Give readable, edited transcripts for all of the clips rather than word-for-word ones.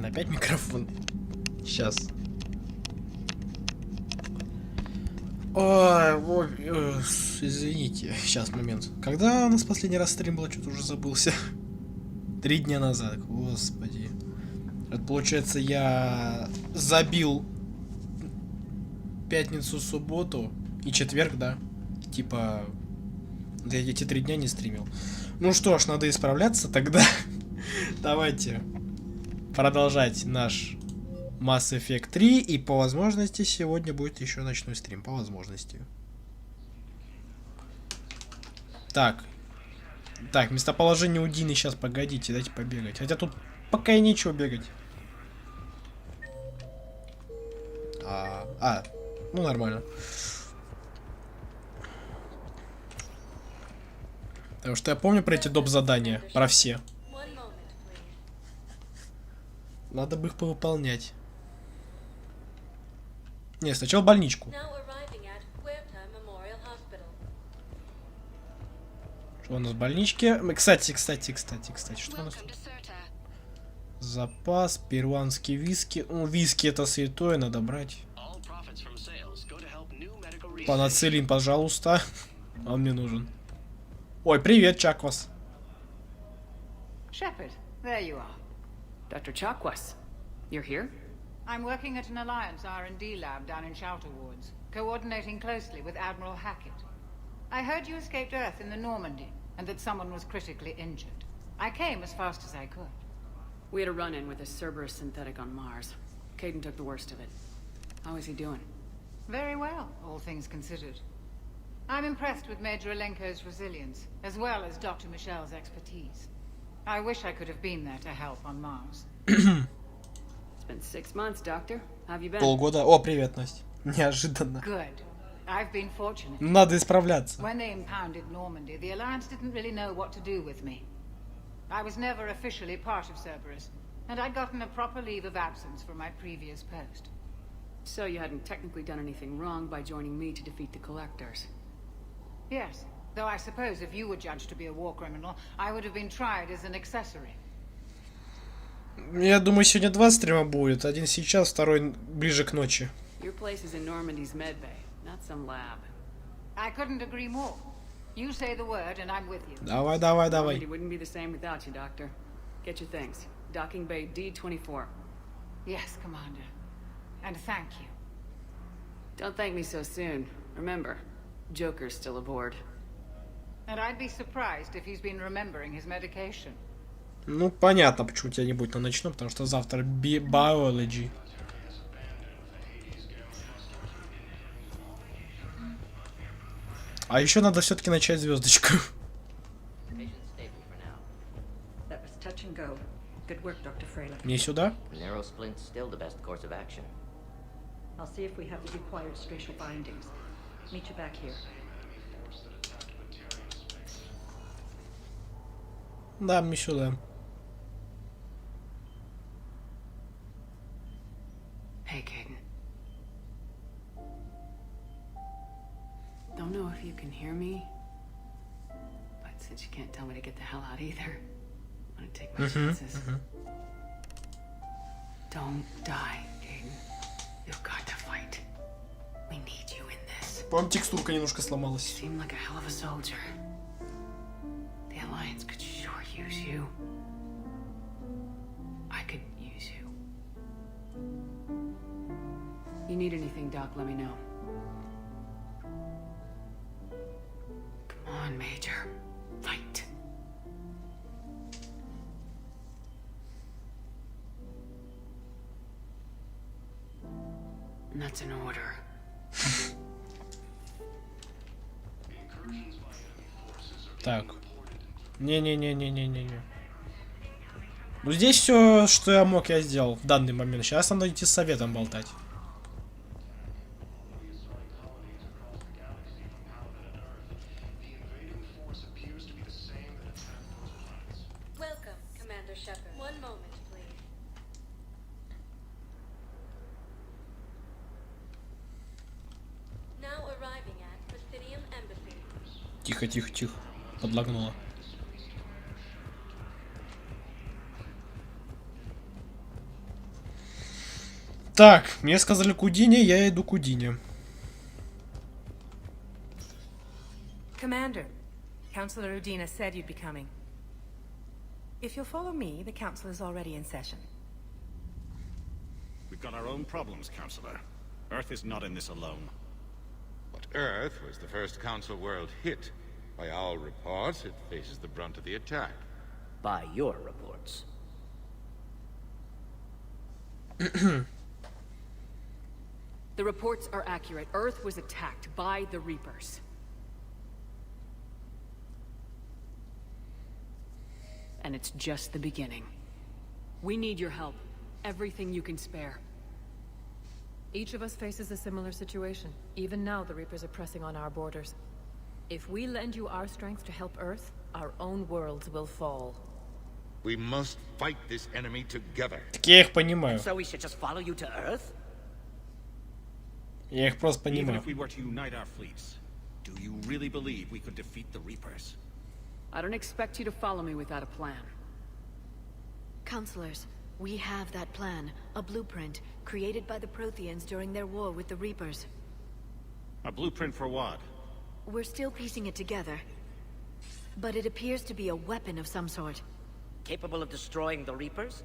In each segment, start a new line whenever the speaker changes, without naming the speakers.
Блин, опять микрофон. Сейчас. Ой, извините, сейчас момент. Когда у нас последний раз стрим был, что-то уже забылся. 3 дня назад, господи. Это получается, я забил пятницу, субботу и четверг, да? Типа, эти 3 дня не стримил. Ну что ж, надо исправляться тогда. Давайте продолжать наш Mass Effect 3, и по возможности сегодня будет еще ночной стрим, по возможности. Так, местоположение у Дины сейчас, погодите, дайте побегать. Хотя тут пока и нечего бегать. Ну нормально. Потому что я помню про эти доп. Задания, про все. Надо бы их повыполнять. Не, сначала больничку. Что у нас в больничке? Кстати, что у нас? Запас, перуанский виски. Ну, виски это святое, надо брать. Панацелин, пожалуйста. Он мне нужен. Ой, привет, Чаквас.
Shepard, there you are.
Dr. Chakwas, you're here?
I'm working at an Alliance R&D lab down in Shelter Wards, coordinating closely with Admiral Hackett. I heard you escaped Earth in the Normandy, and that someone was critically injured. I came as fast as I could.
We had a run-in with a Cerberus synthetic on Mars. Caden took the worst of it. How is he doing?
Very well, all things considered. I'm impressed with Major Alenko's resilience, as well as Dr. Michel's expertise. I wish I could have been there to help on Mars.
It's been 6 months, Doctor. How have you been?
Полгода. О, привет, Настя. Неожиданно.
Good. I've been fortunate.
Надо исправляться.
When they impounded Normandy, the Alliance didn't really know what to do with me. I was never officially part of Cerberus, and I'd gotten a proper leave of absence from my previous post.
So you hadn't technically done anything wrong by joining me to defeat the Collectors?
Yes, though I suppose if you were judged to be a war criminal, I would have been tried as an accessory.
Я думаю, сегодня 2 стрима будет. Один сейчас, второй ближе к ночи.
Your place is in Normandy's medbay, not some lab.
I couldn't agree more. You say the word and I'm with you.
Давай.
Normandy wouldn't be the same without you, Doctor. Get your things. Docking Bay D-24.
Yes, Commander. And thank you.
Don't thank me so soon. Remember, Joker's still aboard.
And I'd be surprised if he's been remembering his medication.
Ну, понятно, почему тебя не будет на ночном, потому что завтра biology. А еще надо все-таки начать звездочку. Не сюда? Да, мне сюда.
Hey, Caden. Don't know if you can hear me, but since you can't tell me to get the hell out either, I'm gonna take my chances. Don't die, Caden. You've got to fight. We need you in this.
По-моему, текстурка немножко сломалась.
You seem like a hell of a soldier. The Alliance could sure use you. I could use you. You need anything, Doc, let me know. Come on, Major. Fight. And that's an order.
Так. Не. Ну здесь все, что я мог, я сделал в данный момент. Сейчас надо идти с советом болтать. Тихо. Подлагнуло. Так, мне сказали к Удине, я иду к Удине.
Commander, Councillor Udina said you'd be coming. If you'll follow me, the council is already in session.
We've got our own problems, Councillor. Earth is not in this alone.
But Earth was the first Council world hit. By all reports, it faces the brunt of the attack.
By your reports.
The reports are accurate. Earth was attacked by the Reapers. And it's just the beginning. We need your help. Everything you can spare.
Each of us faces a similar situation. Even now, the Reapers are pressing on our borders. If we lend you our strength to help Earth, our own worlds will fall.
We must fight this enemy together.
Так я их понимаю.
So we should just follow you to Earth?
Я их просто
Even
понимаю.
if we were to unite our fleets, do you really believe we could defeat the Reapers?
I don't expect you to follow me without a plan.
Counselors, we have that plan. A blueprint, created by the Protheans during their war with the Reapers.
A blueprint for what?
We're still piecing it together. But it appears to be a weapon of some sort.
Capable of destroying the Reapers?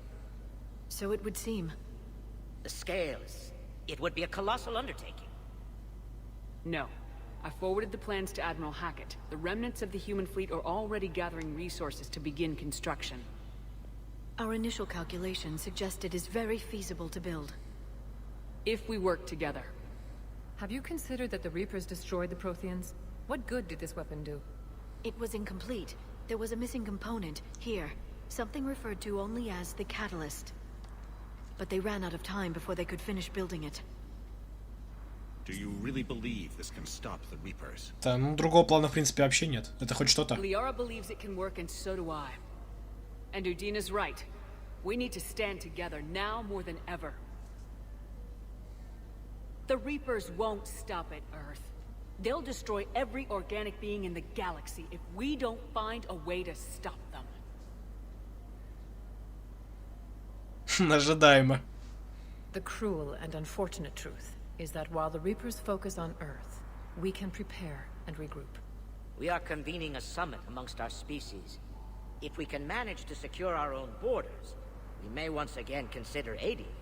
So it would seem.
The scales. It would be a colossal undertaking.
No. I forwarded the plans to Admiral Hackett. The remnants of the human fleet are already gathering resources to begin construction.
Our initial calculations suggest it is very feasible to build.
If we work together.
Have you considered that the Reapers destroyed the Protheans? What good did this weapon do?
It was incomplete. There was a missing component, here. Something referred to only as the catalyst. But they ran out of time before they could finish building it.
Do you really believe this can stop the Reapers?
Да, ну другого плана в принципе вообще нет. Это хоть что-то.
Liara believes it can work, and so do I. And Udina's right. We need to stand together now more than ever. The Reapers won't stop at Earth. They'll destroy every organic being in the galaxy if we don't find a way to stop them.
Ожидаемо.
The cruel and unfortunate truth is that while the Reapers focus on Earth, we can prepare and regroup.
We are convening a summit amongst our species. If we can manage to secure our own borders, we may once again consider aiding.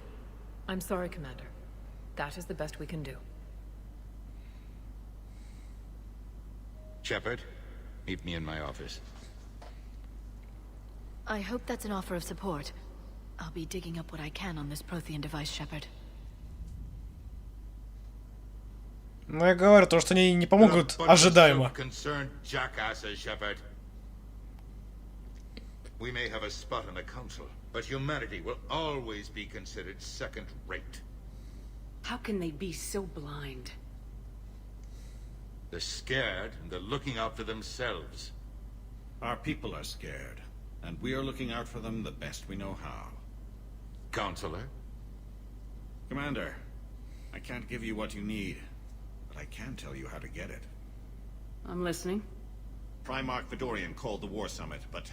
I'm sorry, Commander. That is the best we can do.
Shepard, meet me in my office.
I hope that's an offer of support. I'll be digging up what I can on this Prothean device, Shepard.
Ну я говорю, то, что они не помогут, ожидаемо.
We may have a spot on the council, but humanity will always be considered second-rate.
How can they be so blind?
They're scared, and they're looking out for themselves.
Our people are scared, and we are looking out for them the best we know how.
Counselor?
Commander, I can't give you what you need, but I can tell you how to get it.
I'm listening.
Primarch Vidorian called the war summit, but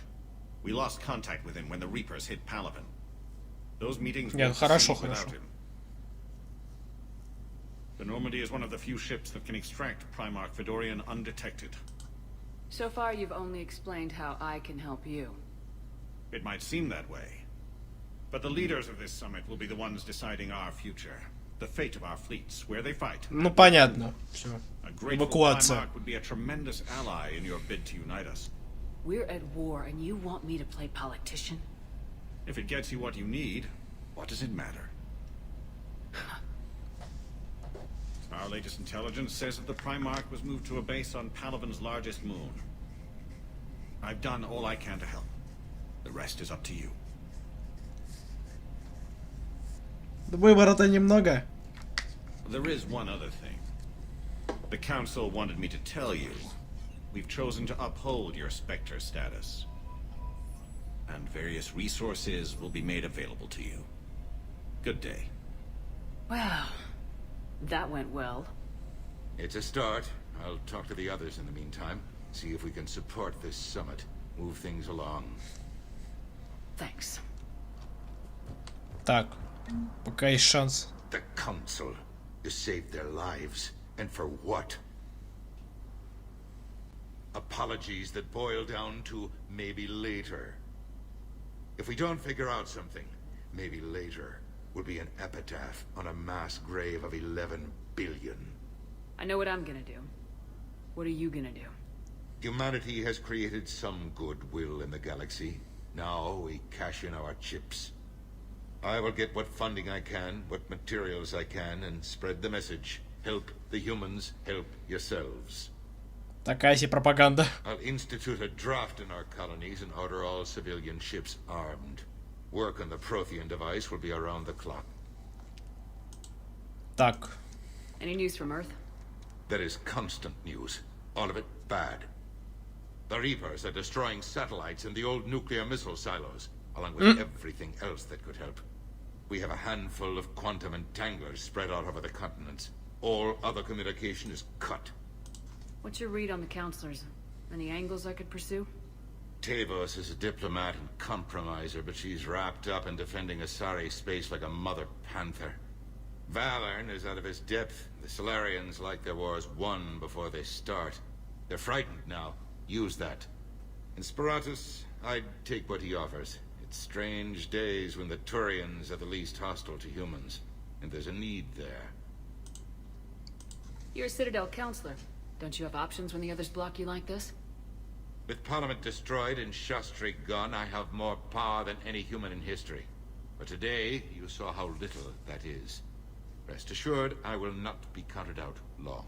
we lost contact with him when the Reapers hit Palaven. Those meetings won't proceed without him. The Normandy is one of the few ships that can extract Primarch Vidorian undetected.
So far, you've only explained how I can help you.
It might seem that way, but the leaders of this summit will be the ones deciding our future, the fate of our fleets, where they fight.
Ну понятно. Все.
A grateful Primarch would be a tremendous ally in your bid to unite us.
We're at war, and you want me to play politician?
If it gets you what you need, what does it matter? Our latest intelligence says that the Primarch was moved to a base on Palaven's largest moon. I've done all I can to help. The rest is up to you.
Выбора-то немного.
There is one other thing. The Council wanted me to tell you. We've chosen to uphold your Spectre status. And various resources will be made available to you. Good day.
Well, that went well.
It's a start. I'll talk to the others in the meantime. See if we can support this summit. Move things along.
Thanks.
Так, пока есть шанс
the Council to save their lives. And for what? Apologies that boil down to maybe later. If we don't figure out something, maybe later will be an epitaph on a mass grave of 11 billion.
I know what I'm gonna do. What are you gonna do?
Humanity has created some goodwill in the galaxy. Now we cash in our chips. I will get what funding I can, what materials I can, and spread the message. Help the humans, help yourselves.
Такая себе пропаганда.
I'll institute a draft in our colonies and order all civilian ships armed. Work on the Prothean device will be around the clock.
Так.
Any news from Earth?
There is constant news. All of it bad. The Reapers are destroying satellites and the old nuclear missile silos, along with everything else that could help. We have a handful of quantum entanglers spread out over the continents. All other communication is cut.
What's your read on the counselors? Any angles I could pursue?
Tavos is a diplomat and compromiser, but she's wrapped up in defending Asari space like a mother panther. Valern is out of his depth. The Solarians like their wars won before they start. They're frightened now. Use that. In Sparatus, I'd take what he offers. It's strange days when the Turians are the least hostile to humans, and there's a need there.
You're a Citadel counselor. Don't you have options when the others block you like this?
With Parliament destroyed and Shastri gone, I have more power than any human in history. But today, you saw how little that is. Rest assured, I will not be counted out long.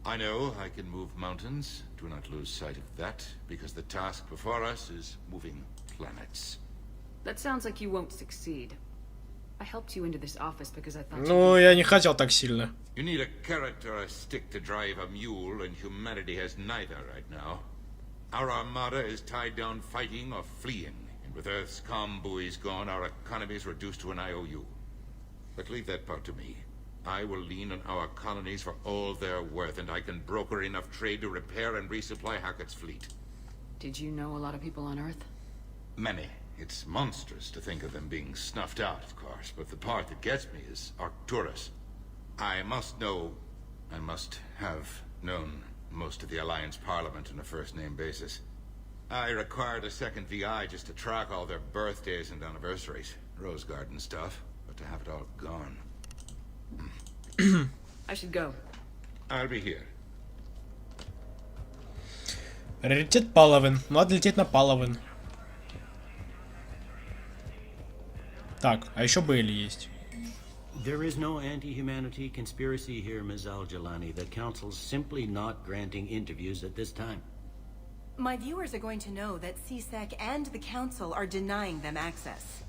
I know I can move mountains. Do not lose sight of that, because the task before us is moving planets.
That sounds like you won't succeed. I helped you into this office because I thought
Ну, я не хотел так сильно.
You need a carrot or a stick to drive a mule, and humanity has neither right now. Our armada is tied down fighting or fleeing, and with Earth's comm buoys gone, our economy is reduced to an IOU. But leave that part to me. I will lean on our colonies for all they're worth, and I can broker enough trade to repair and resupply Hackett's fleet.
Did you know a lot of people on Earth?
Many. It's monstrous to think of them being snuffed out, of course, but the part that gets me is Arcturus. I must have known most of the Alliance Parliament on a first-name basis. I required a second VI just to track all their birthdays and anniversaries. Rose Garden stuff, but to have it all gone.
I should go.
I'll be here.
Раритет Паловин. Надо лететь на Паловин. Так, а еще Бейли есть.
There is no anti-humanity conspiracy here, Ms. Al-Jalani. The Council's simply not granting interviews at this time.
My viewers are going to know that CSEC and the Council are denying them access.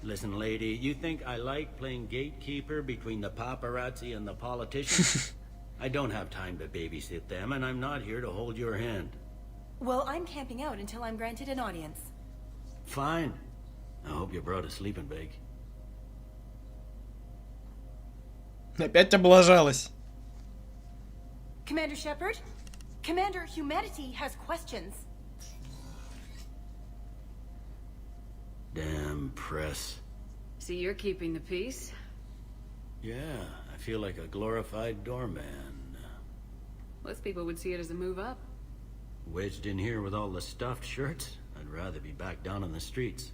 Listen, lady, you think I like playing gatekeeper between the paparazzi and the politicians? I don't have time to babysit them, and I'm not here to hold your hand.
Well, I'm camping out until I'm granted an audience.
Fine. I hope you brought a sleeping bag.
Опять облажалась.
Commander Shepard? Commander, humanity has questions.
Damn press.
See, you're keeping the peace.
Yeah, I feel like a glorified doorman.
Most people would see it as a move up.
Wedged in here with all the stuffed shirts, I'd rather be back down on the streets.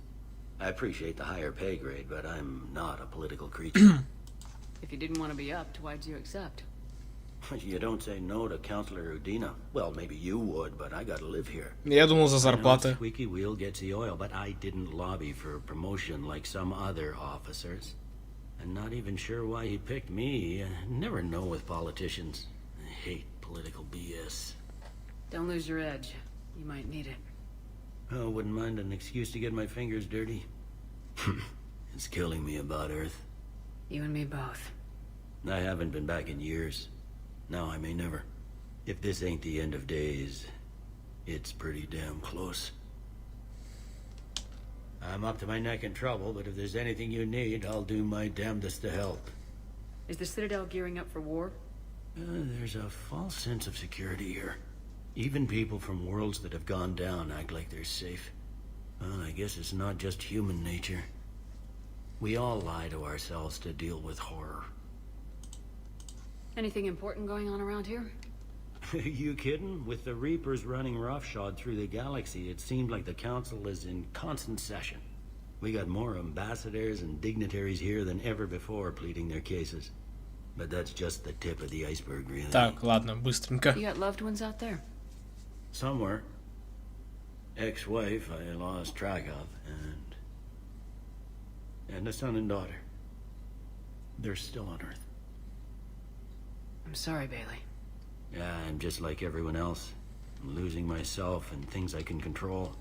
I appreciate the higher pay grade, but I'm not a political creature.
If you didn't want to be upped, why'd you accept?
You don't say no to Counselor Udina. Well, maybe you would, but I gotta live here.
Я думал за зарплаты.
Squeaky wheel gets the oil, but I didn't lobby for promotion like some other officers. I'm not even sure why he picked me. I never know with politicians. I hate political BS.
Don't lose your edge. You might need it.
Oh, wouldn't mind an excuse to get my fingers dirty. It's killing me about Earth.
You and me both.
I haven't been back in years. Now I may never. If this ain't the end of days, it's pretty damn close. I'm up to my neck in trouble, but if there's anything you need, I'll do my damnedest to help.
Is the Citadel gearing up for war?
There's a false sense of security here. Even people from worlds that have gone down act like they're safe. Well, I guess it's not just human nature. We all lie to ourselves to deal with horror.
Anything important going on around here?
You kidding? With the Reapers running roughshod through the galaxy, it seemed like the Council is in constant session. We got more ambassadors and dignitaries here than ever before pleading their cases. But that's just the tip of the iceberg, really.
Так, ладно, быстренько.
You got loved ones out there?
Somewhere. Ex-wife I lost track of, and a son and daughter. They're still on Earth.
I'm sorry, Bailey.
Yeah, I'm just like everyone else. I'm losing myself and things I can control.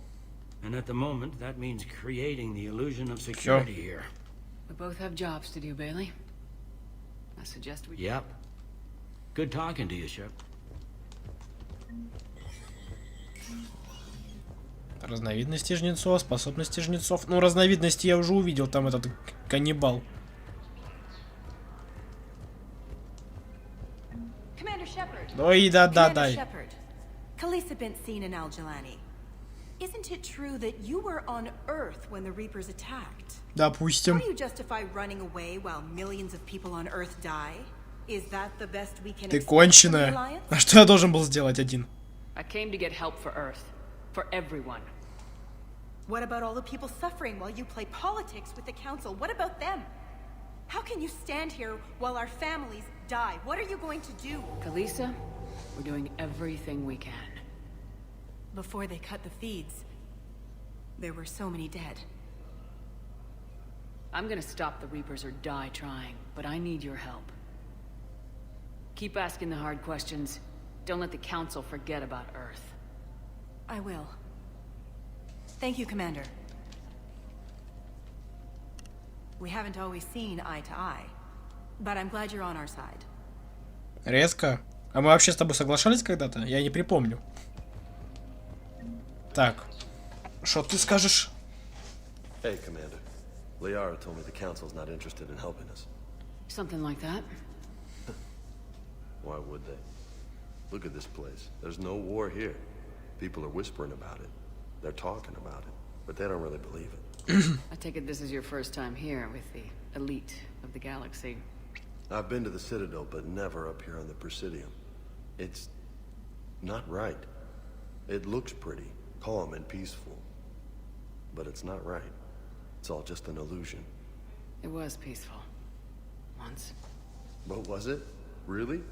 And at the moment, that means creating the illusion of security here.
We both have jobs to do, Bailey. I suggest we...
Yep. Good talking to you, Shep.
Разновидности жнецов, способности жнецов. Ну, разновидности я уже увидел, там этот каннибал. Ой, да.
Khaleesa been seen in Al-Jalani. Isn't it true that you were on Earth when the Reapers attacked?
Допустим.
How do you justify running away while millions of people on Earth die? Is that the best we can
Ты
expect from the
конченая.
Alliance?
А что я должен был сделать один?
I came to get help for Earth. For everyone.
What about all the people suffering while you play politics with the Council? What about them? How can you stand here while our families die? What are you going to do?
Khaleesa, we're doing everything we can.
Before they cut the feeds, there were so many dead.
I'm gonna stop the Reapers or die trying, but I need your help. Keep asking the hard questions. Don't let the Council forget about Earth.
I will. Thank you, Commander. We haven't always seen eye to eye, but I'm glad you're on our side.
Резко. А мы вообще с тобой соглашались когда-то? Я не припомню. Так. Что ты скажешь?
Hey, Commander. Liara told me the Council's not interested in helping us.
Something like that.
Why would they? Look at this place. There's no war here. People are whispering about it. They're talking about it, but they don't really believe it.
I take it this is your first time here with the elite of the galaxy.
I've been to the Citadel, but never up here on the Presidium. It's not right. It looks pretty, calm and peaceful, but it's not right. It's all just an illusion.
It was peaceful. Once.
But was it? Really?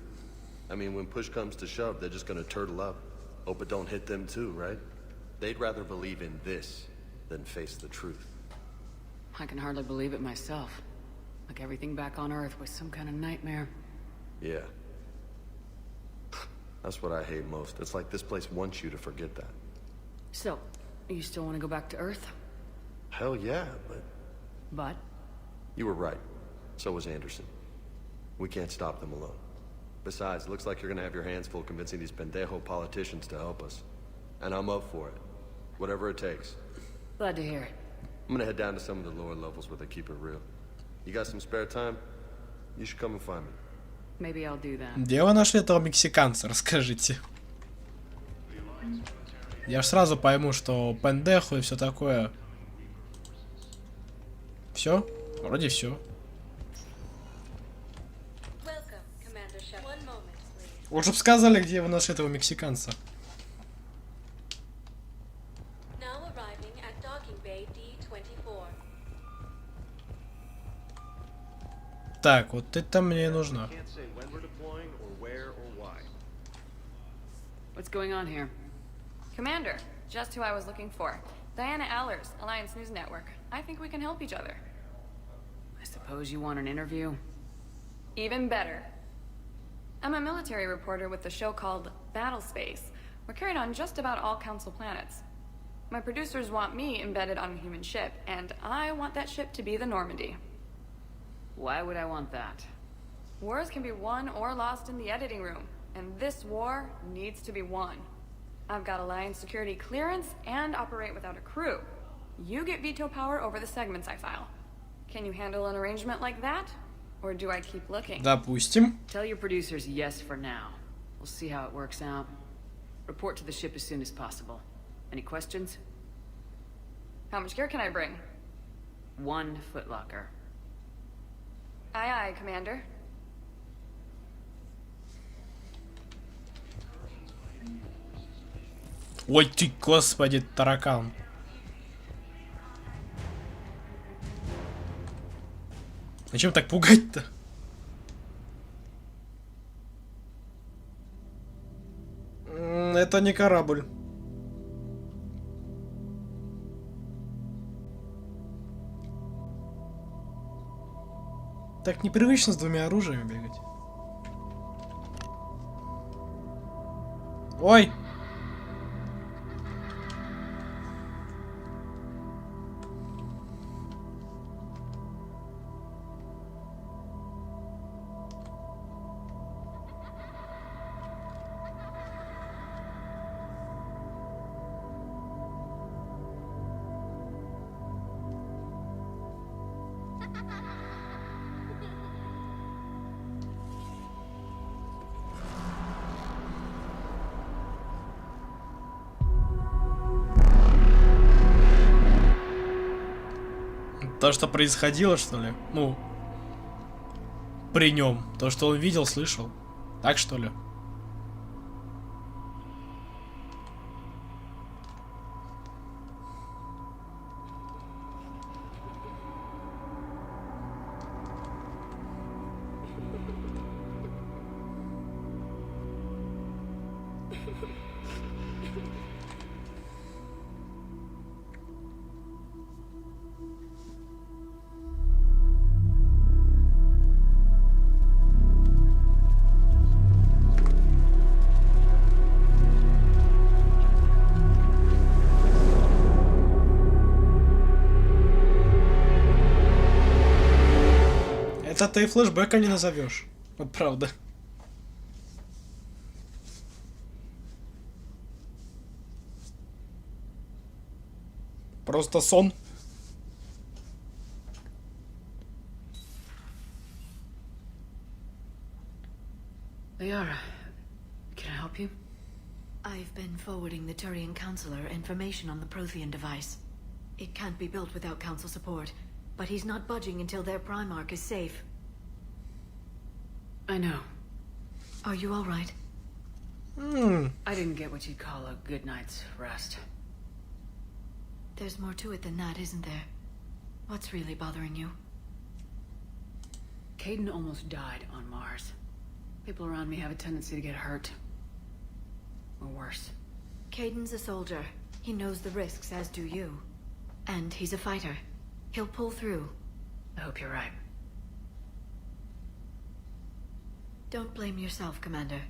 I mean, when push comes to shove, they're just gonna turtle up. Hope it don't hit them too, right? They'd rather believe in this than face the truth.
I can hardly believe it myself. Like everything back on Earth was some kind of nightmare.
Yeah. That's what I hate most. It's like this place wants you to forget that.
So, you still want to go back to Earth?
Hell yeah, but...
But?
You were right. So was Anderson. We can't stop them alone. Besides, it looks like you're gonna have your hands full convincing these pendejo politicians to help us. And I'm up for it. Whatever it takes.
Glad to hear it.
I'm gonna head down to some of the lower levels where they keep it real. You got some spare time? You should come and find me.
Maybe I'll do that.
Где вы нашли этого мексиканца? Расскажите. Я ж сразу пойму, что пендеху и все такое. Все? Вроде все. Уже бы сказали, где вы нашли этого мексиканца. Так, вот это мне и нужно.
What's going on here?
Commander, just who I was looking for. Diana Allers, Alliance News Network. I think we can help each other.
I suppose you want an interview?
Even better. I'm a military reporter with the show called Battle Space. We're carried on just about all Council planets. My producers want me embedded on a human ship, and I want that ship to be the Normandy.
Why would I want that?
Wars can be won or lost in the editing room, and this war needs to be won. I've got Alliance security clearance and operate without a crew. You get veto power over the segments I file. Can you handle an arrangement like that? Or do I keep looking?
Допустим.
Tell your producers yes for now. We'll see how it works out. Report to the ship as soon as possible. Any questions?
How much gear can I bring?
1 footlocker.
Aye, aye, Commander.
Ой ты, господи, таракан. Зачем так пугать-то? Это не корабль. Так непривычно с 2 оружиями бегать. Ой! То, что происходило, что ли? Ну, при нем. То, что он видел, слышал. Так, что ли? Это ты флешбэка не назовешь. Вот правда. Просто сон.
Liara, can I help you?
I've been forwarding the Turian Councillor information on the Prothean device. It can't be built without Council support, but he's not budging until their Primarch is safe.
I know.
Are you all right?
I didn't get what you'd call a good night's rest.
There's more to it than that, isn't there? What's really bothering you?
Caden almost died on Mars. People around me have a tendency to get hurt. Or worse.
Caden's a soldier. He knows the risks, as do you. And he's a fighter. He'll pull through.
I hope you're right.
Don't blame yourself, Commander.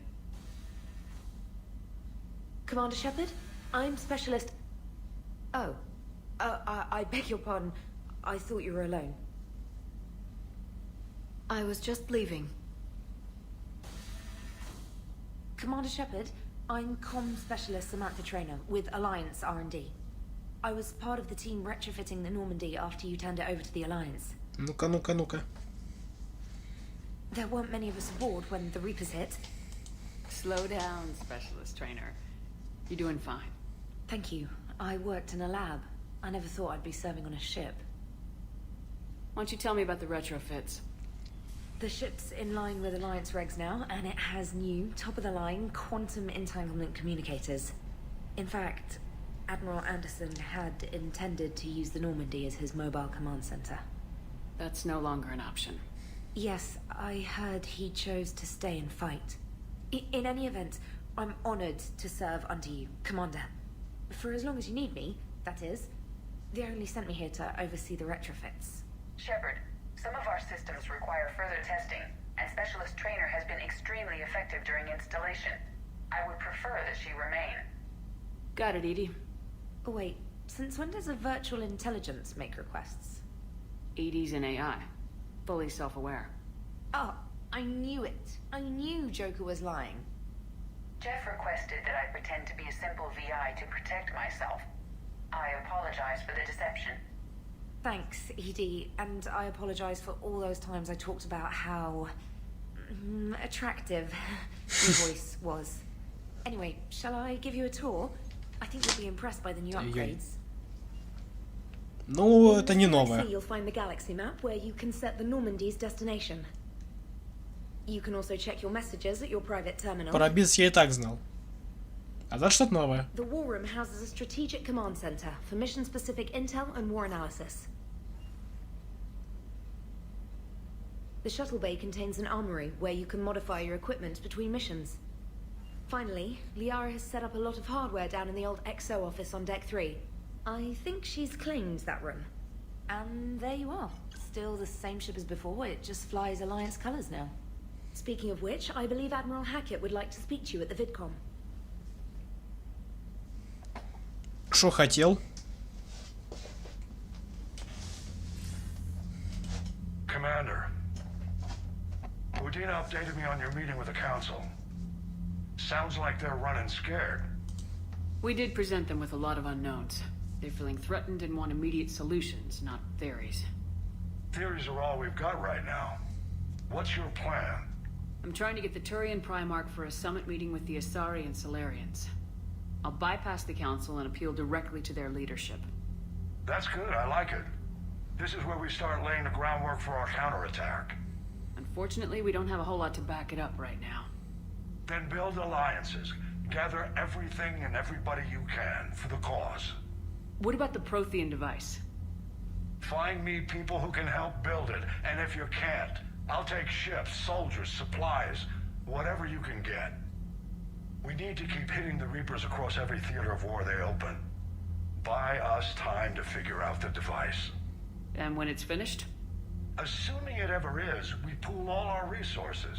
Commander Shepard, I'm Specialist... Oh. I beg your pardon. I thought you were alone.
I was just leaving.
Commander Shepard, I'm Comm Specialist Samantha Trainer with Alliance R&D. I was part of the team retrofitting the Normandy after you turned it over to the Alliance.
Ну-ка, ну-ка, ну-ка.
There weren't many of us aboard when the Reapers hit.
Slow down, Specialist Trainer. You're doing fine.
Thank you. I worked in a lab. I never thought I'd be serving on a ship.
Why don't you tell me about the retrofits?
The ship's in line with Alliance regs now, and it has new, top-of-the-line, quantum entanglement communicators. In fact, Admiral Anderson had intended to use the Normandy as his mobile command center.
That's no longer an option.
Yes, I heard he chose to stay and fight. In any event, I'm honored to serve under you, Commander. For as long as you need me, that is. They only sent me here to oversee the retrofits.
Shepard, some of our systems require further testing, and Specialist Trainer has been extremely effective during installation. I would prefer that she remain.
Got it, Edie.
Oh, wait, since when does a virtual intelligence make requests?
Edie's an AI. Fully self-aware.
Oh, I knew it. I knew Joker was lying.
Jeff requested that I pretend to be a simple VI to protect myself. I apologize for the deception.
Thanks, Edie, and I apologize for all those times I talked about how... attractive your voice was. Anyway, shall I give you a tour? I think you'll be impressed by the new upgrades.
Ну, это не новое.
You'll find the galaxy map where you can set the Normandy's destination. You can also check your messages at your private terminal.
Про БИС я и так знал. А это что-то новое.
The war room houses a strategic command center for mission-specific intel and war analysis. The shuttle bay contains an armory where you can modify your equipment between missions. Finally, Liara has set up a lot of hardware down in the old XO office on Deck 3. I think she's claimed that room.
And there you are. Still the same ship as before, it just flies Alliance colors now.
Speaking of which, I believe Admiral Hackett would like to speak to you at the VidCom.
Что хотел?
Commander, Udina updated me on your meeting with the Council. Sounds like they're running scared.
We did present them with a lot of unknowns. They're feeling threatened and want immediate solutions, not theories.
Theories are all we've got right now. What's your plan?
I'm trying to get the Turian Primarch for a summit meeting with the Asari and Solarians. I'll bypass the Council and appeal directly to their leadership.
That's good, I like it. This is where we start laying the groundwork for our counterattack.
Unfortunately, we don't have a whole lot to back it up right now.
Then build alliances. Gather everything and everybody you can for the cause.
What about the Prothean device?
Find me people who can help build it, and if you can't, I'll take ships, soldiers, supplies, whatever you can get. We need to keep hitting the Reapers across every theater of war they open. Buy us time to figure out the device.
And when it's finished?
Assuming it ever is, we pool all our resources.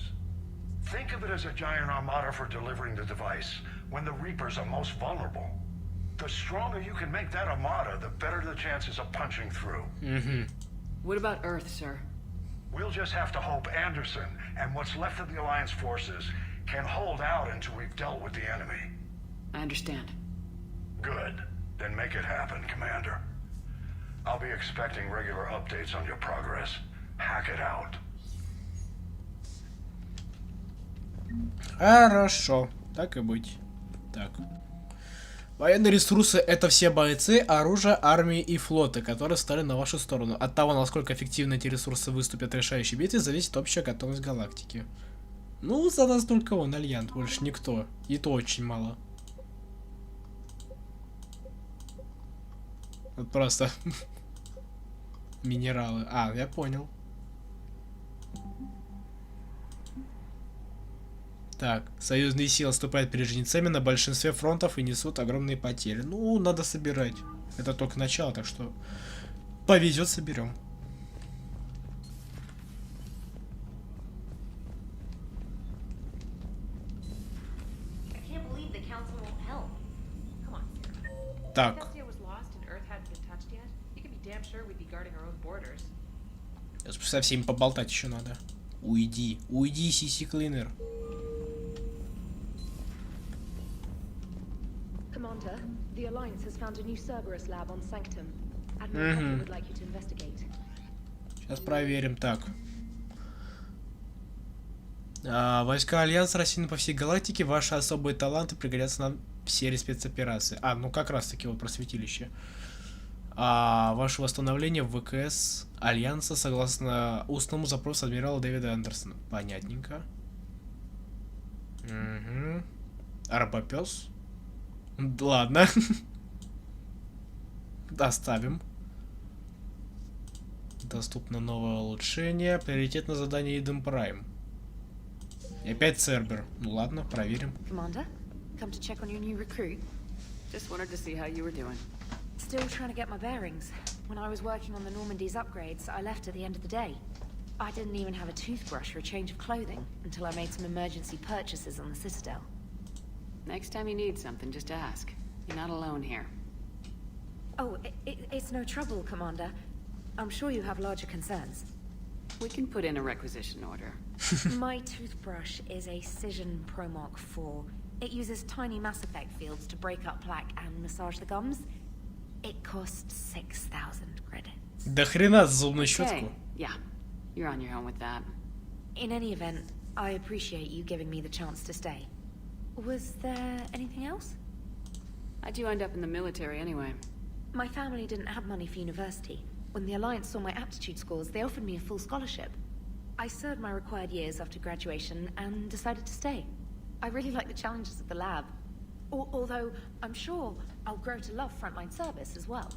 Think of it as a giant armada for delivering the device, when the Reapers are most vulnerable. The stronger you can make that armada, the better the chances of punching through.
What about Earth, sir?
We'll just have to hope Anderson and what's left of the Alliance forces can hold out until we've dealt with the enemy.
I understand.
Good. Then make it happen, Commander. I'll be expecting regular updates on your progress. Hack it out.
Хорошо. Так и быть. Так. Военные ресурсы — это все бойцы, оружие, армии и флоты, которые стали на вашу сторону. От того, насколько эффективно эти ресурсы выступят в решающей битве, зависит общая готовность галактики. Ну, за нас только он, Альянс, больше никто. И то очень мало. Вот просто минералы. А, я понял. Так, союзные силы наступают перед жнецами на большинстве фронтов и несут огромные потери. Ну, надо собирать. Это только начало, так что повезет, соберем. Так. Со всеми поболтать еще надо. Уйди, уйди, Сиси Клинер.
Commander, the Alliance has found a new Cerberus lab on Sanctum. Admiral Hackett would like you to investigate.
Сейчас проверим. Так. Войска Альянса рассеяны по всей галактике. Ваши особые таланты пригодятся нам в серии спецопераций. Ну как раз таки вот про святилище. Ваше восстановление в ВКС Альянса согласно устному запросу адмирала Дэвида Андерсона. Понятненько. Арбопес. Ладно. Доставим. Доступно новое улучшение. Приоритетное задание Идем Прайм. И опять Цербер. Ну ладно, проверим.
Commander, come to check on your new recruit.
Just wanted to see how you were doing.
Still trying to get my bearings. When I was working on the Normandy's upgrades, I left at the end of the day. I didn't even have a toothbrush or a change of clothing until I made some emergency purchases on the Citadel.
Next time you need something, just ask. You're not alone here.
Oh, it's no trouble, Commander. I'm sure you have larger concerns.
We can put in a requisition order.
My toothbrush is a Cision Pro Mark 4. It uses tiny Mass Effect fields to break up plaque and massage the gums. It costs 6,000 credits.
Да хрена за зубную щетку.
Yeah, you're on your own with that.
In any event, I appreciate you giving me the chance to stay. Was there anything else?
How'd you end up in the military anyway?
My family didn't have money for university. When the Alliance saw my aptitude scores, they offered me a full scholarship. I served my required years after graduation and decided to stay. I really like the challenges of the lab. Although, I'm sure I'll grow to love frontline service as well.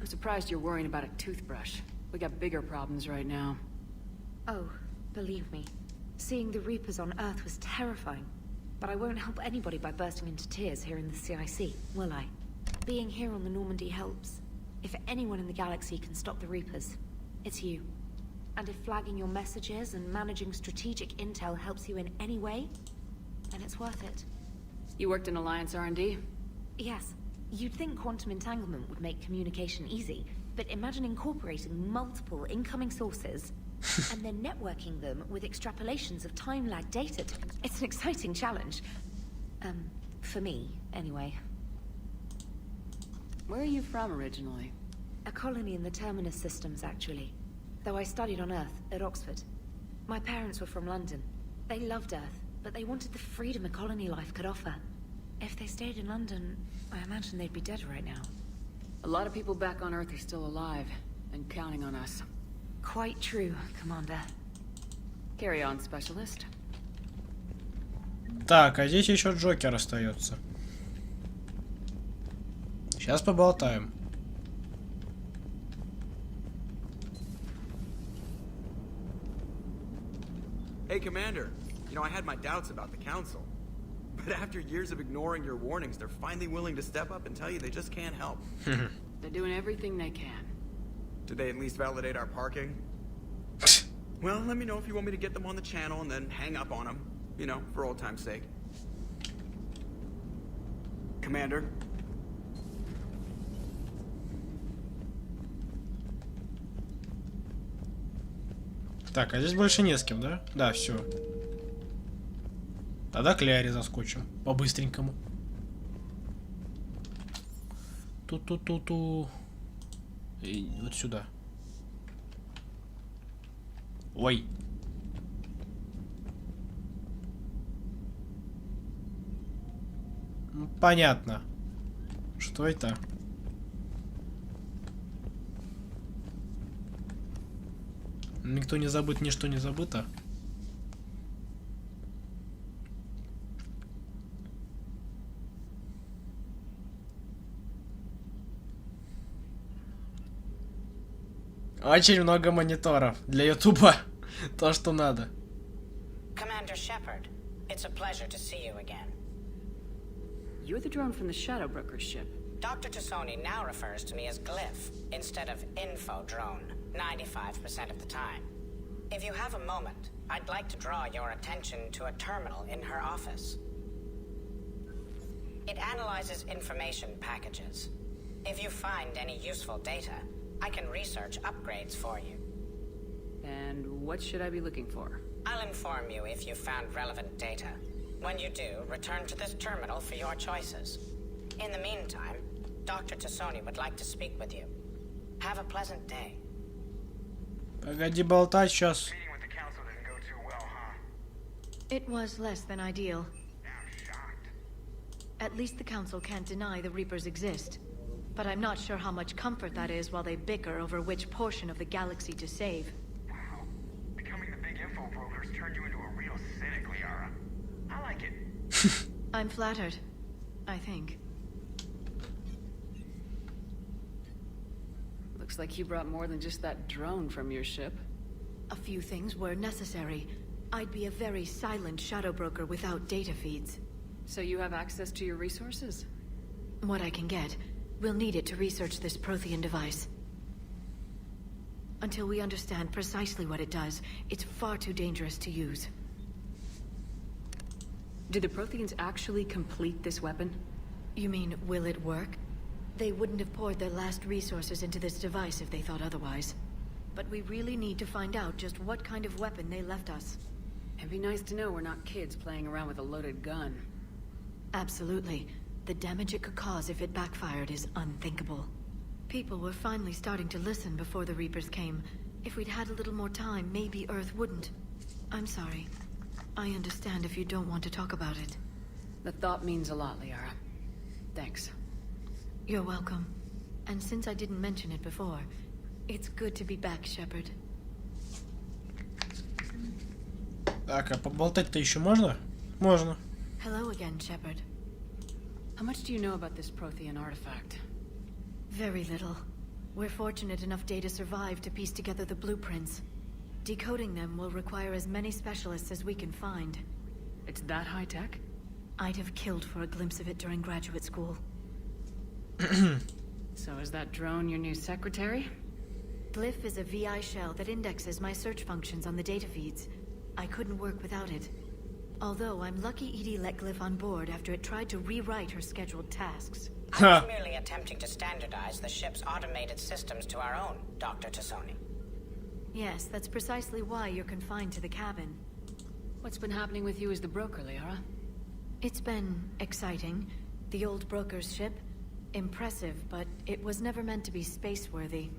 I'm surprised you're worrying about a toothbrush. We got bigger problems right now.
Oh, believe me. Seeing the Reapers on Earth was terrifying. But I won't help anybody by bursting into tears here in the CIC, will I? Being here on the Normandy helps. If anyone in the galaxy can stop the Reapers, it's you. And if flagging your messages and managing strategic intel helps you in any way, then it's worth it.
You worked in Alliance R&D?
Yes. You'd think quantum entanglement would make communication easy, but imagine incorporating multiple incoming sources and then networking them with extrapolations of time-lag data. It's an exciting challenge. For me, anyway.
Where are you from originally?
A colony in the Terminus systems, actually. Though I studied on Earth, at Oxford. My parents were from London. They loved Earth, but they wanted the freedom a colony life could offer. If they stayed in London, I imagine they'd be dead right now.
A lot of people back on Earth are still alive, and counting on us.
Quite true, Commander.
Carry on, Specialist.
Так, а здесь еще Джокер остается. Сейчас поболтаем.
Hey, Commander. You know, I had my doubts about the Council. But after years of ignoring your warnings, they're finally willing to step up and tell you they just can't help.
They're doing everything they can.
Did they at least validate our parking? Well, let me know if you want me to get them on the channel and then hang up on them. You know, for old time's sake. Commander?
Так, а здесь больше не с кем, да? Да, все. Тогда к Ляре заскочим. По-быстренькому. Ту-ту-ту-ту. И вот сюда. Ой. Понятно. Что это? Никто не забыт, ничто не забыто. Очень много мониторов. Для Ютуба то, что надо.
Commander Shepard, it's a pleasure to see you again.
You're the drone from the Shadow Broker's ship.
Dr. Tassoni now refers to me as Glyph instead of Info Drone, 95% of the time. If you have a moment, I'd like to draw your attention to a terminal in her office. It analyzes information packages. If you find any useful data, I can research upgrades for you.
And what should I be looking for?
I'll inform you if you found relevant data. When you do, return to this terminal for your choices. In the meantime, Dr. Tassoni would like to speak with you. Have a pleasant day.
Погоди болтать сейчас.
It was less than ideal. At least the Council can't deny the Reapers exist. But I'm not sure how much comfort that is while they bicker over which portion of the galaxy to save.
Wow. Becoming the big info brokers turned you into a real cynic, Liara. I like it.
I'm flattered. I think.
Looks like you brought more than just that drone from your ship.
A few things were necessary. I'd be a very silent shadow broker without data feeds.
So you have access to your resources?
What I can get. We'll need it to research this Prothean device. Until we understand precisely what it does, it's far too dangerous to use.
Did the Protheans actually complete this weapon?
You mean, will it work? They wouldn't have poured their last resources into this device if they thought otherwise. But we really need to find out just what kind of weapon they left us.
It'd be nice to know we're not kids playing around with a loaded gun.
Absolutely. The damage it could cause if it backfired is unthinkable. People were finally starting to listen before the Reapers came. If we'd had a little more time, maybe Earth wouldn't. I'm sorry. I understand if you don't want to talk about it.
The thought means a lot, Liara. Thanks.
You're welcome. And since I didn't mention it before, it's good to be back, Shepard.
Так, а поболтать-то еще можно? Можно.
Hello again, Shepard.
How much do you know about this Prothean artifact?
Very little. We're fortunate enough Data survived to piece together the blueprints. Decoding them will require as many specialists as we can find.
It's that high tech?
I'd have killed for a glimpse of it during graduate school.
So is that drone your new secretary?
Glyph is a VI shell that indexes my search functions on the data feeds. I couldn't work without it. Although I'm lucky Edie let Glyph on board after it tried to rewrite her scheduled tasks.
I was merely attempting to standardize the ship's automated systems to our own, Dr. Tassoni.
Yes, that's precisely why you're confined to the cabin.
What's been happening with you as the broker, Liara?
It's been exciting. The old broker's ship, impressive, but it was never meant to be space-worthy.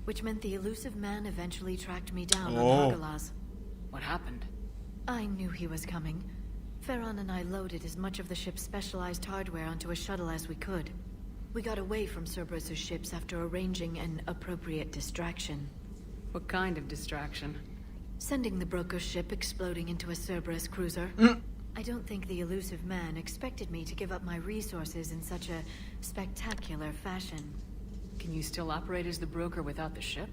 Which meant the elusive man eventually tracked me down on Hagalaz.
What happened?
I knew he was coming. Farron and I loaded as much of the ship's specialized hardware onto a shuttle as we could. We got away from Cerberus's ships after arranging an appropriate distraction.
What kind of distraction?
Sending the broker's ship exploding into a Cerberus cruiser. I don't think the elusive man expected me to give up my resources in such a spectacular fashion.
Can you still operate as the broker without the ship?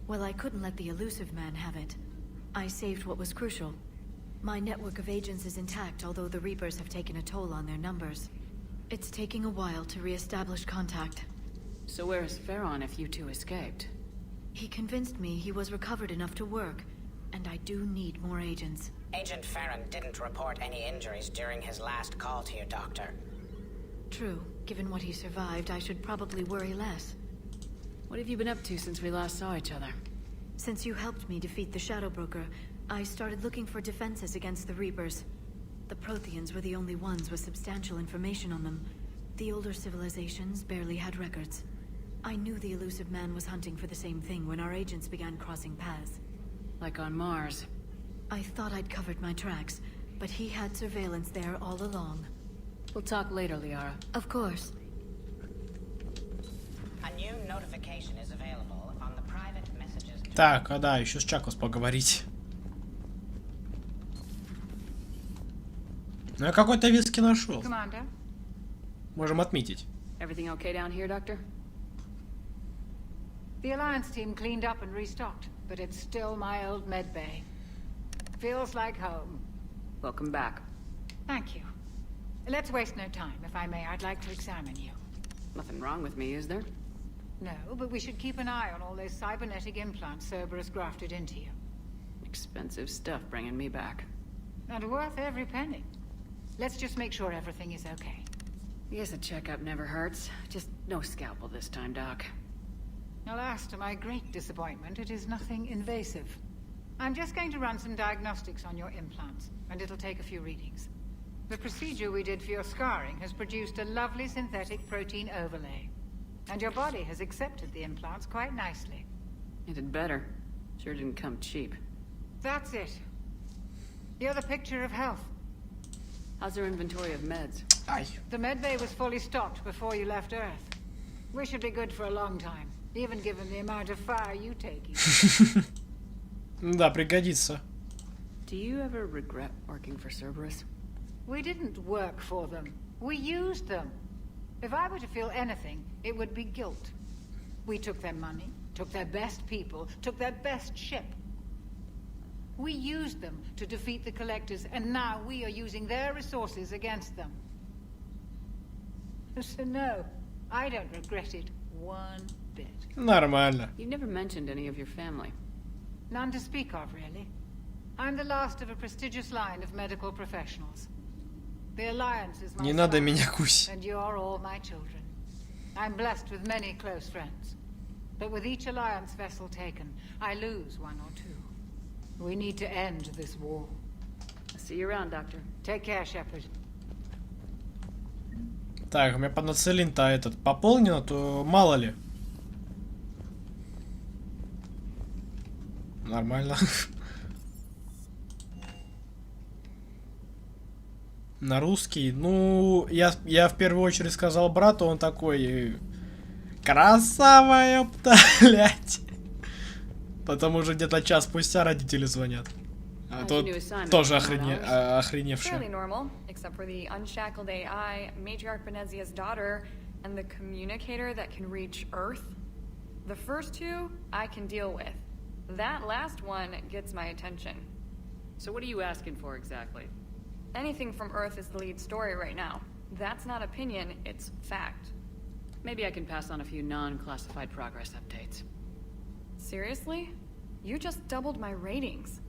Well, I couldn't let the elusive man have it. I saved what was crucial. My network of agents is intact, although the Reapers have taken a toll on their numbers. It's taking a while to re-establish contact.
So where is Farron if you two escaped?
He convinced me he was recovered enough to work, and I do need more agents.
Agent Farron didn't report any injuries during his last call to you, Doctor.
True. Given what he survived, I should probably worry less.
What have you been up to since we last saw each other?
Since you helped me defeat the Shadow Broker, I started looking for defenses against the Reapers. The Protheans were the only ones with substantial information on them. The older civilizations barely had records. I knew the elusive man was hunting for the same thing when our agents began crossing paths.
Like on Mars.
I thought I'd covered my tracks, but he had surveillance there all along.
We'll talk later, Liara.
Of course.
A new notification is available on the private messages.
Так, а да, еще с Чакос поговорить. Ну, я какой-то виски нашел.
Commander?
Можем отметить.
Everything okay down here, Doctor?
The Alliance team cleaned up and restocked, but it's still my old med bay. Feels like home.
Welcome back.
Thank you. Let's waste no time. If I may, I'd like to examine you.
Nothing wrong with me, is there?
No, but we should keep an eye on all those cybernetic implants Cerberus grafted into you.
Expensive stuff bringing me back.
And worth every penny. Let's just make sure everything is okay.
Yes, a checkup never hurts. Just no scalpel this time, Doc.
Alas, to my great disappointment, it is nothing invasive. I'm just going to run some diagnostics on your implants, and it'll take a few readings. The procedure we did for your scarring has produced a lovely synthetic protein overlay. And your body has accepted the implants quite nicely.
It had better. Sure didn't come cheap.
That's it. You're the picture of health.
How's our inventory of meds?
The med bay was fully stocked before you left Earth. We should be good for a long time, even given the amount of fire you take.
Да, пригодится.
Do you ever regret working for Cerberus?
We didn't work for them. We used them. If I were to feel anything, it would be guilt. We took their money, took their best people, took their best ship. We used them to defeat the Collectors, and now we are using their resources against them. So no, I don't regret it one bit.
Нормально.
You never mentioned any of your family.
None to speak of, really. I'm the last of a prestigious line of medical professionals. The Alliance is my
Не надо
son,
меня кусить.
and you're all my children. I'm blessed with many close friends. But with each Alliance vessel taken, I lose one or two. We need to end this war.
I'll see you around, Doctor.
Take care, Shepard.
Так, у меня панацелин-то этот пополнено, то мало ли. Нормально. На русский. Ну, я в первую очередь сказал брату, он такой... Красава, ёпта, блядь. Потом уже где-то час спустя родители звонят. А тут тоже охреневшие.
Fairly normal, except for the unshackled AI, matriarch Benezia's daughter, and the communicator that can reach Earth. The first two, I can deal with. That last one gets my attention.
So what are you asking for exactly?
Anything from Earth is the lead story right now. That's not opinion, it's fact.
Maybe I can pass on a few non-classified progress updates.
Seriously? You just doubled my ratings.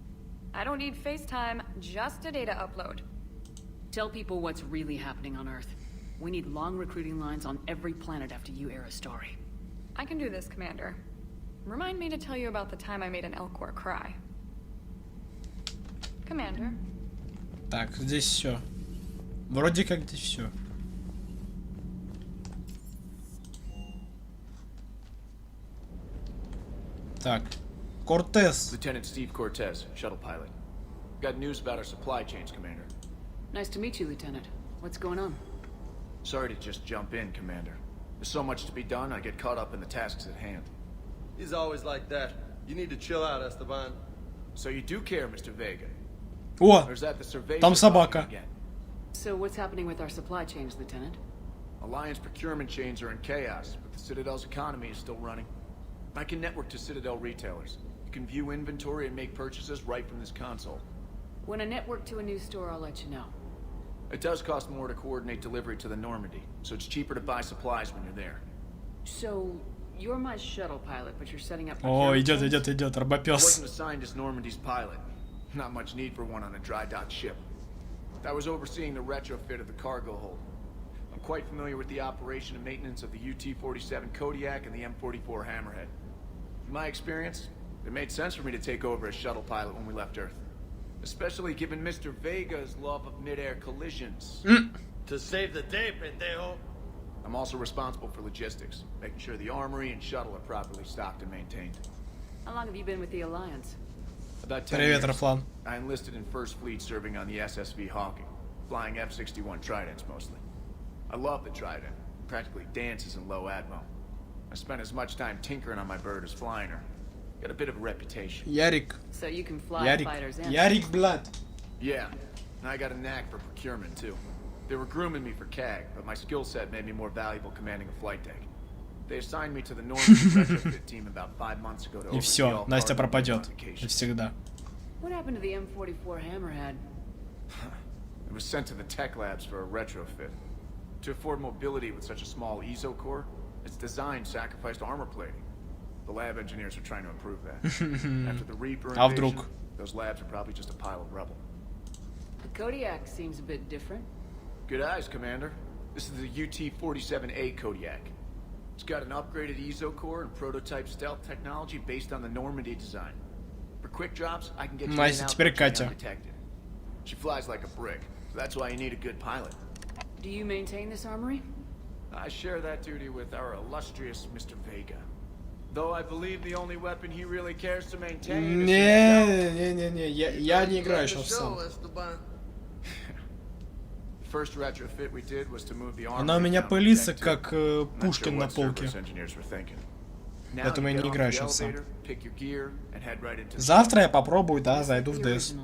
I don't need FaceTime, just a data upload.
Tell people what's really happening on Earth. We need long recruiting lines on every planet after you air a story.
I can do this, Commander. Remind me to tell you about the time I made an Elcor cry. Commander.
Так, здесь все. Вроде как здесь все. Так, Кортес.
Lieutenant Steve Cortez, shuttle pilot. Got news about our supply chains, Commander.
Nice to meet you, Lieutenant. What's going on?
Sorry to just jump in, Commander. There's so much to be done, I get caught up in the tasks at hand.
He's always like that. You need to chill out, Esteban.
So you do care, Mr. Vega?
О,
Or is that the survey
там собака.
again?
So what's happening with our supply chains, Lieutenant?
Alliance procurement chains are in chaos, but the Citadel's economy is still running. I can network to Citadel retailers. You can view inventory and make purchases right from this console.
When I network to a new store, I'll let you know.
It does cost more to coordinate delivery to the Normandy, so it's cheaper to buy supplies when you're there.
So, you're my shuttle pilot, but you're setting up...
О, идет,
I
Робопес.
wasn't assigned as Normandy's pilot. Not much need for one on a dry dock ship. I was overseeing the retrofit of the cargo hold. I'm quite familiar with the operation and maintenance of the UT-47 Kodiak and the M44 Hammerhead. In my experience, it made sense for me to take over as shuttle pilot when we left Earth. Especially given Mr. Vega's love of mid-air collisions.
To save the day, pendejo.
I'm also responsible for logistics, making sure the armory and shuttle are properly stocked and maintained.
How long have you been with the Alliance?
About 10
Привет,
years.
Рафлан.
I enlisted in First Fleet serving on the SSV Hawking, flying F-61 Tridents mostly. I love the Trident, practically dances in low atmo. I spent as much time tinkering on my bird as flying her. Got a bit of a reputation.
Ярик.
So you can fly
Ярик.
fighters and...
Ярик, блядь.
Yeah, and I got a knack for procurement too. They were grooming me for CAG, but my skill set made me more valuable commanding a flight deck. They assigned me to the Normandy retrofit team about 5 months ago to
И
oversee
все,
all
Настя
cargo
пропадет.
modifications.
Навсегда.
What happened to the M44 Hammerhead?
It was sent to the tech labs for a retrofit. To afford mobility with such a small ESO core, its design sacrificed armor plating. The lab engineers are trying to improve that. After the Reaper
А
invasion,
вдруг?
those labs are probably just a pile of rubble.
The Kodiak seems a bit different.
Good eyes, Commander. This is the UT-47A Kodiak. It's got an upgraded ESO core and prototype stealth technology based on the Normandy design. For quick drops, I can get you in and
Настя,
out
теперь
virtually
Катя.
undetected. She flies like a brick, so that's why you need a good pilot.
Do you maintain this armory?
I share that duty with our illustrious Mr. Vega. Though I believe the only weapon he really cares to maintain is
Не, я не играю еще в сам.
First retrofit we did was to move the
Она у меня пылится, как Пушкин на полке. Поэтому я не играю еще в сам. Завтра я попробую, да, зайду в ДС.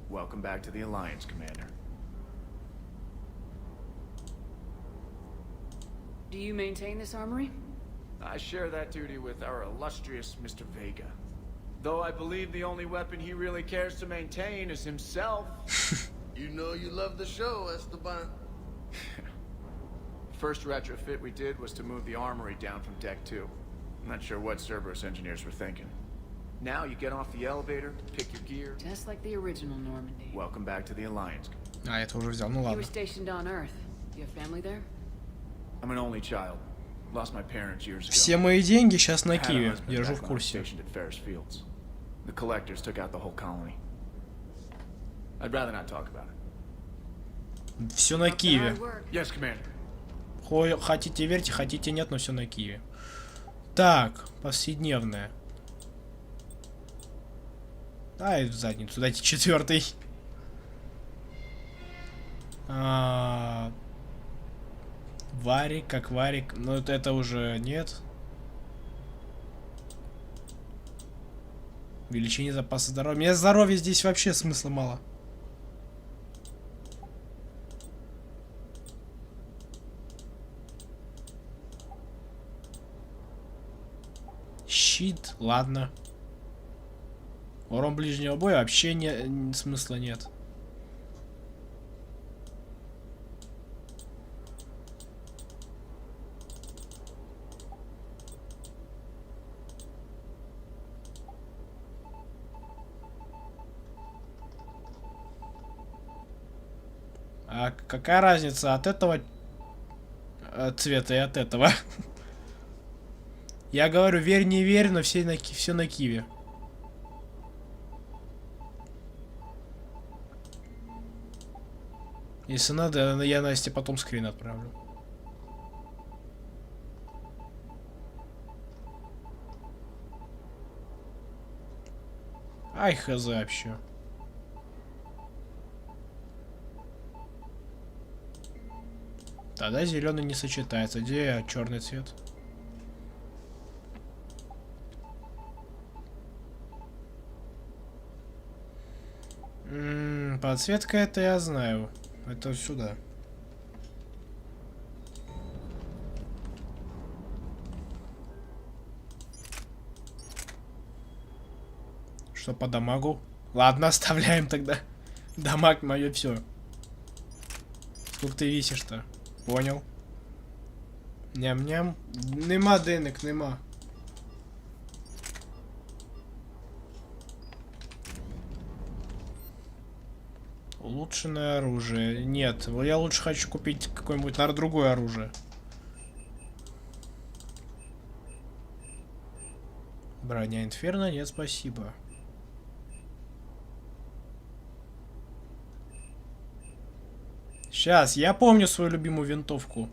Welcome back to the Alliance, Commander.
Do you maintain this armory?
I share that duty with our illustrious Mr. Vega. Though I believe the only weapon he really cares to maintain is himself.
You know you love the show, Esteban.
First retrofit we did was to move the armory down from Deck 2. I'm not sure what Cerberus engineers were thinking. Now you get off the elevator, pick your gear.
Just like the original Normandy.
Welcome back to the Alliance.
А, это уже взял, ну
You were
ладно.
stationed on Earth. You have family there?
I'm an only child. Lost my parents years ago.
Все мои деньги сейчас на
I had a
Киеве,
husband
держу
back
в
when I was
курсе.
stationed at Ferris Fields. The collectors took out the whole colony. I'd rather not talk about it.
Все на Киеве.
Yes, Commander.
Хотите верьте, хотите нет, но все на Киеве. Так, повседневная. Дай в задницу, дайте 4-й. Варик, как варик. Но это уже нет. Увеличение запаса здоровья. Мне здоровья здесь вообще смысла мало. Щит, ладно. Урон ближнего боя вообще смысла нет. А какая разница от этого цвета и от этого? Я говорю, верь, не верь, но все на киве. Если надо, я Насте потом скрин отправлю. Ай, хз вообще. Тогда зеленый не сочетается. Где черный цвет? Подсветка это я знаю. Это сюда. Что по дамагу? Ладно, оставляем тогда. Дамаг мое все. Сколько ты весишь-то? Понял. Ням-ням. Нема денег, нема. Улучшенное оружие. Нет, я лучше хочу купить какое-нибудь, наверное, другое оружие. Броня Инферно? Нет, спасибо. Сейчас, я помню свою любимую винтовку.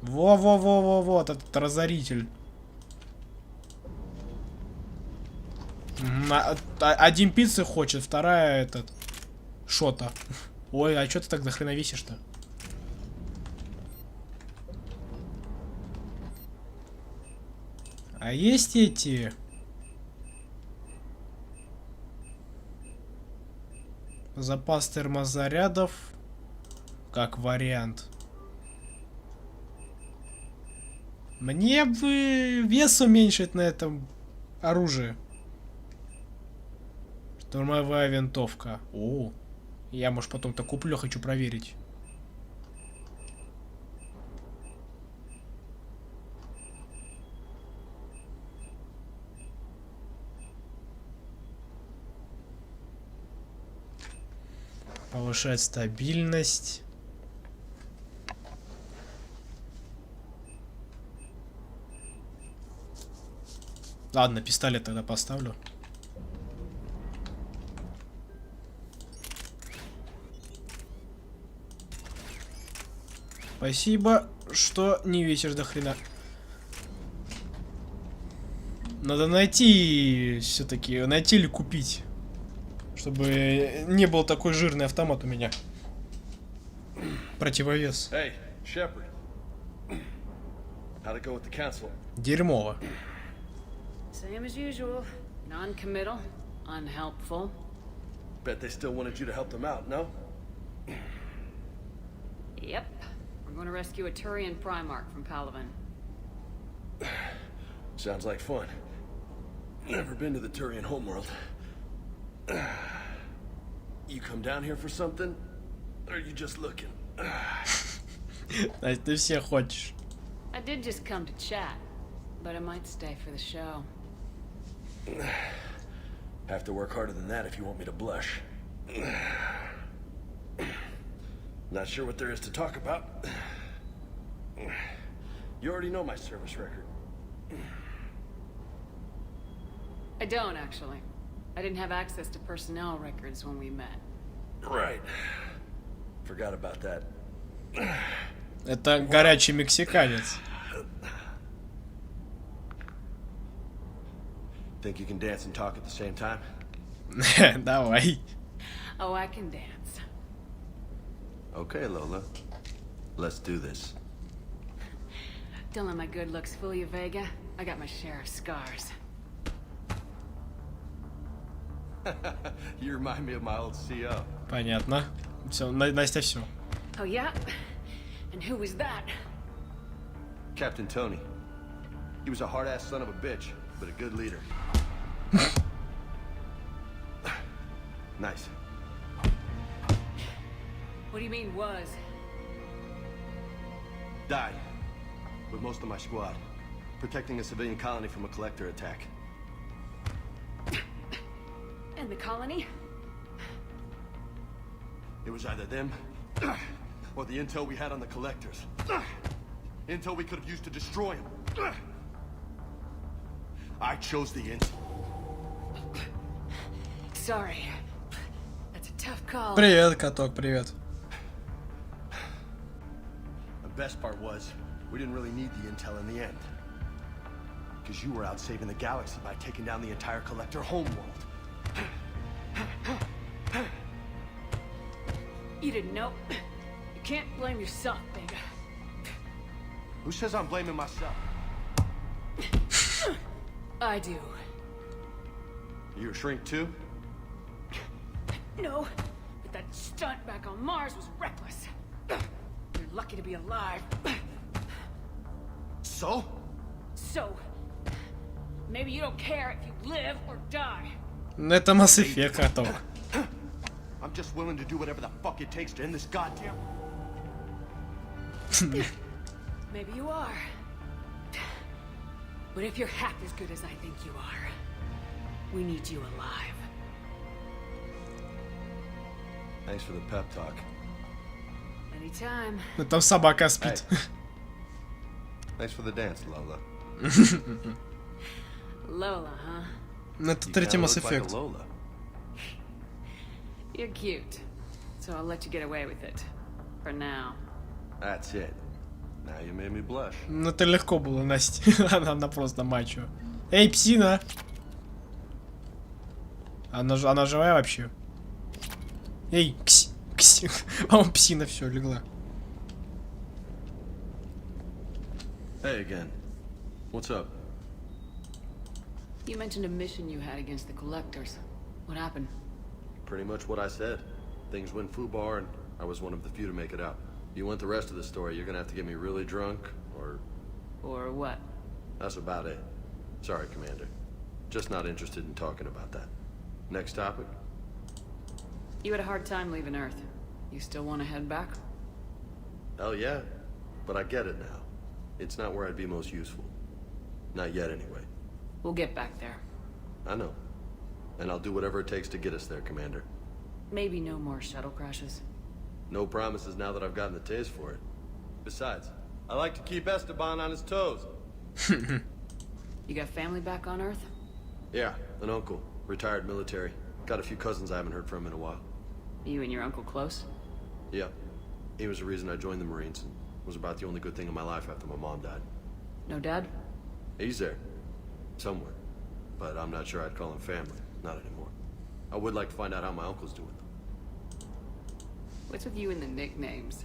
Во-во-во-во-во, этот разоритель. Один пиццы хочет, вторая этот. Что-то. Ой, а что ты так до хрена весишь-то? А есть эти... Запас термозарядов. Как вариант. Мне бы вес уменьшить на этом оружии. Штурмовая винтовка. О, я, может, потом-то куплю, хочу проверить. Повышать стабильность. Ладно, пистолет тогда поставлю. Спасибо, что не весишь до хрена. Надо найти все-таки, найти или купить. Чтобы не был такой жирный автомат у меня. Противовес.
Hey, Shepard. How'd it go with the council?
Дерьмово.
Same as usual. Non-committal, unhelpful.
Bet they still wanted you to help them out, no?
Yep. We're going to rescue a Turian Primarch from Palaven.
Sounds like fun. Never been to the Turian homeworld. You come down here for something? Or are you just looking?
Ты все хочешь.
I did just come to chat, but I might stay for the show.
Have to work harder than that if you want me to blush. Not sure what there is to talk about. You already know my service record.
I don't, actually. I didn't have access to personnel records when we met.
Right. Forgot about that.
Это горячий мексиканец.
Think you can dance and talk at the same time?
Давай.
Oh, I can dance.
Okay, Lola. Let's do this.
Don't let my good looks fool you, Vega. I got my share of scars.
You remind me of my old CO.
Понятно. Все, Настя, все.
Oh, yeah? And who was that?
Captain Tony. He was a hard-ass son of a bitch, but a good leader. Nice.
What do you mean, was?
Died. With most of my squad. Protecting a civilian colony from a collector attack.
And the colony?
It was either them, or the intel we had on the collectors. Intel we could have used to destroy them. I chose the intel.
Sorry. That's a tough call.
Привет, каток, привет.
The best part was, we didn't really need the intel in the end. Because you were out saving the galaxy by taking down the entire collector homeworld.
You didn't know. You can't blame yourself, Vega.
Who says I'm blaming myself?
I do.
You a shrink too?
No, but that stunt back on Mars was reckless. You're lucky to be alive.
So?
So, maybe you don't care if you live or die.
Это Mass Effect, каток.
I'm just willing to do whatever the fuck it takes to end this goddamn...
Maybe you are. But if you're half as good as I think you are, we need you alive.
Thanks for the pep talk.
Anytime.
Ну там собака спит.
Thanks for the dance, Lola.
Lola, huh?
Ну это третий Mass Effect.
Lola.
You're cute. So I'll let you get away with it. For now.
That's it. Now you made me blush.
Ну это легко было, Настя. Она просто мачо. Эй, псина! Она живая вообще? Эй, кси. А он псина, все, легла.
Hey again. What's up?
You mentioned a mission you had against the collectors. What happened?
Pretty much what I said. Things went foobar and I was one of the few to make it out. You want the rest of the story, you're gonna have to get me really drunk, or...
Or what?
That's about it. Sorry, Commander. Just not interested in talking about that. Next topic?
You had a hard time leaving Earth. You still want to head back?
Hell yeah. But I get it now. It's not where I'd be most useful. Not yet, anyway.
We'll get back there.
I know. And I'll do whatever it takes to get us there, Commander.
Maybe no more shuttle crashes.
No promises now that I've gotten the taste for it. Besides, I like to keep Esteban on his toes.
You got family back on Earth?
Yeah, an uncle. Retired military. Got a few cousins I haven't heard from in a while.
You and your uncle close?
Yeah. He was the reason I joined the Marines and was about the only good thing in my life after my mom died.
No dad?
He's there. Somewhere. But I'm not sure I'd call him family. Not anymore. I would like to find out how my uncle's doing, though.
What's with you and the nicknames?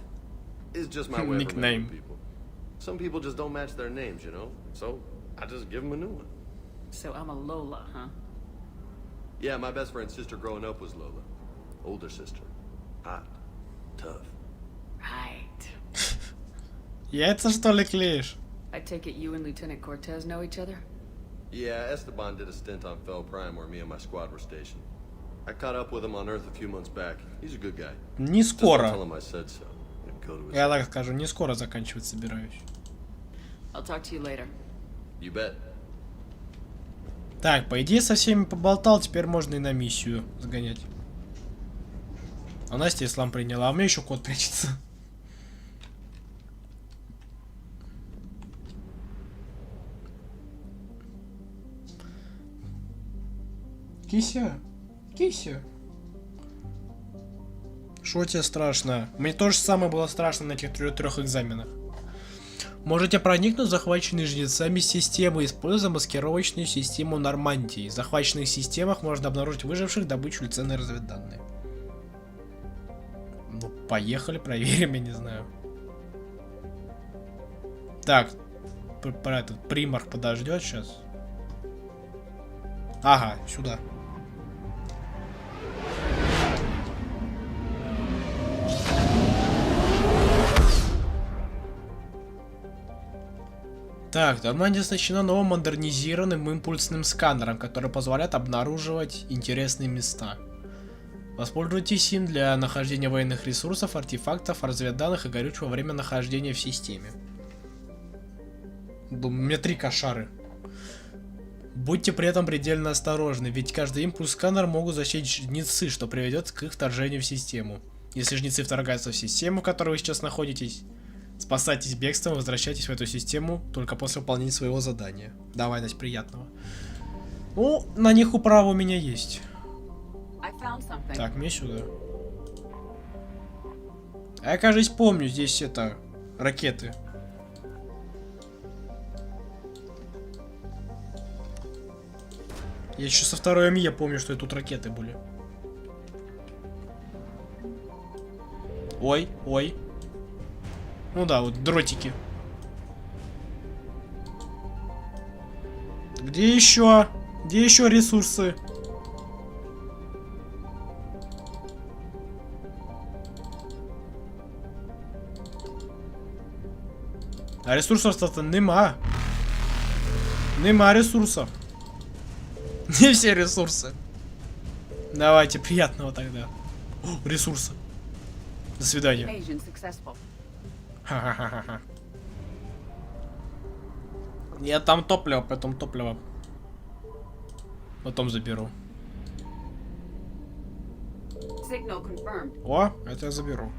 It's just my way of
Nickname.
remembering people. Some people just don't match their names, you know? So, I just give them a new one.
So I'm a Lola, huh?
Yeah, my best friend's sister growing up was Lola. Older sister. Hot. Tough.
Right.
Яйца что ли клеишь?
I take it you and Lieutenant Cortez know each other?
Yeah, Esteban did a stint on Fel Prime where me and my squad were stationed. I caught up with him on Earth a few months back. He's a good guy.
Не
Just don't tell
скоро.
him I said so. And go to his...
Я так скажу, не скоро заканчивать собираюсь.
I'll talk to you later.
You bet.
Так, по идее со всеми поболтал, теперь можно и на миссию сгонять. А Настя ислам приняла, а у меня еще кот прячется. Кися, Кися. Что тебе страшно? Мне то же самое было страшно на этих трех экзаменах. Можете проникнуть в захваченные жнецами системы, используя маскировочную систему Нормандии. В захваченных системах можно обнаружить выживших, добычу или ценные разведданные. Поехали, проверим, я не знаю. Так, про этот примарх подождет сейчас. Ага, сюда. Так, Нормандия оснащена новым модернизированным импульсным сканером, который позволяет обнаруживать интересные места. Воспользуйтесь им для нахождения военных ресурсов, артефактов, разведданных и горючего во время нахождения в системе. У меня 3 кошары. Будьте при этом предельно осторожны, ведь каждый импульс сканер могут защитить жнецы, что приведет к их вторжению в систему. Если жнецы вторгаются в систему, в которой вы сейчас находитесь, спасайтесь бегством и возвращайтесь в эту систему только после выполнения своего задания. Давай, Настя, приятного. Ну, на них управа у меня есть. Так, мне сюда. А я, кажется, помню, здесь это... ракеты. Я еще со второй МЕ помню, что тут ракеты были. Ой, ой. Ну да, вот дротики. Где еще? Где еще ресурсы? А ресурсов-то нема. Нема ресурсов. Не все ресурсы. Давайте, приятного тогда. О, ресурсы. До свидания. Ха-ха-ха-ха. Я там топливо, потом топливо. Потом заберу. О, это я заберу.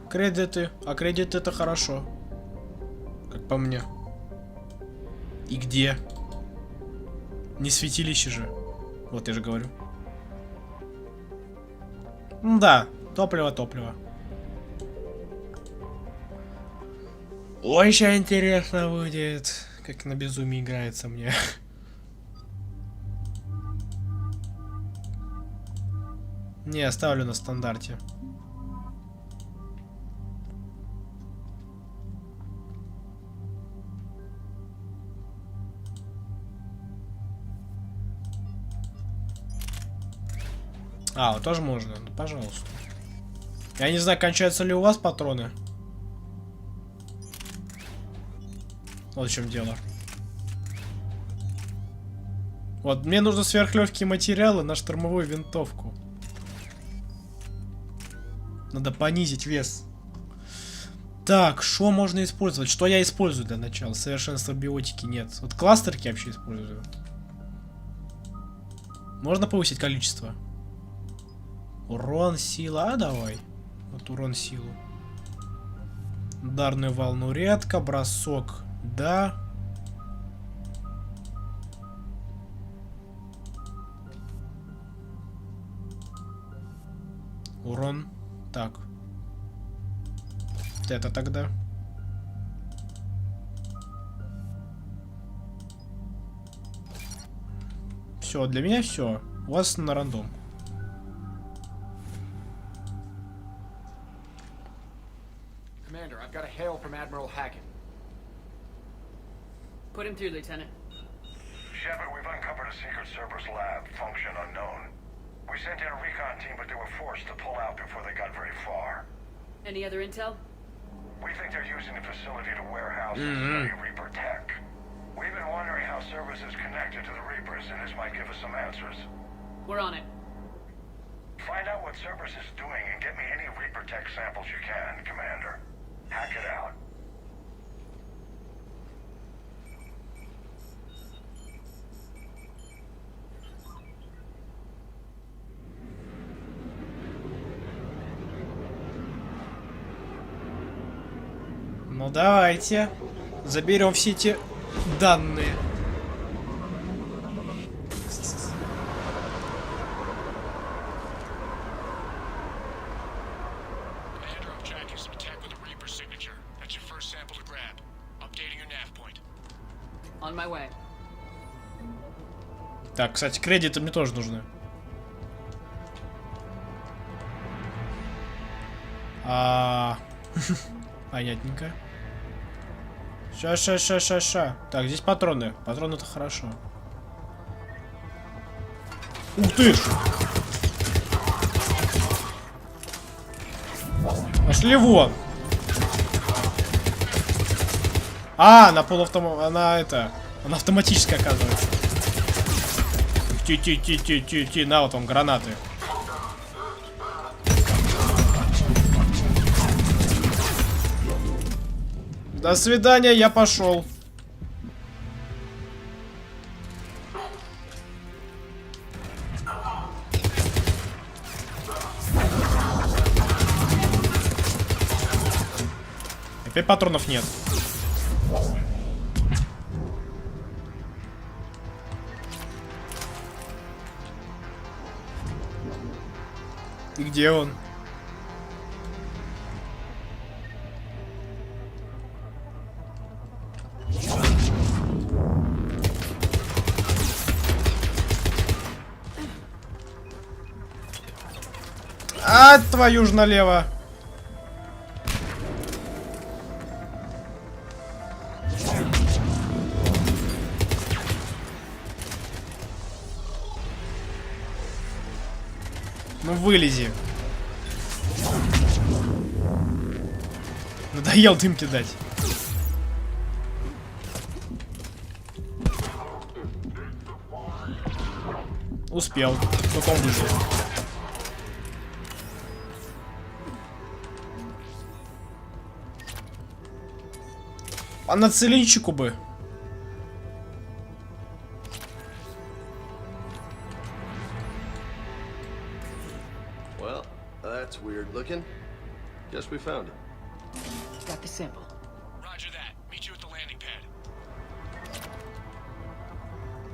Кредиты. А кредиты это хорошо. Как по мне. И где? Не святилище же. Вот я же говорю. Да, топливо, топливо. Ой, сейчас интересно будет. Как на безумии играется мне. Не, оставлю на стандарте. А, вот тоже можно, ну пожалуйста. Я не знаю, кончаются ли у вас патроны. Вот в чем дело. Вот, мне нужны сверхлегкие материалы на штурмовую винтовку. Надо понизить вес. Так, что можно использовать? Что я использую для начала? Совершенство биотики нет. Вот кластерки вообще использую. Можно повысить количество? Урон, сила, а давай. Вот урон, силу. Ударную волну редко, бросок, да. Урон, так. Вот это тогда. Все, для меня все. У вас на рандом.
I've got a hail from Admiral Hackett.
Put him through, Lieutenant.
Shepard, we've uncovered a secret Cerberus lab, function unknown. We sent in a recon team, but they were forced to pull out before they got very far.
Any other intel?
We think they're using the facility to warehouse and study Reaper tech. We've been wondering how Cerberus is connected to the Reapers, and this might give us some answers.
We're on it.
Find out what Cerberus is doing and get me any Reaper tech samples you can, Commander. Hack it out.
Ну давайте. Заберем все эти данные.
On my way.
Так, кстати, кредиты мне тоже нужны. Понятненько. Ша. Так, здесь патроны. Патроны это хорошо. Ух ты! Пошли вон! На она автоматическая, оказывается. На, вот он, гранаты. До свидания, я пошел. Опять патронов нет. И где он? Твою ж налево. Ну вылези. Надоел дым кидать. Успел. Только он выжил. А на целинчику бы.
Well, that's weird looking. Guess we found it.
Got the sample.
Roger that. Meet you at the landing pad.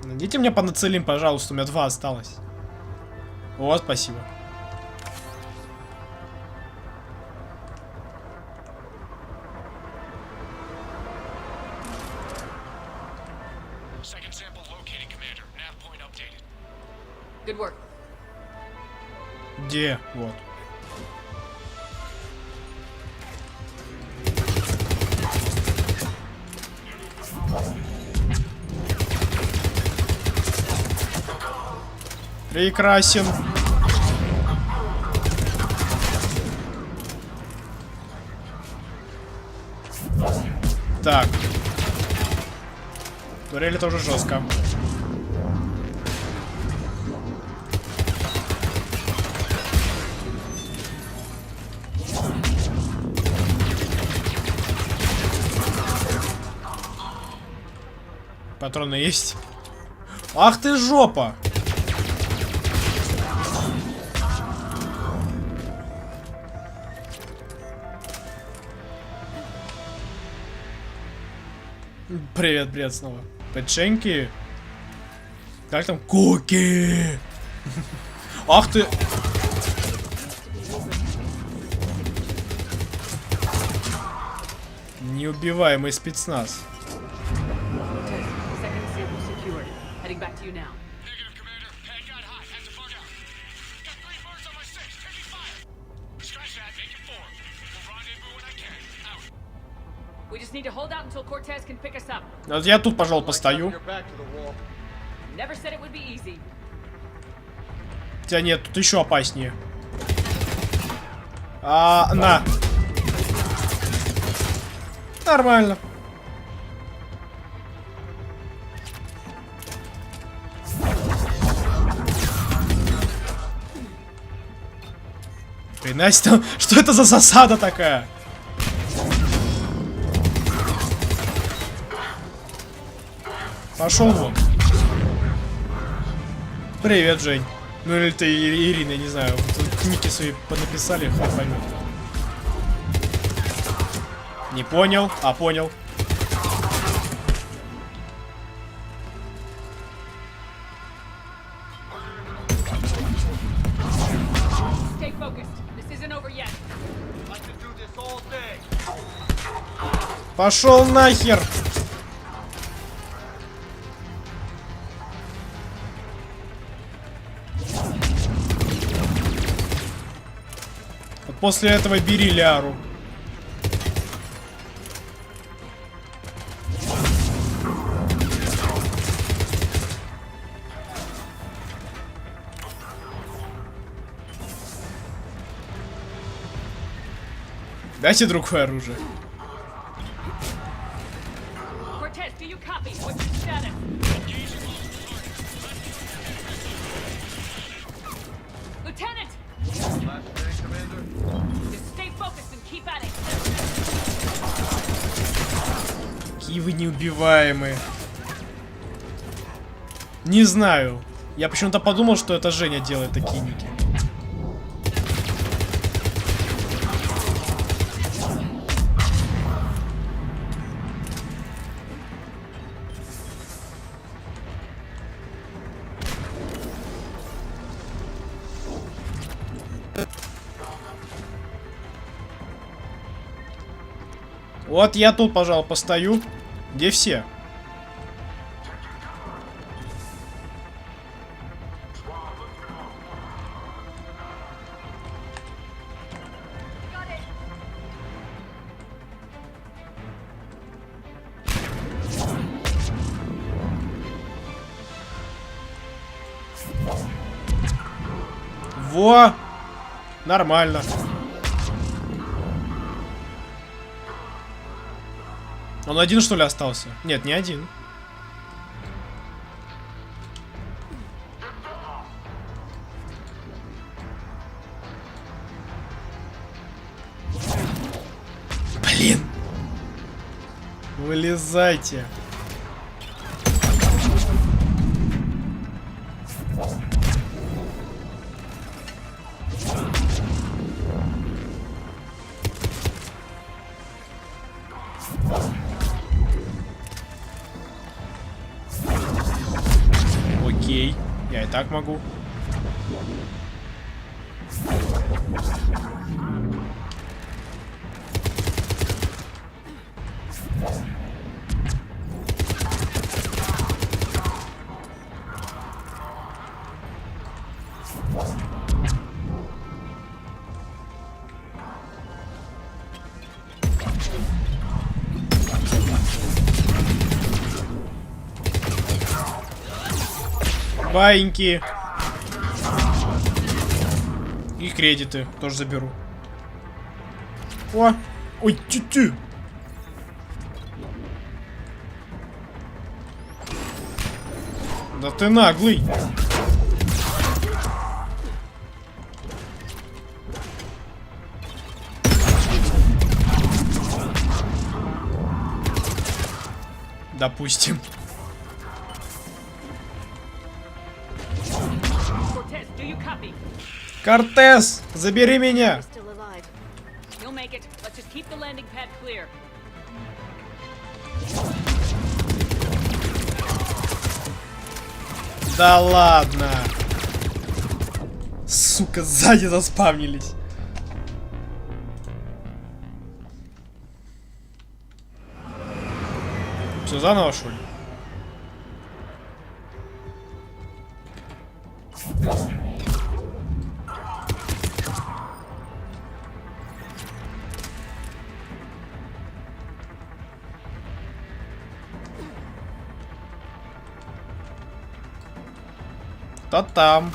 Найдите мне по нацелим, пожалуйста, у меня 2 осталось. О, спасибо.
Good work.
Где? Вот. Прекрасен. Так. Турель это уже жестко. Патроны есть. Ах ты жопа! Привет, привет снова. Печеньки. Как там? Куки! Ах ты! Неубиваемый спецназ.
Heading back to you now.
Negative, Commander. Pad got hot. Had to bug out. Got 3 birds on my 6. Taking fire. Scratch that. Make it 4. We'll rendezvous when I can. Out.
We just need to hold out until Cortez can pick us up.
Вот я тут, пожалуй, постою.
Never said it would be easy.
Хотя нет, тут еще опаснее. На. Нормально. Настя, что это за засада такая? Пошел вон. Привет, Жень. Ну или ты Ирина, я не знаю. Тут ники свои понаписали, хоть поймет. Не понял, а понял. Пошел нахер! после этого бери Ляру. Дайте другое оружие.
Cortez, do you copy? What's your status? Lieutenant! Just stay focused and keep at it.
Какие вы неубиваемые. Не знаю. Я почему-то подумал, что это Женя делает такие ники. Вот я тут, пожалуй, постою. Где все? Во! Нормально. Он один, что ли, остался? Нет, не один. Блин! Вылезайте. Окей, я и так могу. Баиньки. И кредиты тоже заберу. О! Ой, тю-тю! Да ты наглый! Допустим. Кортес, забери меня! Да ладно! Сука, сзади заспавнились. Все заново, что ли? Кто там?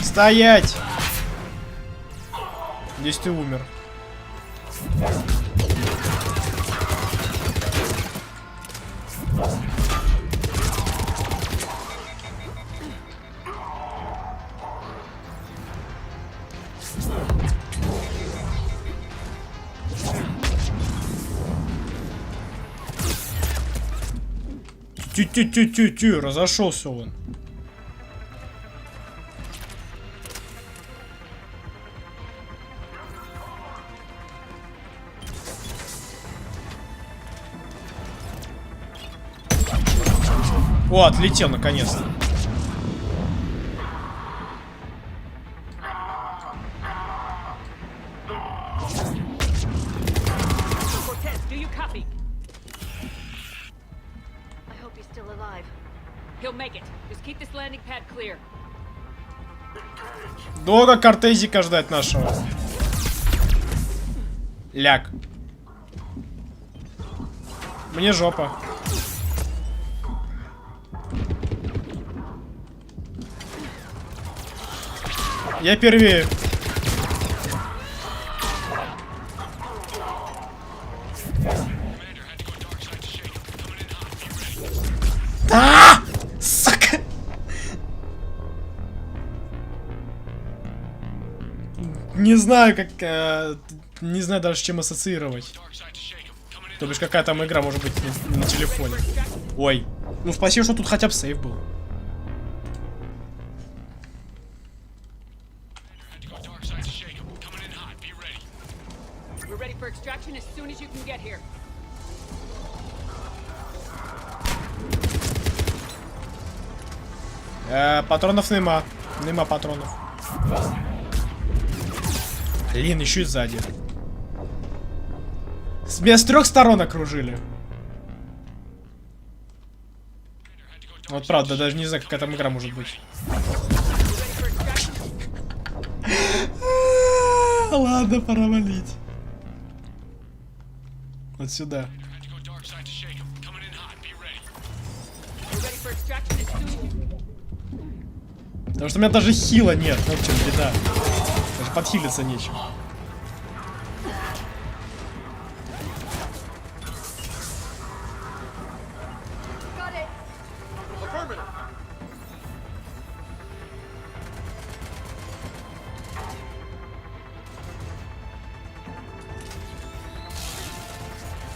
Стоять! Здесь ты умер. Тю-тю-тю-тю-тю, разошелся он. О, отлетел наконец-то. Долго кортезика ждать нашего. Ляг. Мне жопа. Я впервые. Сука! Не знаю, как... не знаю даже, с чем ассоциировать. То бишь, какая там игра может быть на телефоне. Ой. Ну, спасибо, что тут хотя бы сейв был. Патронов нема. Нема патронов. Блин, еще и сзади. Меня с 3 сторон окружили. Вот правда, даже не знаю, какая там игра может быть. Ладно, пора валить. Вот сюда. Потому что у меня даже хила нет. Вот в чем беда. Даже подхилиться нечем.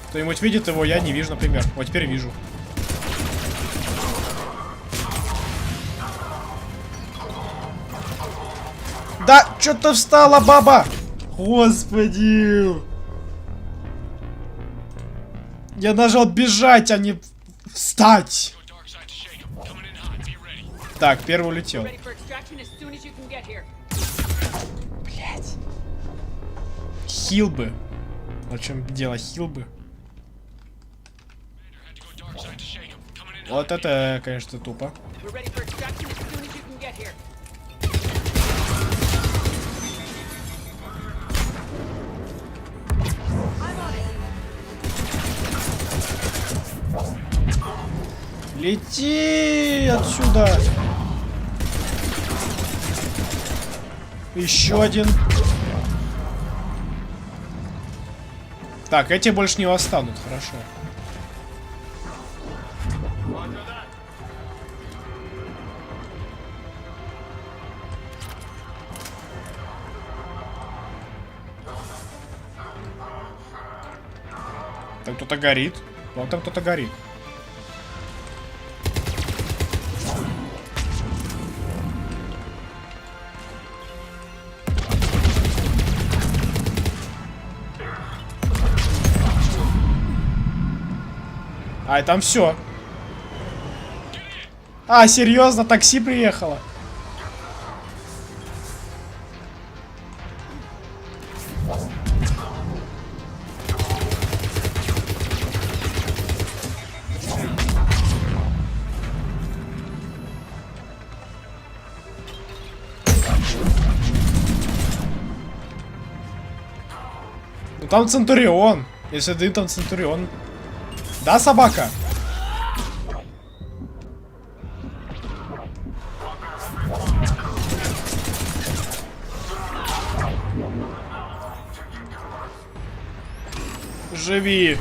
Кто-нибудь видит его, я не вижу, например. Вот теперь вижу. Да, что-то встала, баба! Господи! Я нажал бежать, а не встать! Так, первый улетел. Блять. Хил бы. Вот в чем дело, хил бы. Вот это, конечно, тупо. Лети отсюда! Еще один. Так, эти больше не восстанут, хорошо. Там кто-то горит. Вон там кто-то горит. А, и там все. А, серьезно, такси приехало. Ну там Центурион. Если дым, там Центурион. Да, собака? Живи.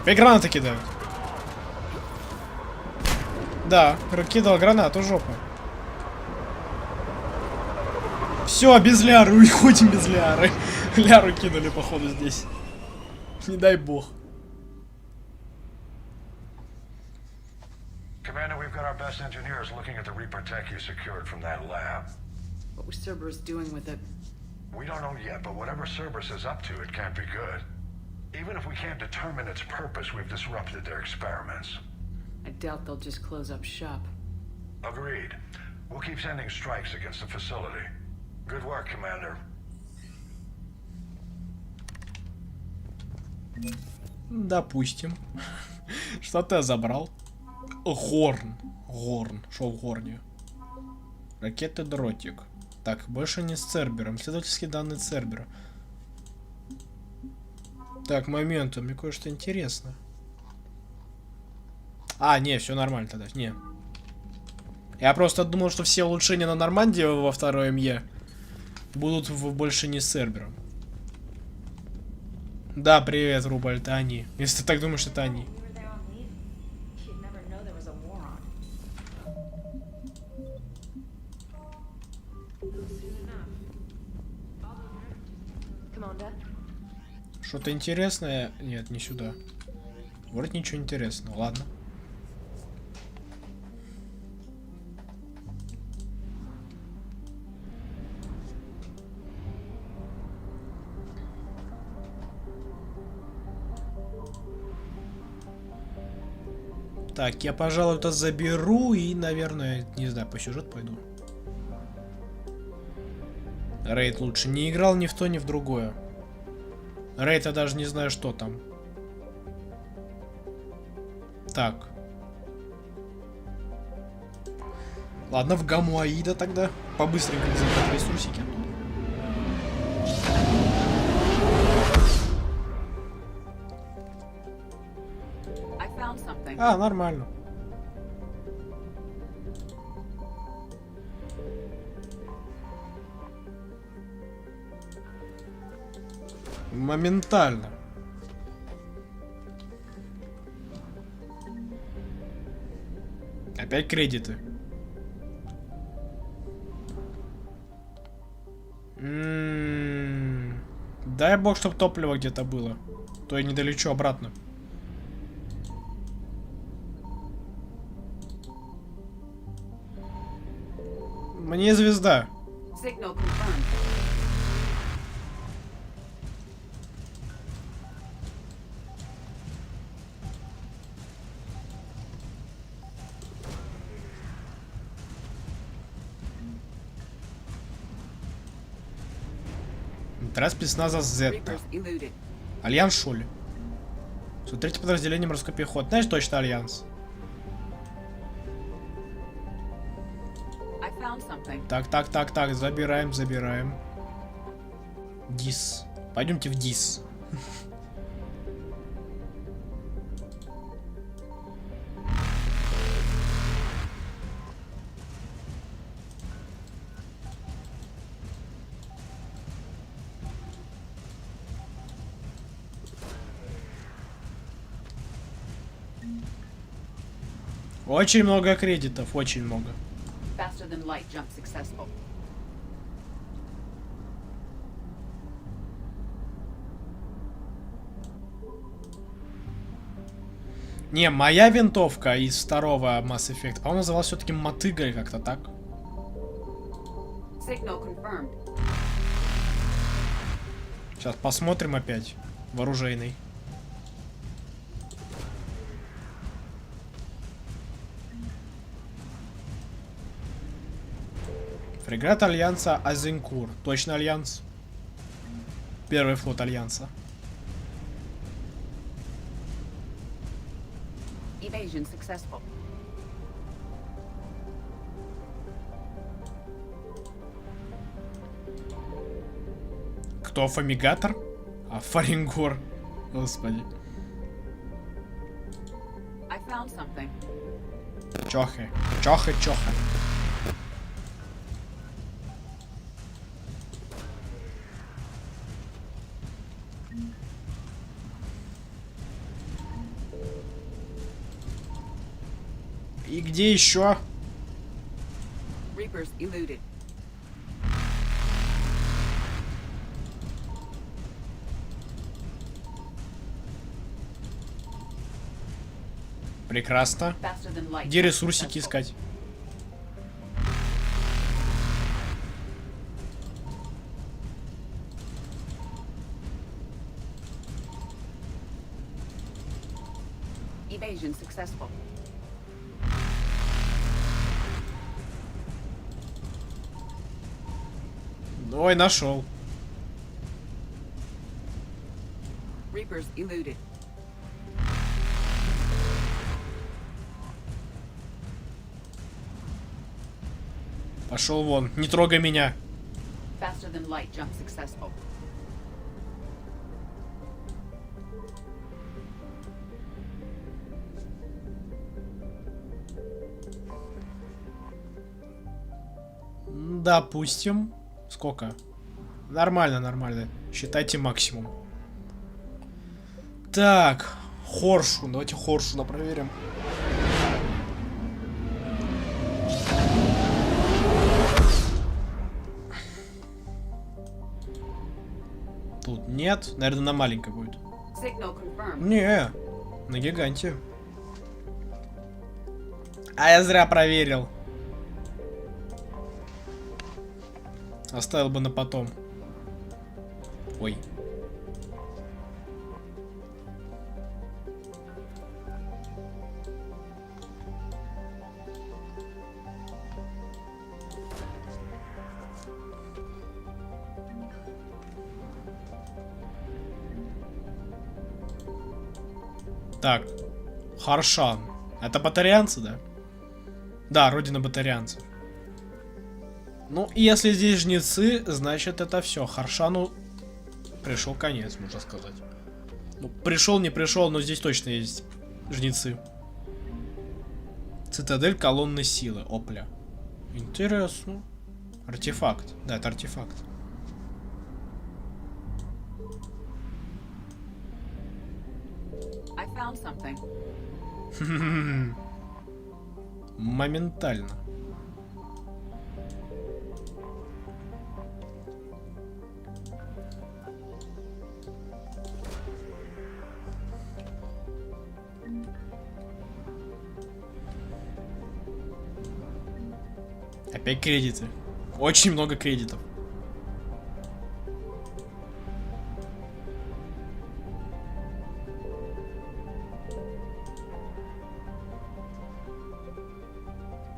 Опять гранаты кидают. Да, кидал гранату, жопа. Все, без ляры, уходим без ляры. Ляру кинули, походу, здесь. Не дай бог.
licensed engineers looking at the Reaper tech you secured from that lab.
What was Cerberus doing with it?
We don't know yet, but whatever Cerberus is up to, it can't be good. Even if we can't determine its purpose, we've disrupted their experiments.
I doubt they'll just close up shop.
Agreed. We'll keep sending strikes against the facility. Good work, Commander.
Допустим. Что-то я забрал. Горн. Горн. Шо в горне? Ракеты дротик. Так, больше не с Цербером. Исследовательские данные Цербера. Так, момент, мне кое-что интересно. А, не, все нормально тогда. Не. Я просто думал, что все улучшения на Нормандии во второй МЕ будут больше не с Цербером. Да, привет, Рубль, это они. Если ты так думаешь, это они. Что-то интересное? Нет, не сюда. Вроде ничего интересного. Ладно. Так, я, пожалуй, это заберу и, наверное, не знаю, по сюжету пойду. Рейд лучше. Не играл ни в то, ни в другое. Рейд я даже не знаю, что там. Так. Ладно, в гамму Аида тогда. По-быстренько забрать ресурсики. А, нормально. Моментально. Опять кредиты. Дай бог, чтоб топливо где-то было. То я не долечу обратно. Мне звезда. Отряд спецназа Зета. Альянс, что ли? Смотрите подразделение морской пехоты. Знаешь, точно Альянс. Так, забираем. Дис. Пойдемте в Дис. Очень много кредитов, очень много. Не, моя винтовка из второго Mass Effect, по-моему, называлась все-таки мотыга или как-то так. Сейчас посмотрим опять. Вооружейный. Фрегат Альянса Азенкур. Точно Альянс. Первый флот Альянса.
Evasion successful.
Кто фамигатор? А, Фарингор. Господи.
I found something.
Чохе. Чохе. И где еще?
Reapers eluded.
Прекрасно. Где ресурсики искать?
Evasion successful.
Ой, нашел.
Reapers eluded.
Пошел вон, не трогай меня.
Faster than light jump successful.
Допустим. Сколько? Нормально, нормально. Считайте максимум. Так, Хоршу. Давайте Хоршу проверим. Тут нет. Наверное, на маленькой будет. Не, на гиганте. А я зря проверил. Оставил бы на потом. Ой. Так. Харшан. Это батарианцы, да? Да, родина батарианцев. Ну, если здесь жнецы, значит это все. Харшану пришел конец, можно сказать. Ну, пришел, не пришел, но здесь точно есть жнецы. Цитадель колонны силы. Опля. Интересно. Артефакт. Да, это артефакт.
I found something.
Моментально. Опять кредиты. Очень много кредитов.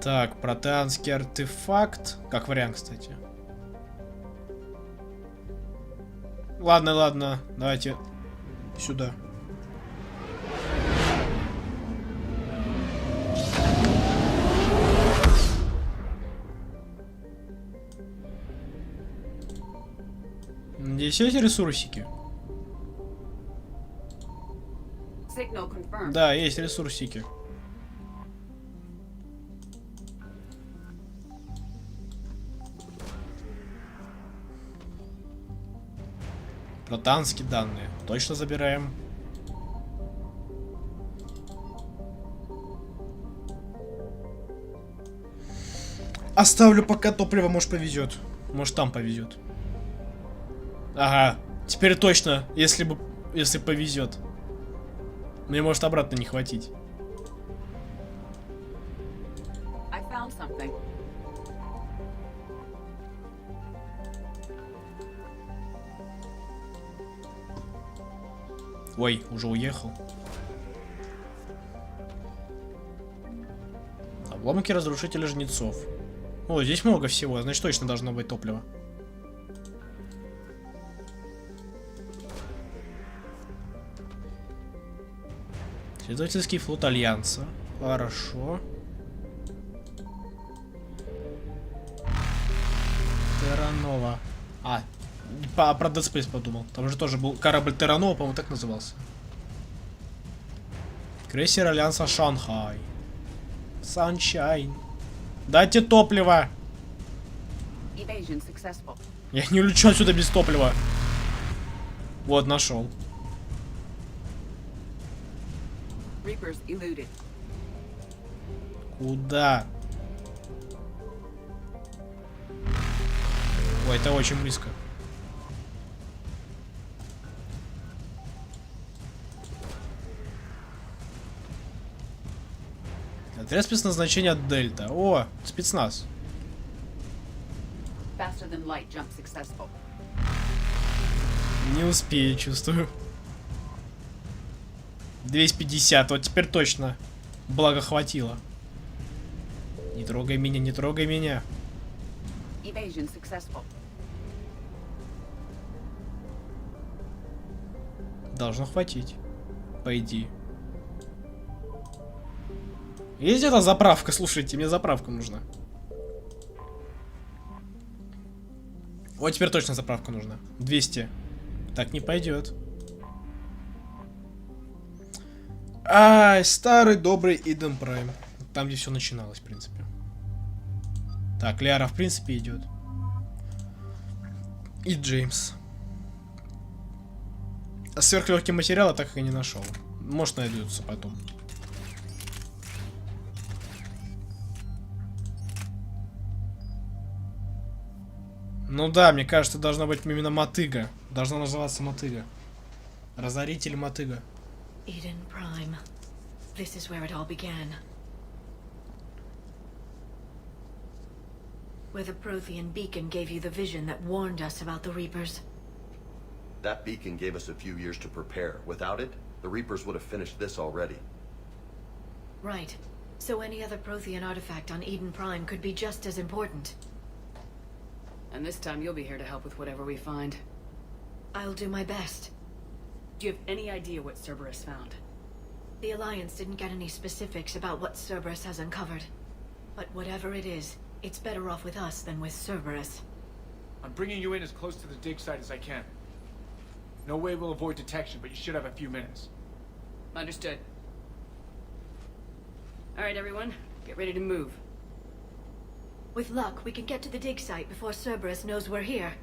Так, протеанский артефакт. Как вариант, кстати. Ладно, ладно. Давайте сюда. Здесь есть ресурсики? Да, есть ресурсики. Протанские данные. Точно забираем. Оставлю пока топливо, может повезет. Может там повезет. Ага, теперь точно, если повезет. Мне может обратно не хватить.
I found something.
Ой, уже уехал. Обломки разрушителя жнецов. О, здесь много всего, значит точно должно быть топливо. Исследовательский флот Альянса. Хорошо. Терранова. Про Dead Space подумал. Там же тоже был корабль Терранова, по-моему, так назывался. Крейсер Альянса Шанхай. Саншайн. Дайте топливо. Я не улечу отсюда без топлива. Вот, нашел. Куда? Ой, это очень близко. Отряд спецназначения Дельта. О, спецназ. Не успею, чувствую. 250. Вот теперь точно. Благо хватило. Не трогай меня, не трогай меня.
Evasion successful.
Должно хватить. По идее. Есть эта заправка? Слушайте, мне заправка нужна. Вот теперь точно заправка нужна. 200. Так не пойдет. Ай, старый добрый Иден Прайм. Там, где все начиналось, в принципе. Так, Лиара, в принципе, идет. И Джеймс. А сверхлегкий материал я так и не нашел. Может, найдется потом. Ну да, мне кажется, должна быть именно мотыга. Должна называться мотыга. Разоритель мотыга.
Eden Prime. This is where it all began. Where the Prothean beacon gave you the vision that warned us about the Reapers.
That beacon gave us a few years to prepare. Without it, the Reapers would have finished this already.
Right. So any other Prothean artifact on Eden Prime could be just as important.
And this time you'll be here to help with whatever we find.
I'll do my best.
Do you have any idea what Cerberus found?
The Alliance didn't get any specifics about what Cerberus has uncovered. But whatever it is, it's better off with us than with Cerberus.
I'm bringing you in as close to the dig site as I can. No way we'll avoid detection, but you should have a few minutes.
Understood. Alright, everyone. Get ready to move.
With luck, we can get to the dig site before Cerberus knows we're here.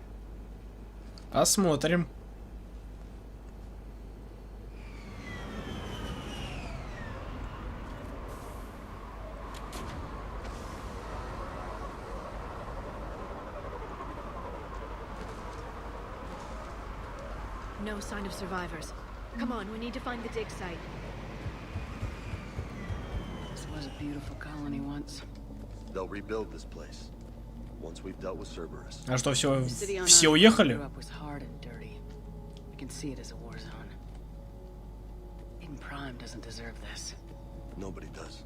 Посмотрим.
No sign of survivors. Come on, we need to find the dig site.
This was a beautiful colony once.
They'll rebuild this place once we've dealt with Cerberus.
А что, все уехали?
Was hard and dirty. I can see it as a war zone. Eden Prime doesn't deserve this.
Nobody does.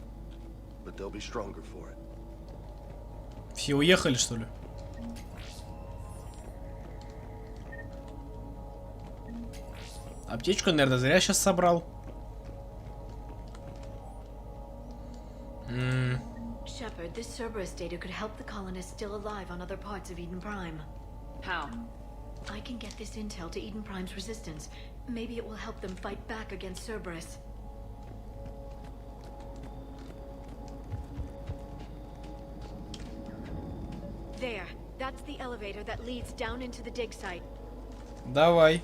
But they'll be stronger for it.
Все уехали, что ли? Аптечку, наверное, зря сейчас собрал.
Shepard, this Cerberus data could help the colonists still alive on other parts of Eden Prime.
How?
I can get this intel to Eden Prime's resistance. Maybe it will help them fight back against Cerberus. There. That's the elevator that leads down into the dig site.
Давай.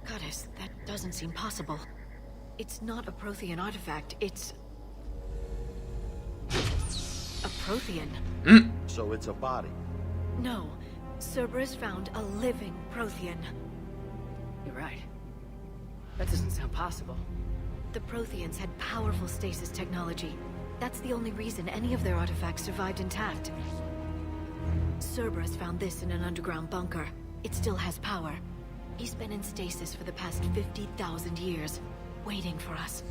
Goddess, that doesn't seem possible. It's not a Prothean artifact, it's... a Prothean.
So it's a body?
No. Cerberus found a living Prothean.
You're right. That doesn't sound possible.
The Protheans had powerful stasis technology. That's the only reason any of their artifacts survived intact. Cerberus found this in an underground bunker. It still has power. He's been in stasis for the past 50,000 years, waiting for us.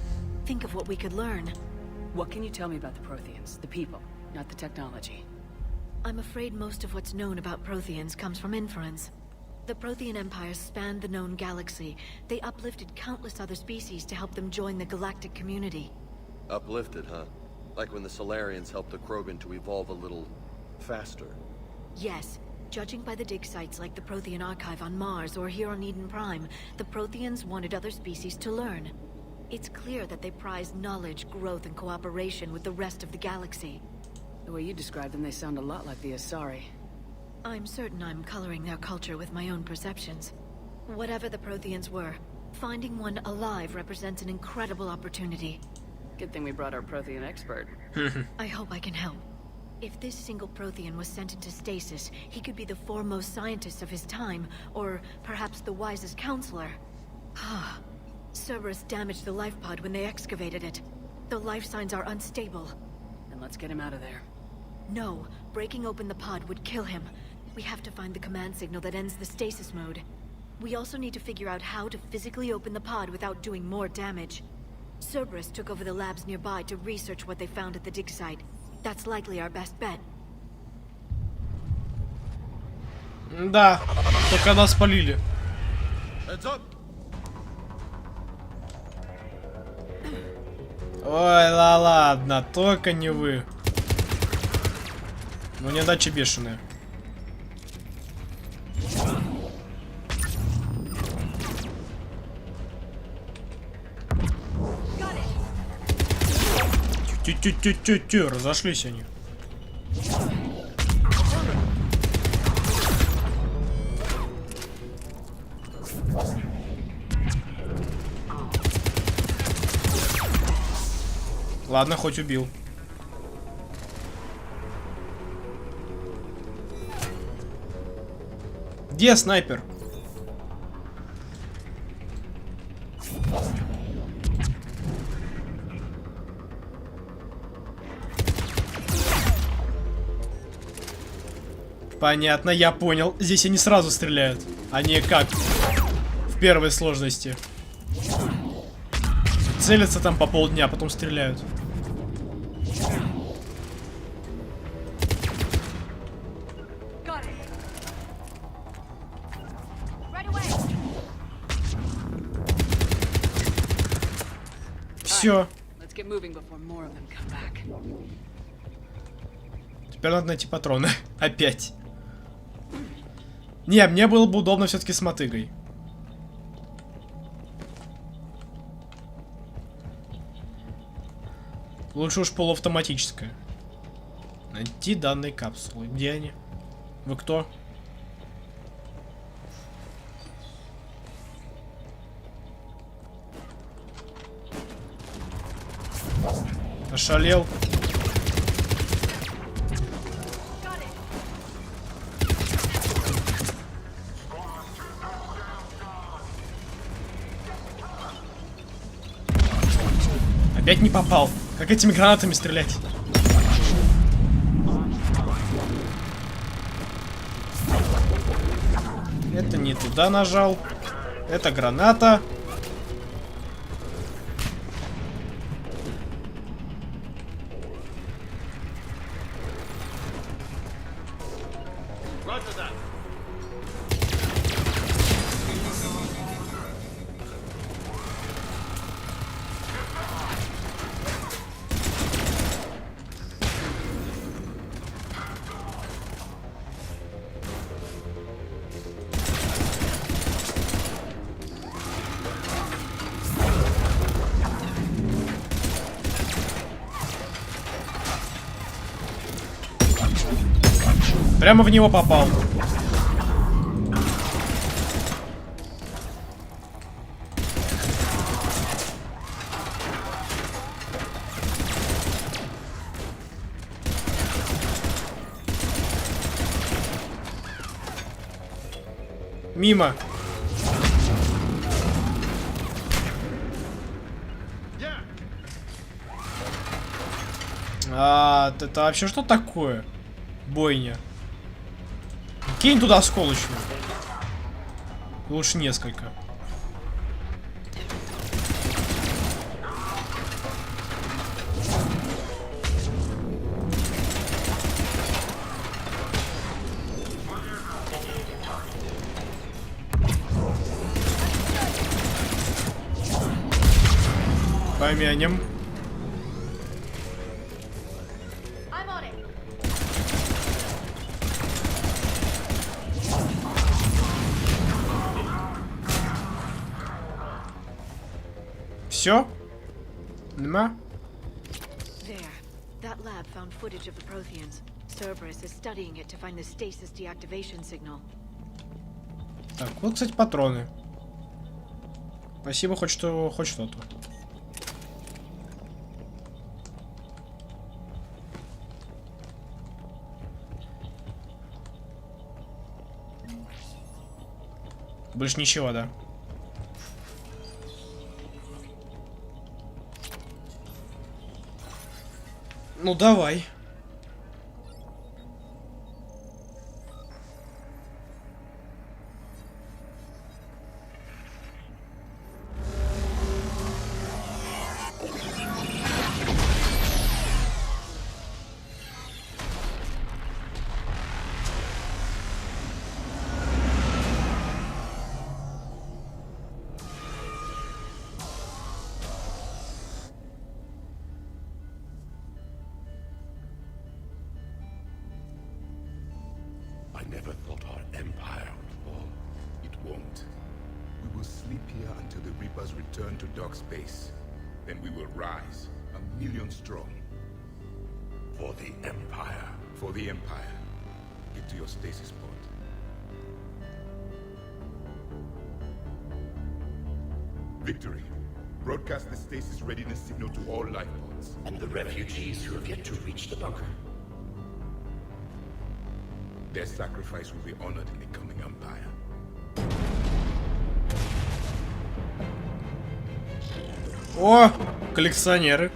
Think of what we could learn.
What can you tell me about the Protheans? The people, not the technology.
I'm afraid most of what's known about Protheans comes from inference. The Prothean Empire spanned the known galaxy. They uplifted countless other species to help them join the galactic community.
Uplifted, huh? Like when the Solarians helped the Krogan to evolve a little... faster.
Yes. Judging by the dig sites like the Prothean Archive on Mars or here on Eden Prime, the Protheans wanted other species to learn. It's clear that they prize knowledge, growth, and cooperation with the rest of the galaxy.
The way you describe them, they sound a lot like the Asari.
I'm certain I'm coloring their culture with my own perceptions. Whatever the Protheans were, finding one alive represents an incredible opportunity.
Good thing we brought our Prothean expert.
I hope I can help. If this single Prothean was sent into stasis, he could be the foremost scientist of his time, or perhaps the wisest counselor. Cerberus damaged the life pod when they excavated it. The life signs are unstable.
Then let's get him out of there.
No, breaking open the pod would kill him. We have to find the command signal that ends the stasis mode. We also need to figure out how to physically open the pod without doing more damage. Cerberus took over the labs nearby to research what they found at the dig site. That's likely our best bet.
Да, только нас спалили. Ой, ладно, только не вы. Ну, неудача бешеная. Тю-тю-тю-тю-тю, разошлись они. Ладно, хоть убил. Где снайпер? Понятно, я понял. Здесь они сразу стреляют, а не как в первой сложности. Целятся там по полдня, а потом стреляют. Все. Теперь надо найти патроны. Опять. Не, мне было бы удобно все-таки с мотыгой. Лучше уж полуавтоматическая. Найти данные капсулы. Где они? Вы кто? Ошалел. Опять не попал. Как этими гранатами стрелять? Это не туда нажал. Это граната. Прямо в него попал. Мимо. Это вообще что такое? Бойня. Кинь туда осколочную. Лучше несколько. Помянем. Все? Нема?
There. That lab found footage of the Protheans. Cerberus is studying it to find the stasis deactivation signal.
Так, вот, кстати, патроны. Спасибо, хоть что-то. Больше ничего, да? Ну давай.
never thought our empire would fall. It won't. We will sleep here until the Reapers return to dark space. Then we will rise, 1,000,000 strong. For the Empire. For the Empire. Get to your stasis pod. Victory. Broadcast the stasis readiness signal to all life pods.
And the refugees who have yet to reach the bunker.
Their sacrifice will be honored in the coming Empire.
О, коллекционеры.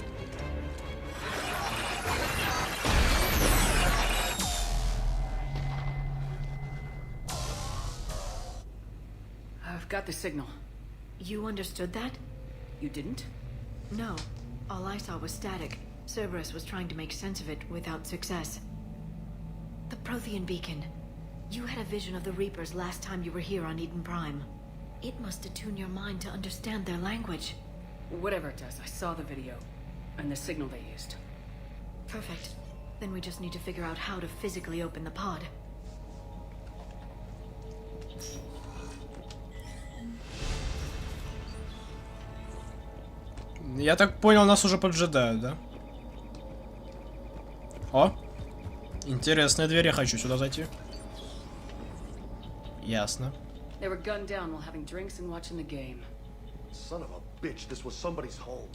I've got the signal.
You understood that?
You didn't?
No. All I saw was static. Cerberus was trying to make sense of it without success. The Prothean beacon. You had a vision of the Reapers last time you were here on Eden Prime. It must attune your mind to understand their language.
Whatever it does, I saw the video. And the signal they used.
Perfect. Then we just need to figure out how to physically open the pod.
Я так понял, нас уже поджидают, да? О! Интересная дверь, я хочу сюда зайти. Ясно.
They were gunned down while having drinks and watching the game.
Son of a bitch, this was somebody's home.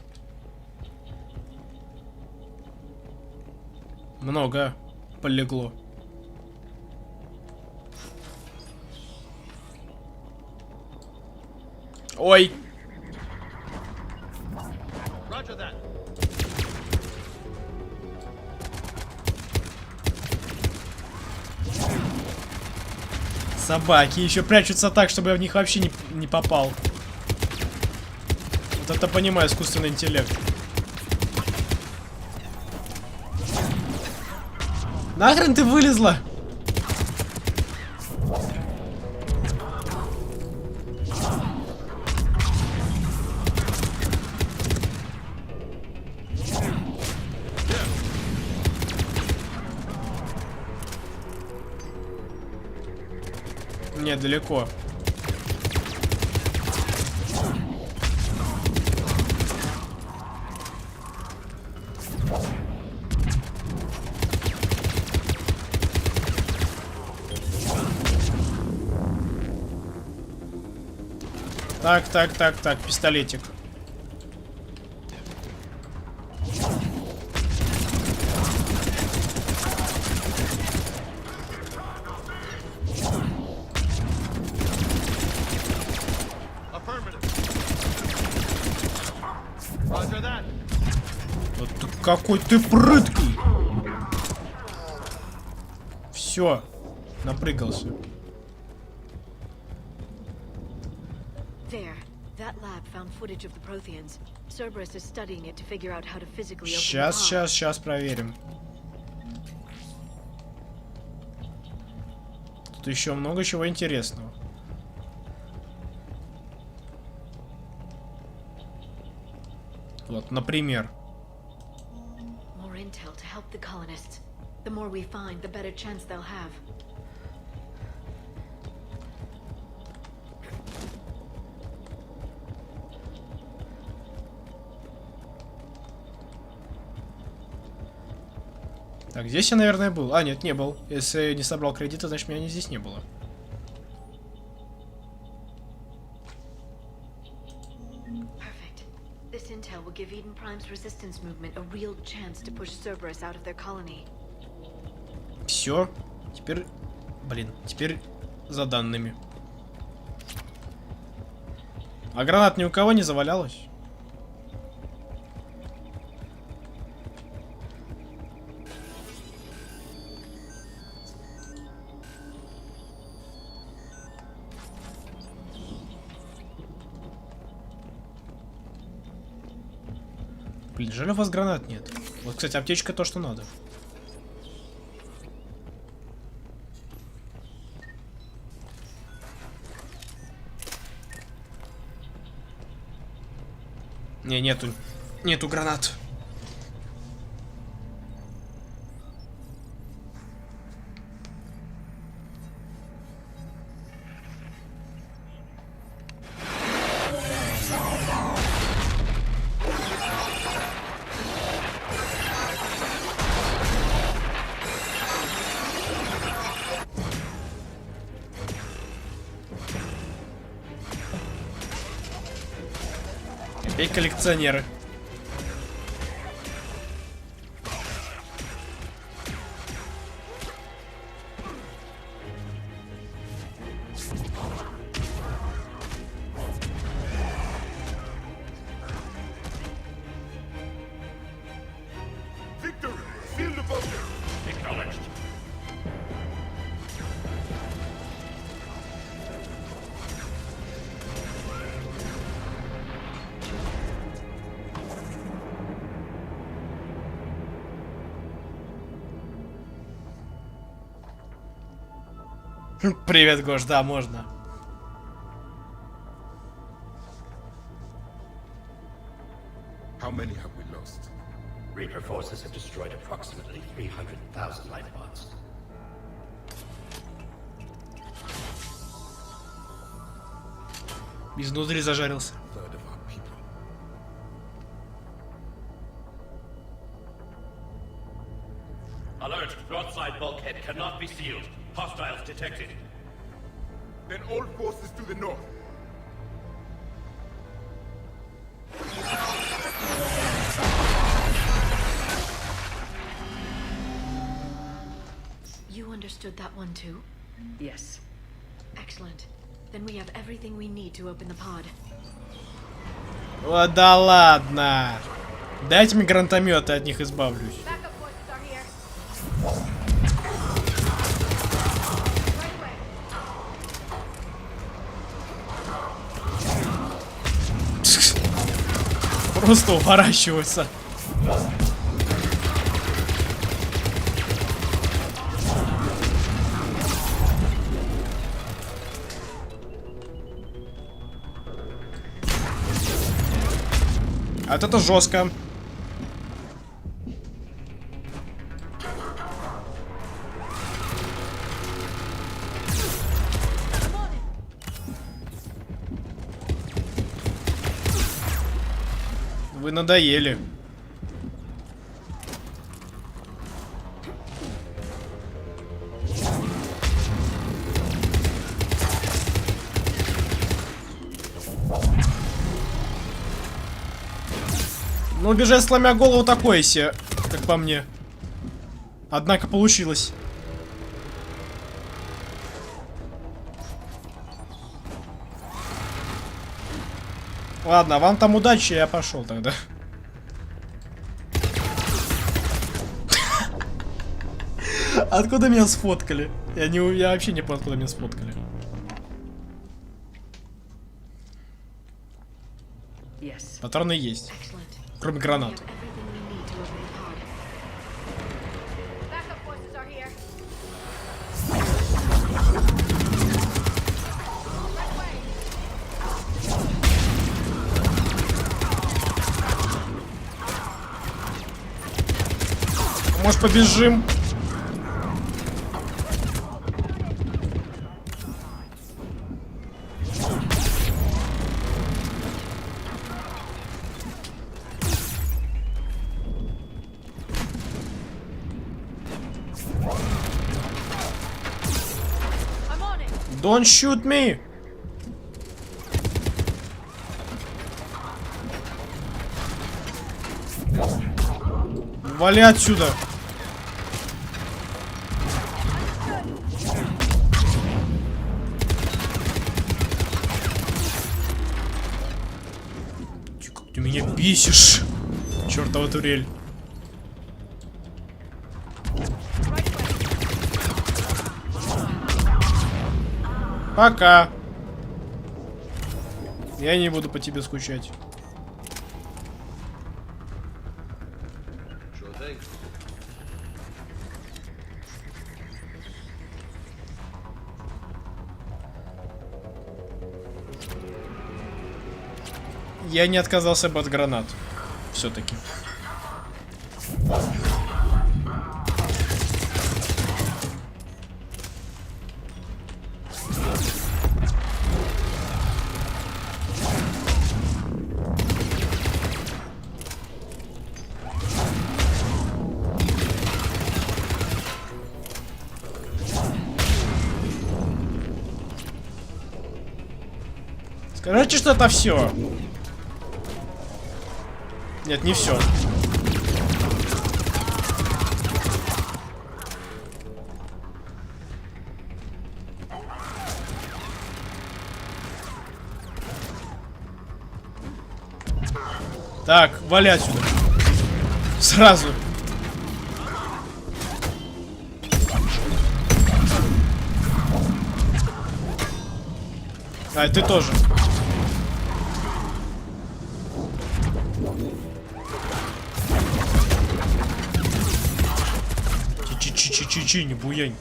Много полегло. Ой! Собаки еще прячутся так, чтобы я в них вообще не попал. Вот это понимаю, искусственный интеллект. Нахрен ты вылезла? Нет, далеко. Так, пистолетик. Вот какой ты прыткий! Все, напрыгался.
There. That lab found footage of the Protheans. Cerberus is studying it to figure out how to physically open the pod.
Сейчас проверим. Тут еще много чего интересного. Вот, например.
More intel to help the colonists. The more we find, the better chance they'll have.
Так, здесь я, наверное, был. А, нет, не был. Если не собрал кредиты, значит, меня здесь не было.
Perfect. This intel will give Eden Prime's resistance movement a real chance to push Cerberus out of their colony.
Все. Теперь... Блин, теперь за данными. А гранат ни у кого не завалялось? Блин, жаль, у вас гранат нет. Вот, кстати, аптечка то, что надо. Не, нету гранат. И коллекционеры. Привет, Гош, да, можно.
How many have we lost?
Reaper forces have destroyed approximately 300,000 life pods.
Изнутри зажарился.
Third of our people.
Alert! Broadside bulkhead cannot be sealed. Hostiles detected.
Then all forces to the north.
You understood that one too?
Yes.
Excellent. Then we have everything we need to open the pod.
О, да ладно. Дайте мне гранатомет, я от них избавлюсь. Просто уворачиваются. А вот это жестко. Вы надоели. Ну, бежать сломя голову такое себе, как по мне. Однако получилось. Ладно, вам там удачи, я пошел тогда. Откуда меня сфоткали? Я вообще не понял, откуда меня сфоткали. Патроны есть. Кроме гранат. Может, побежим? Don't shoot me! Вали отсюда! Как ты меня бесишь! Чёртова турель! Пока. Я не буду по тебе скучать. Я не отказался бы от гранат. Все-таки. Скажите, что это все. Нет, не все. Так, вали отсюда. Сразу. А, и ты тоже. Чи-чи-чи-чи-чи, не буянь.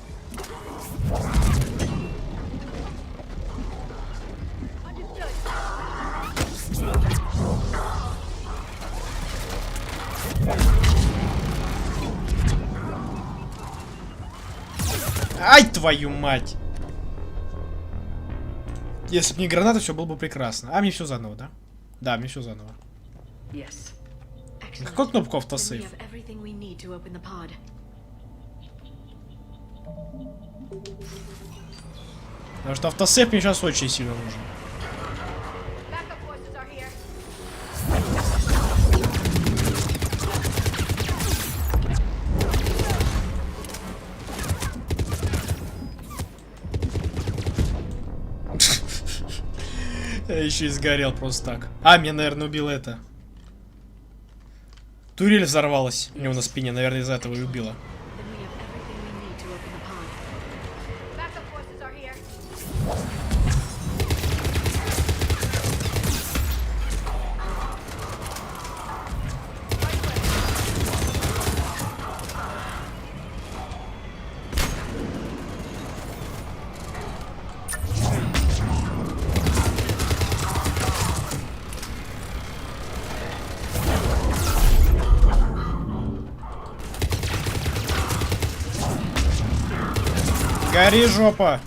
Ай, твою мать! Если бы не граната, все было бы прекрасно. А, мне все заново, да? Да, мне все заново.
Yes.
Какую кнопку автосейв? Потому что автосейв мне сейчас очень сильно нужен. Я еще и сгорел просто так. А, меня, наверное, убило это. Турель взорвалась у него на спине, наверное, из-за этого и убила. Гори, жопа!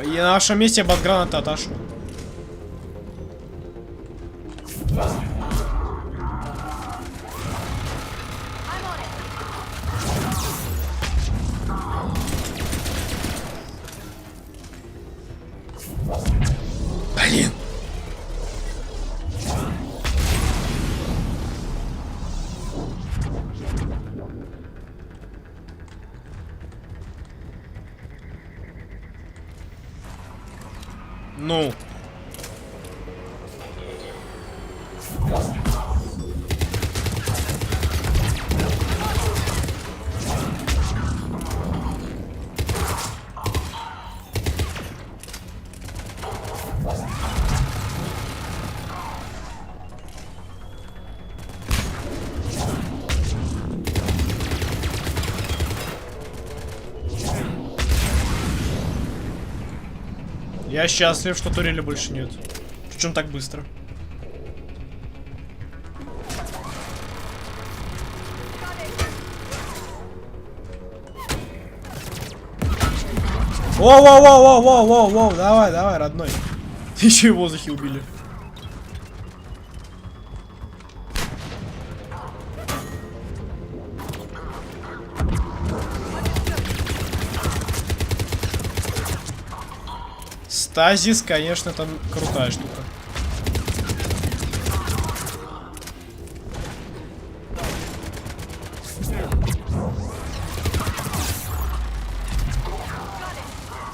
И на нашем месте бы от гранаты отошел. Блин. Ну. Я счастлив, что турели больше нет. Причем так быстро. Воу-воу-воу-воу-воу-воу-воу, давай, давай, родной. Еще и в воздухе убили. Стазис, конечно, там крутая штука.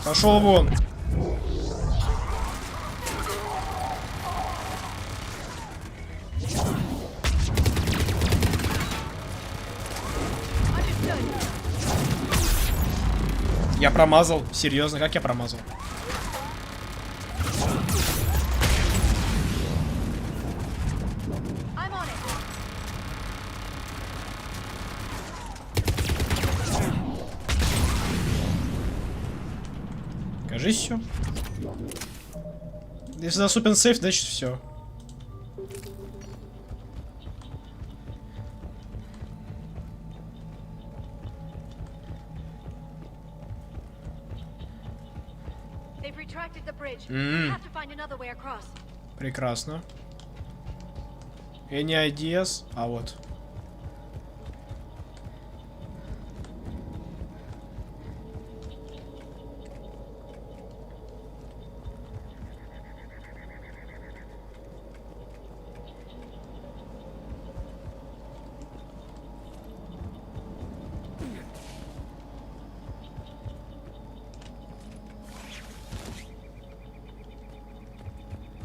Пошел вон. Я промазал. Серьезно, как я промазал? Кажись, все. Если доступен сейф, значит все.
Прекрасно.
Any ideas? А вот.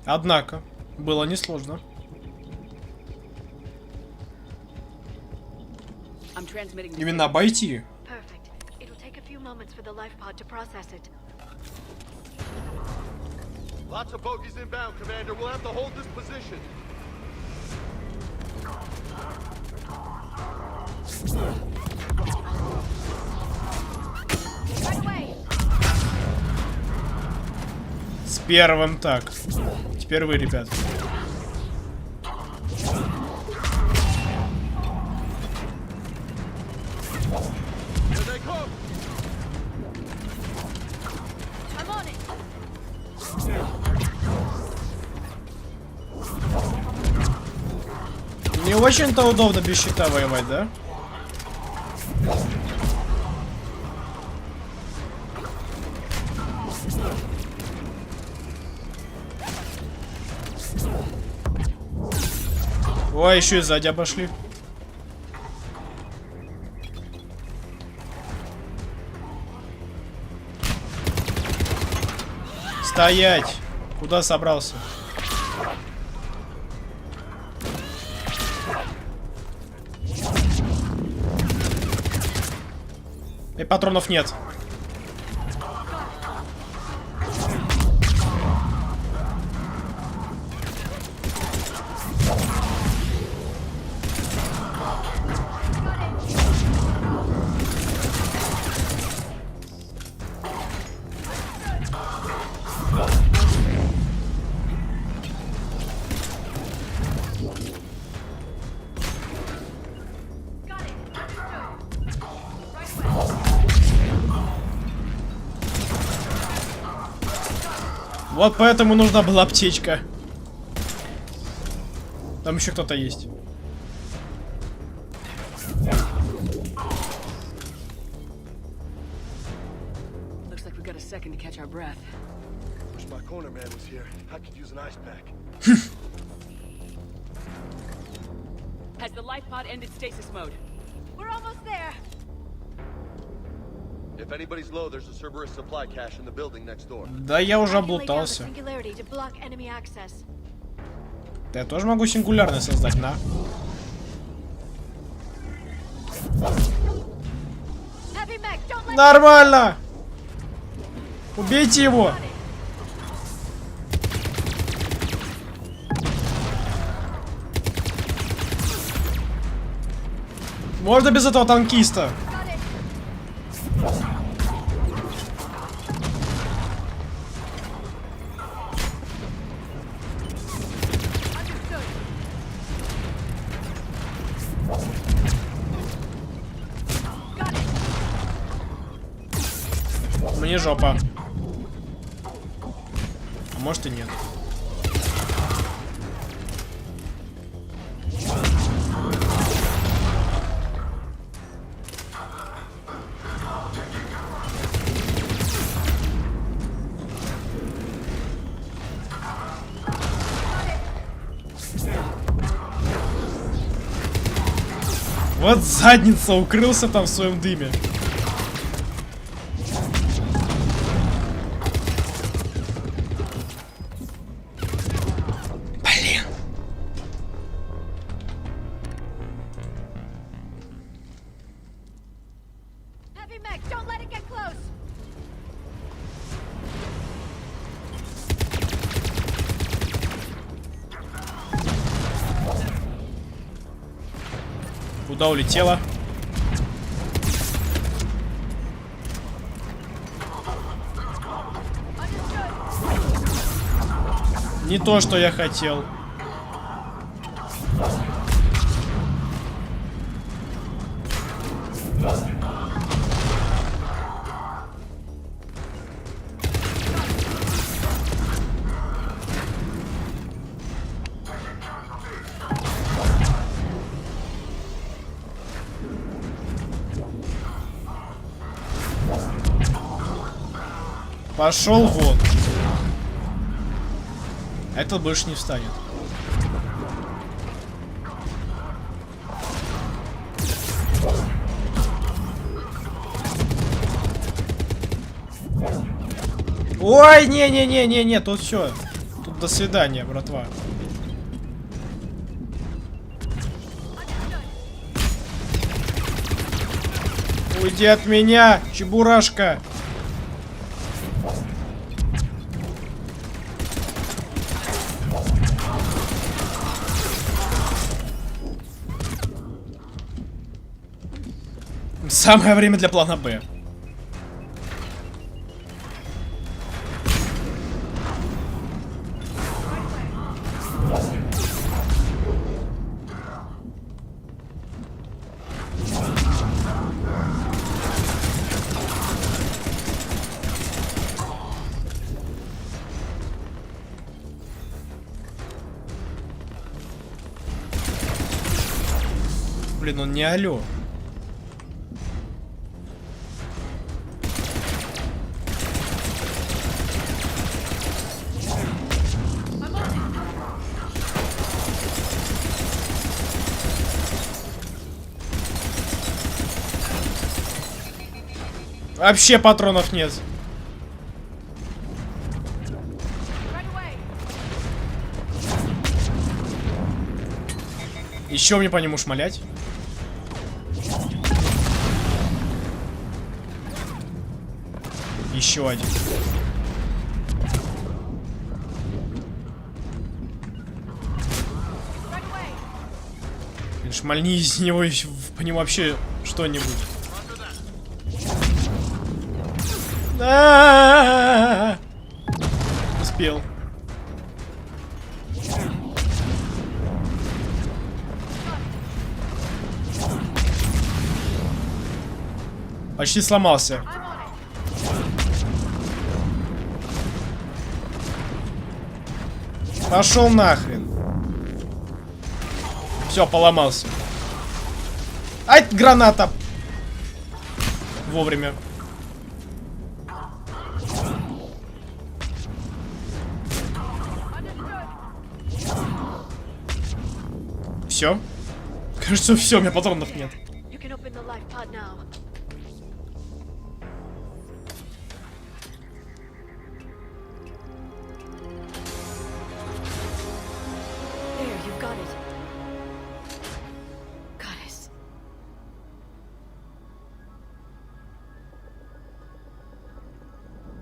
Однако, было несложно. Именно обойти.
Lots of bogies inbound, Commander. We'll have to hold this position.
С первым так. Теперь вы, ребят. Не очень-то удобно без щита воевать, да? Ой, еще и сзади обошли. Стоять! Куда собрался? И патронов нет. Вот поэтому нужна была аптечка. Там еще кто-то есть.
Has the life pod ended stasis mode?
We're almost there.
If anybody's low, there's a Cerberus supply cache in the building next door.
Да я уже облутался. Да я тоже могу сингулярный создать, на. Нормально! Убейте его! Можно без этого танкиста? Мне жопа. А может и нет. Вот задница, укрылся там в своем дыме. Блин. Куда улетела? Не то, что я хотел. Пошел вон. Этот больше не встанет. Ой, не-не-не-не-не, тут все. Тут до свидания, братва. Уйди от меня, чебурашка. Самое время для плана Б. Блин, он не алё. Вообще патронов нет. Еще мне по нему шмалять. Еще один. Шмальни из него, по нему вообще что-нибудь. Успел. Почти сломался. Пошел нахрен. Все, поломался. Ай, граната! Вовремя. Все? Кажется, все, у меня патронов нет.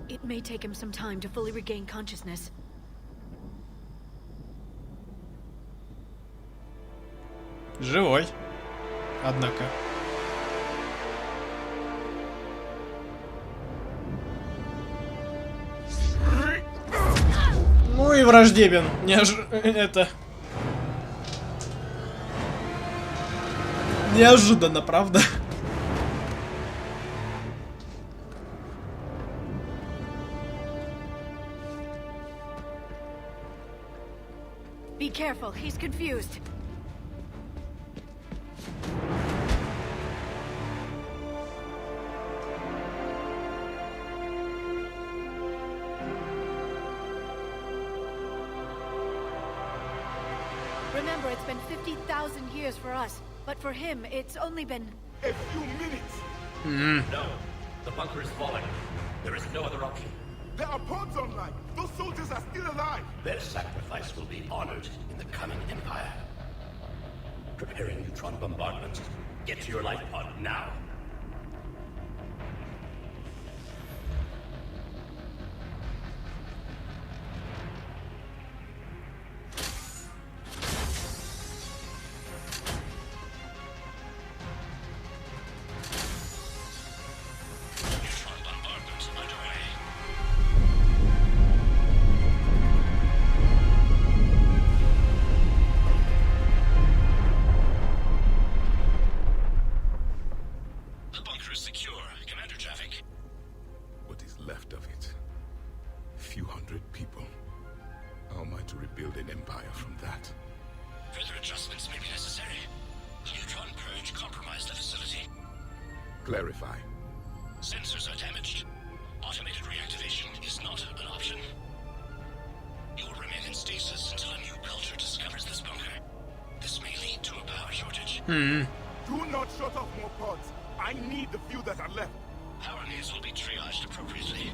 It may take him some time to fully regain consciousness.
Живой. Однако. Ну и враждебен. Это... Неожиданно, правда?
Be careful, he's confused. Remember, it's been 50,000 years for us, but for him, it's only been...
A few minutes!
No, the bunker is falling. There is no other option.
There are pods online! Those soldiers are still alive!
Their sacrifice will be honored in the coming empire. Preparing neutron bombardment. Get to your life pod now.
Clarify.
Sensors are damaged. Automated reactivation is
Do not shut off more pods. I need the few that are left.
Our needs will be triaged appropriately.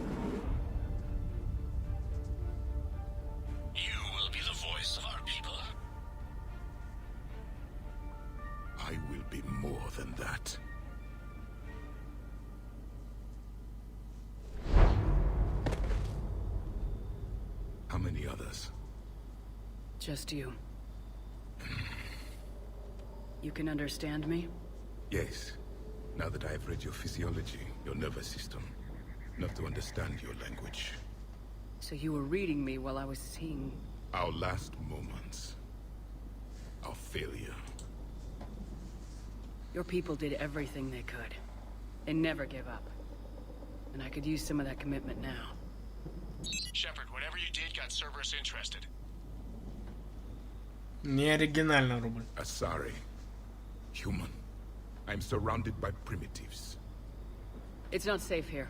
You will be the voice of our people.
I will be more than that. How many others?
Just you. You can understand me?
Yes. Now that I have read your physiology, your nervous system, enough to understand your language.
So you were reading me while I was seeing...
Our last moments. Our failure.
Your people did everything they could. They never gave up. And I could use some of that commitment now.
Shepard, whatever you did got Cerberus interested.
Не оригинально, рубль.
Sorry. Human. I'm surrounded by primitives.
It's not safe here.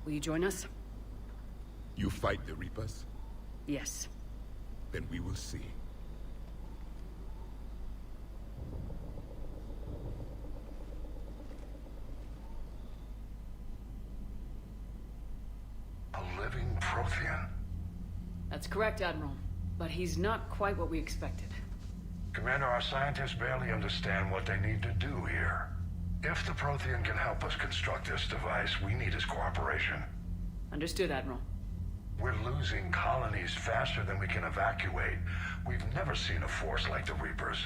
Will you join us?
You fight the Reapers?
Yes.
Then we will see.
A living Prothean.
That's correct, Admiral. But he's not quite what we expected.
Commander, our scientists barely understand what they need to do here. If the Prothean can help us construct this device, we need his cooperation.
Understood, Admiral.
We're losing colonies faster than we can evacuate. We've never seen a force like the Reapers.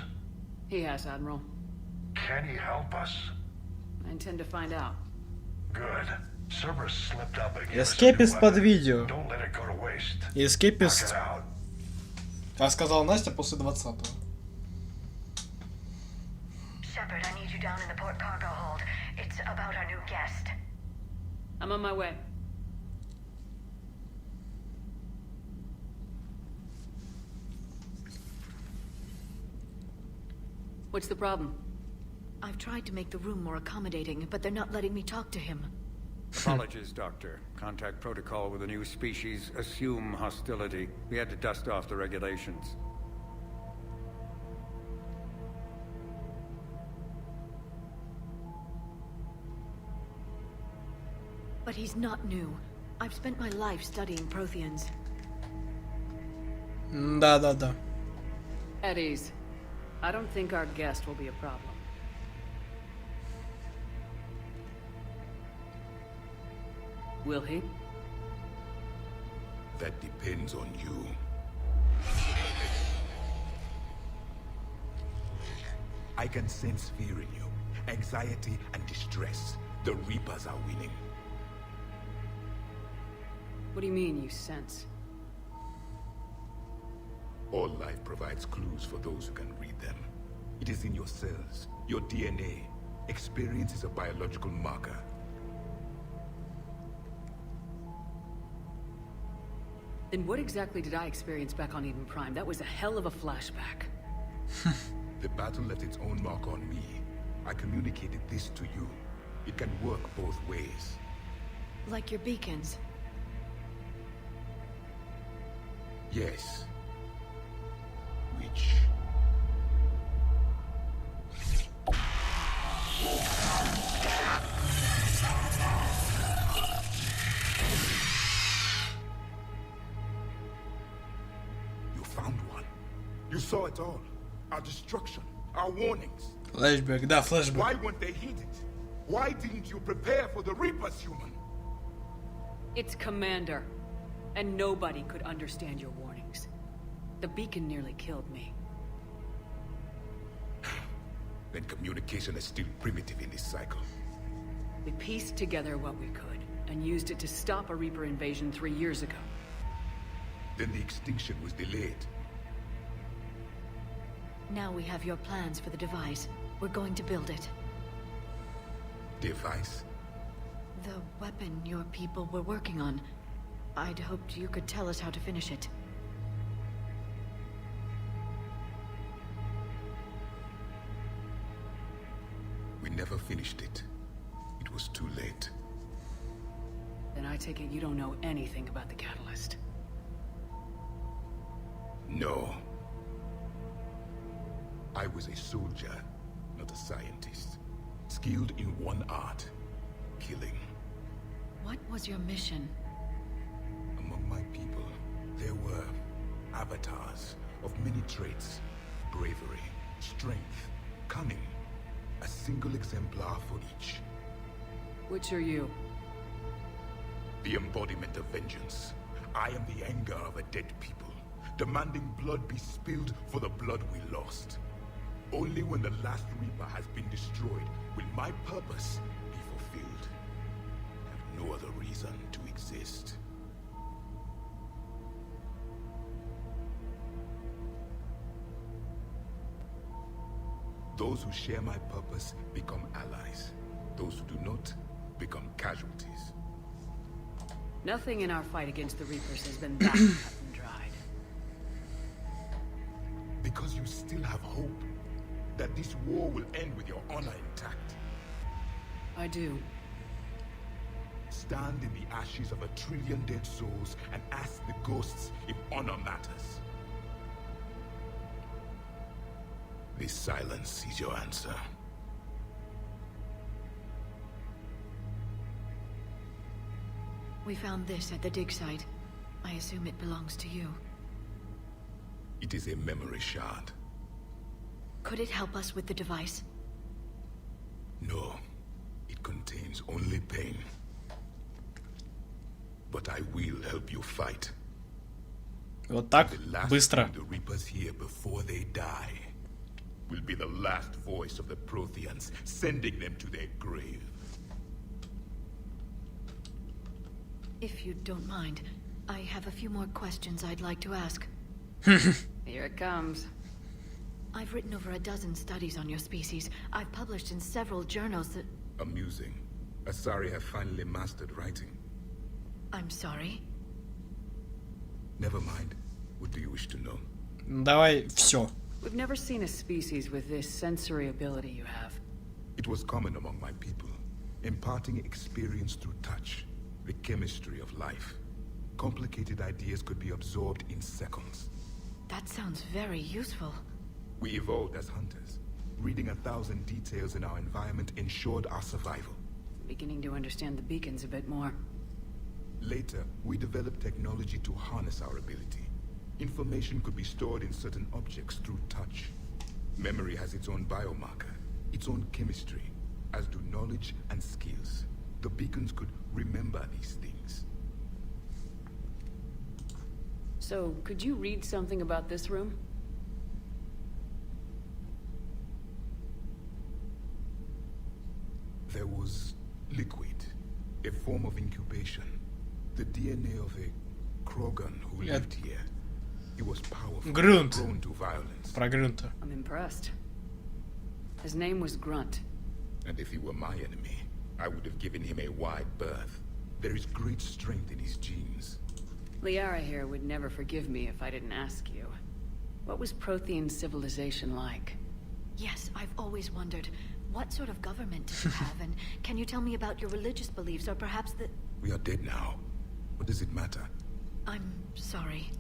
He has, Admiral.
Can he help us?
I intend to find out.
Good. Cerberus slipped up again.
Эскепист под видео.
Don't let it go to waste.
Эскепист.
Knock it out.
А сказала Настя после 20-го.
Shepard, I need you down in the port cargo hold. It's about our new guest.
I'm on my way. What's the problem?
I've tried to make the room more accommodating, but they're not letting me talk to him.
Apologies, Doctor. Contact protocol with a new species. Assume hostility. We had to dust off the regulations.
But he's not new. I've spent my life studying Protheans.
Да.
At ease. I don't think our guest will be a problem. Will he?
That depends on you. I can sense fear in you, anxiety and distress. The Reapers are winning.
What do you mean, you sense?
All life provides clues for those who can read them. It is in your cells, your DNA. Experience is a biological marker.
Then what exactly did I experience back on Eden Prime? That was a hell of a flashback.
The battle left its own mark on me. I communicated this to you. It can work both ways.
Like your beacons.
Yes. Which... You found one. You saw it all. Our destruction. Our warnings.
Flashback, да, flashback.
Why weren't they heeded? Why didn't you prepare for the Reapers, human?
It's Commander. And nobody could understand your warnings. The beacon nearly killed me.
Then communication is still primitive in this cycle.
We pieced together what we could, and used it to stop a Reaper invasion 3 years ago.
Then the extinction was delayed.
Now we have your plans for the device. We're going to build it.
Device?
The weapon your people were working on. I'd hoped you could tell us how to finish it.
We never finished it. It was too late.
Then I take it you don't know anything about the catalyst.
No. I was a soldier, not a scientist. Skilled in one art, killing.
What was your mission?
Among my people, there were avatars of many traits. Bravery, strength, cunning. A single exemplar for each.
Which are you?
The embodiment of vengeance. I am the anger of a dead people, demanding blood be spilled for the blood we lost. Only when the last Reaper has been destroyed will my purpose be fulfilled. I have no other reason to exist. Those who share my purpose become allies. Those who do not become casualties.
Nothing in our fight against the Reapers has been that cut and dried.
Because you still have hope that this war will end with your honor intact.
I do.
Stand in the ashes of 1 trillion dead souls and ask the ghosts if honor matters. This silence is your answer.
We found this at the dig site. I assume it belongs to you.
It is a memory shard.
Could it help us with the device?
No. It contains only pain. But I will help you fight.
Вот так, быстро.
The Reapers here before they die will be the last voice of the Protheans, sending them to their grave.
If you don't mind, I have a few more questions I'd like to ask.
Here it comes.
I've written over a dozen studies on your species. I've published in several journals that...
Amusing. Asari have finally mastered writing.
I'm sorry?
Never mind. What do you wish to know?
Давай всё.
We've never seen a species with this sensory ability you have.
It was common among my people, imparting experience through touch, the chemistry of life. Complicated ideas could be absorbed in seconds.
That sounds very useful.
We evolved as hunters. Reading 1,000 details in our environment ensured our survival.
Beginning to understand the beacons a bit more.
Later, we developed technology to harness our ability. Information could be stored in certain objects through touch. Memory has its own biomarker, its own chemistry, as do knowledge and skills. The beacons could remember these things.
So, could you read something about this room?
There was liquid, a form of incubation. The DNA of a Krogan who lived here. He was powerful, prone to violence.
Про Грунта.
I'm impressed. His name was Grunt.
And if he were my enemy, I would have given him a wide berth. There is great strength in his genes.
Liara here would never forgive me if I didn't ask you. What was Prothean civilization like?
Yes, I've always wondered. What sort of government did you have, and can you tell me about your religious beliefs, or perhaps the...
We are dead now. What does it matter?
I'm sorry.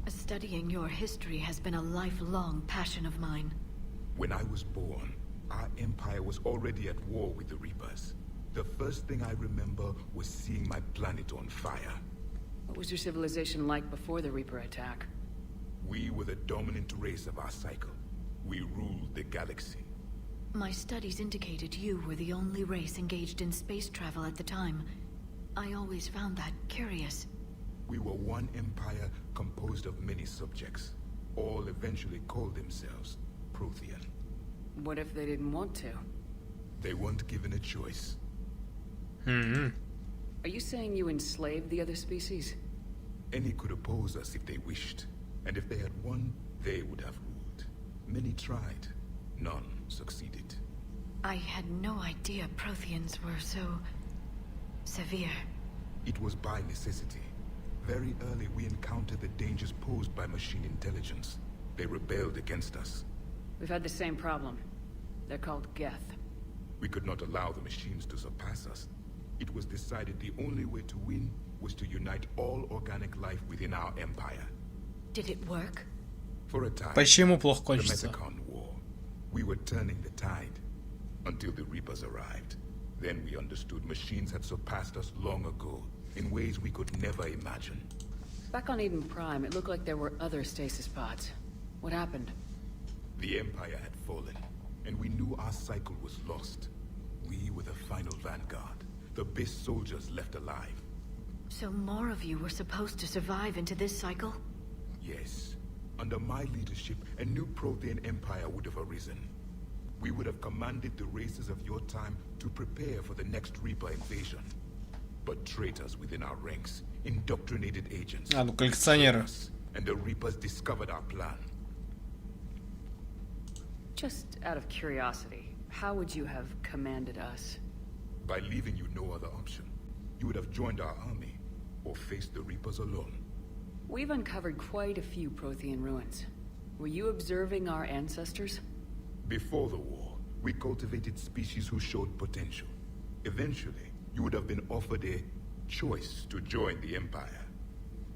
Studying your history has been a lifelong passion of mine.
When I was born, our empire was already at war with the Reapers. The first thing I remember was seeing my planet on fire.
What was your civilization like before the Reaper attack?
We were the dominant race of our cycle. We ruled the galaxy.
My studies indicated you were the only race engaged in space travel at the time. I always found that curious.
We were one empire composed of many subjects. All eventually called themselves Prothean.
What if they didn't want to?
They weren't given a choice.
Are you saying you enslaved the other species?
Any could oppose us if they wished. And if they had won, they would have ruled. Many tried. None succeeded.
I had no idea Protheans were so... severe.
It was by necessity. Very early we encountered the dangers posed by machine intelligence. They rebelled against us.
We've had the same problem. They're called Geth.
We could not allow the machines to surpass us. It was decided the only way to win was to unite all organic life within our empire.
Did it work?
For a time.
Почему плохо
The
кончится?
Metacon War. We were turning the tide until the Reapers arrived. Then we understood machines had surpassed us long ago in ways we could never imagine.
Back on Eden Prime, it looked like there were other stasis pods. What happened?
The Empire had fallen, and we knew our cycle was lost. We were the final vanguard, the best soldiers left alive.
So more of you were supposed to survive into this cycle?
Yes. Under my leadership, a new Prothean empire would have arisen. We would have commanded the races of your time to prepare for the next Reaper invasion. But traitors within our ranks, indoctrinated agents,
коллекционеры.
And the Reapers discovered our plan.
Just out of curiosity, how would you have commanded us?
By leaving you no other option. You would have joined our army, or faced the Reapers alone.
We've uncovered quite a few Prothean ruins. Were you observing our ancestors?
Before the war, we cultivated species who showed potential. Eventually, you would have been offered a choice to join the Empire.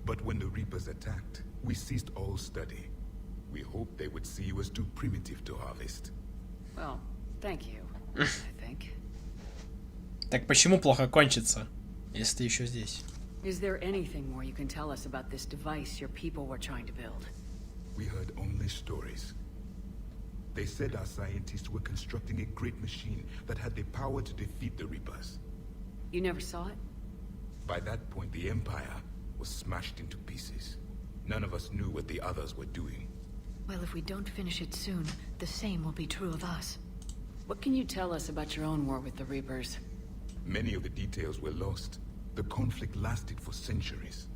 But when the Reapers attacked, we ceased all study. We hoped they would see you as too primitive to harvest.
Well, thank you, I think.
Так почему плохо кончится, если ты еще здесь?
Is there anything more you can tell us about this device your people were trying to build?
We heard only stories. They said our scientists were constructing a great machine that had the power to defeat the Reapers.
You never saw it?
By that point, the Empire was smashed into pieces. None of us knew what the others were doing.
Well, if we don't finish it soon, the same will be true of us.
What can you tell us about your own war with the Reapers?
Many of the details were lost. The conflict lasted for centuries.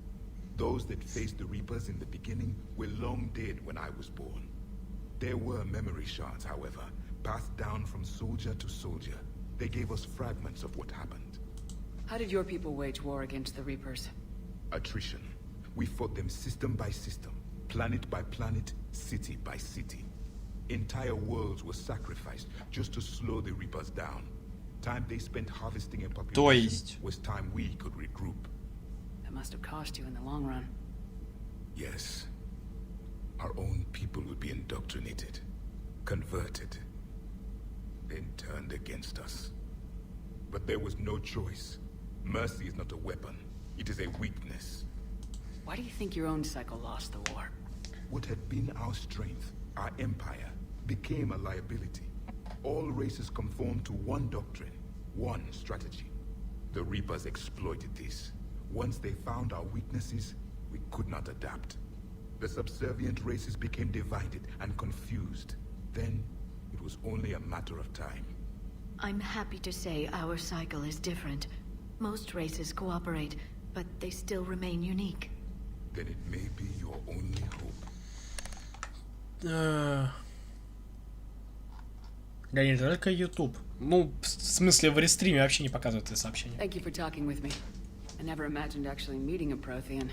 Those that faced the Reapers in the beginning were long dead when I was born. There were memory shards, however, passed down from soldier to soldier. They gave us fragments of what happened.
How did your people wage war against the Reapers?
Attrition. We fought them system by system, planet by planet, city by city. Entire worlds were sacrificed just to slow the Reapers down. Time they spent harvesting a population was time we could regroup.
That must have cost you in the long run.
Yes. Our own people would be indoctrinated, converted, then turned against us. But there was no choice. Mercy is not a weapon. It is a weakness.
Why do you think your own cycle lost the war?
What had been our strength, our empire, became a liability. All races conformed to one doctrine, one strategy. The Reapers exploited this. Once they found our weaknesses, we could not adapt. The subservient races became divided and confused. Then, it was only a matter of time.
I'm happy to say our cycle is different. Most races cooperate, but they still remain unique.
Then it may be your only hope.
Да не только YouTube. Ну, в смысле, в рестриме вообще не показывают это сообщение.
Thank you for talking with me. I never imagined actually meeting a Prothean.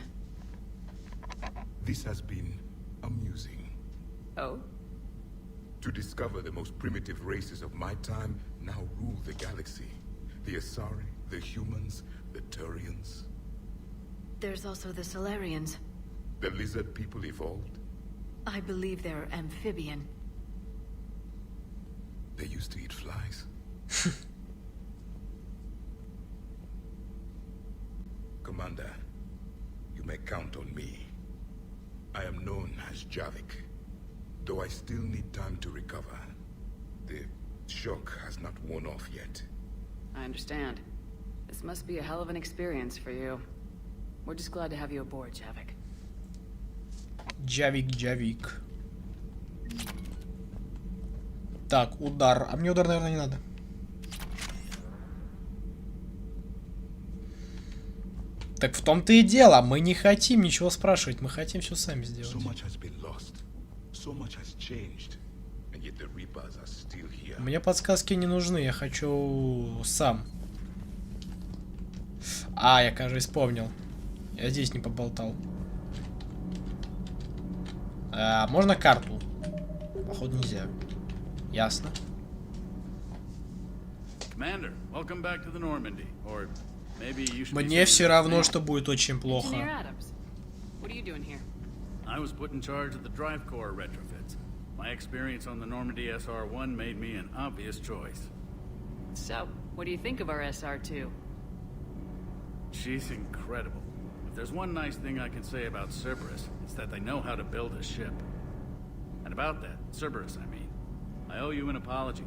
This has been amusing.
Oh?
To discover the most primitive races of my time now rule the galaxy. The Asari, the humans, the Turians.
There's also the Solarians.
The lizard people evolved?
I believe they're amphibian.
They used to eat flies. Commander, you may count on me. I am known as Javik, though I still need time to recover. The shock has not worn off yet.
I understand. This must be a hell of an experience for you. We're just glad to have you aboard, Javik.
Javik. Так, удар. А мне удар, наверное, не надо. Так в том-то и дело. Мы не хотим ничего спрашивать. Мы хотим все сами сделать. Мне подсказки не нужны. Я хочу сам. А, я, кажется, вспомнил. Я здесь не поболтал. Можно карту? Походу нельзя. Ясно. Мне все равно, что будет очень плохо.
My experience on the Normandy SR-1 made me an obvious choice.
So, what do you think of our SR-2?
She's incredible. If there's one nice thing I can say about Cerberus, it's that they know how to build a ship. And about that, Cerberus, I mean, I owe you an apology.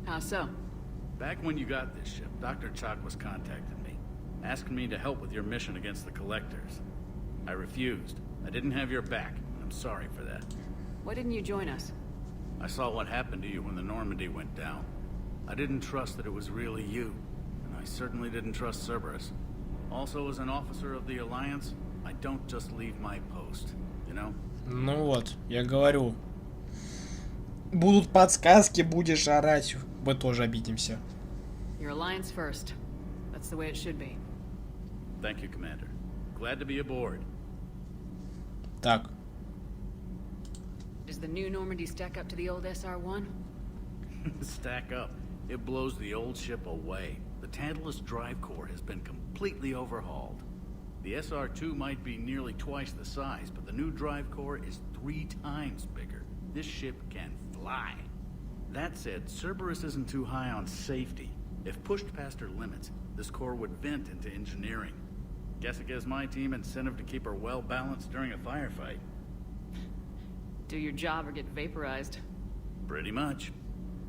How so?
Back when you got this ship, Dr. Chalk was contacting me, asking me to help with your mission against the Collectors. I refused. I didn't have your back. I'm sorry for that.
Why didn't you join us?
I saw what happened to you when the Normandy went down. I didn't trust that it was really you, and I certainly didn't trust Cerberus. Also, as an officer of the Alliance, I don't just leave my post, you know?
Ну вот, я говорю. Будут подсказки, будешь орать, мы тоже обидимся.
Your Alliance first. That's the way it should be.
Thank you, Commander. Glad to be aboard.
Так.
Does the new Normandy stack up to the old SR-1?
Stack up. It blows the old ship away. The Tantalus drive core has been completely overhauled. The SR-2 might be nearly twice the size, but the new drive core is 3 times bigger. This ship can fly. That said, Cerberus isn't too high on safety. If pushed past her limits, this core would vent into engineering. Guess it gives my team incentive to keep her well balanced during a firefight.
Do your job or get vaporized.
Pretty much.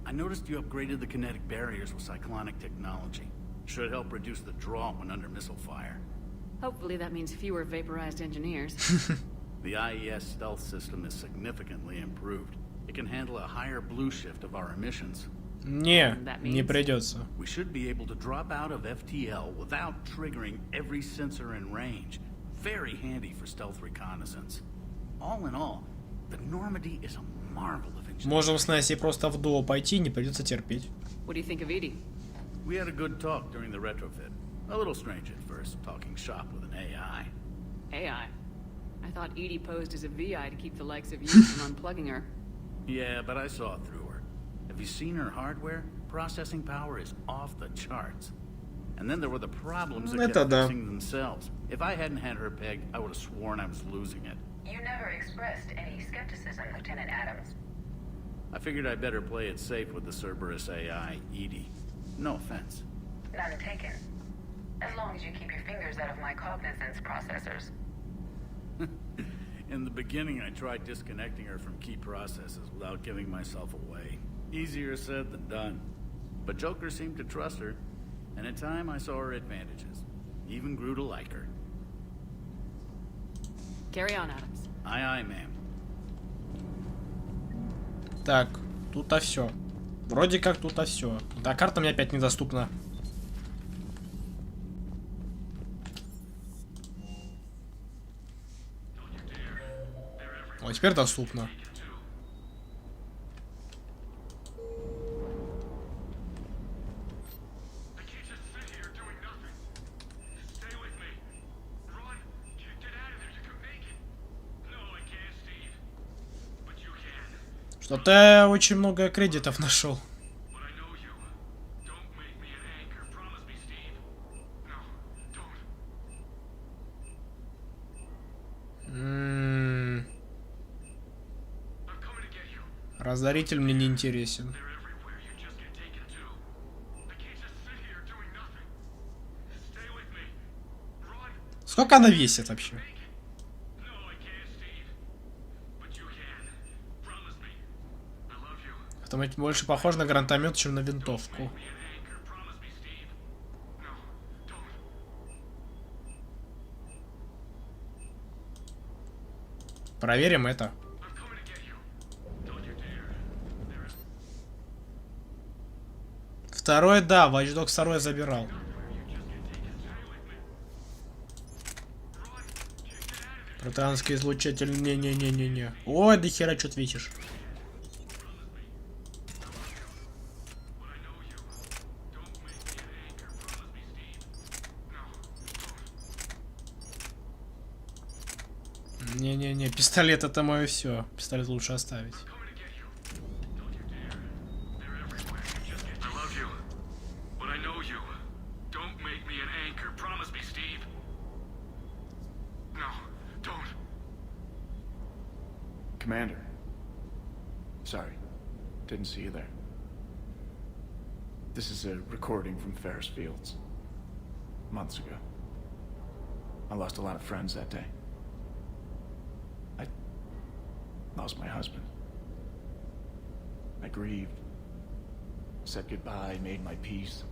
I noticed you upgraded the kinetic barriers with cyclonic technology. Should help reduce the draw when under missile fire.
Hopefully that means fewer vaporized engineers.
The IES stealth system is significantly improved. It can handle a higher blue shift of our emissions.
Не придется.
We should be able to drop out of FTL without triggering every sensor in range. Very handy for stealth reconnaissance. All in all, the Normandy is a marvel of engineering.
Можем с Настей просто в дуо пойти, не придется терпеть.
What do you think of Edie?
We had a good talk during the retrofit. A little strange at first, talking shop with an AI.
AI? I thought Edie posed as a VI to keep the likes of you from unplugging her.
Yeah, but I saw through her. Have you seen her hardware? Processing power is off the charts. And then there were the problems that kept fixing themselves. If I hadn't had her pegged, I would have sworn I was losing it.
You never expressed any skepticism, Lieutenant Adams.
I figured I'd better play it safe with the Cerberus AI, Edie. No offense.
None taken. As long as you keep your fingers out of my cognizance processors.
In the beginning, I tried disconnecting her from key processes without giving myself away. Easier said than done. But Joker seemed to trust her, and in time I saw her advantages. Even grew to like her.
Carry on, Adams.
Aye, aye, ma'am.
Так, тут-то все. Вроде как тут-то все. Да, карта мне опять недоступна. О, теперь доступно. Что-то я очень много кредитов нашел. Разоритель мне не интересен. Сколько она весит вообще? Это больше похоже на гранатомет, чем на винтовку. Проверим это. Второй, да, Watch Dogs 2 забирал. Протонский излучатель, не-не-не-не-не. Ой, до хера что-то видишь. Не-не-не, пистолет это мое все. Пистолет лучше оставить.
Commander, Sorry. Didn't see you there. This is a recording from Ferris Fields. Months ago. I lost a lot of friends that day. I lost my husband. I grieved. Said goodbye, made my peace.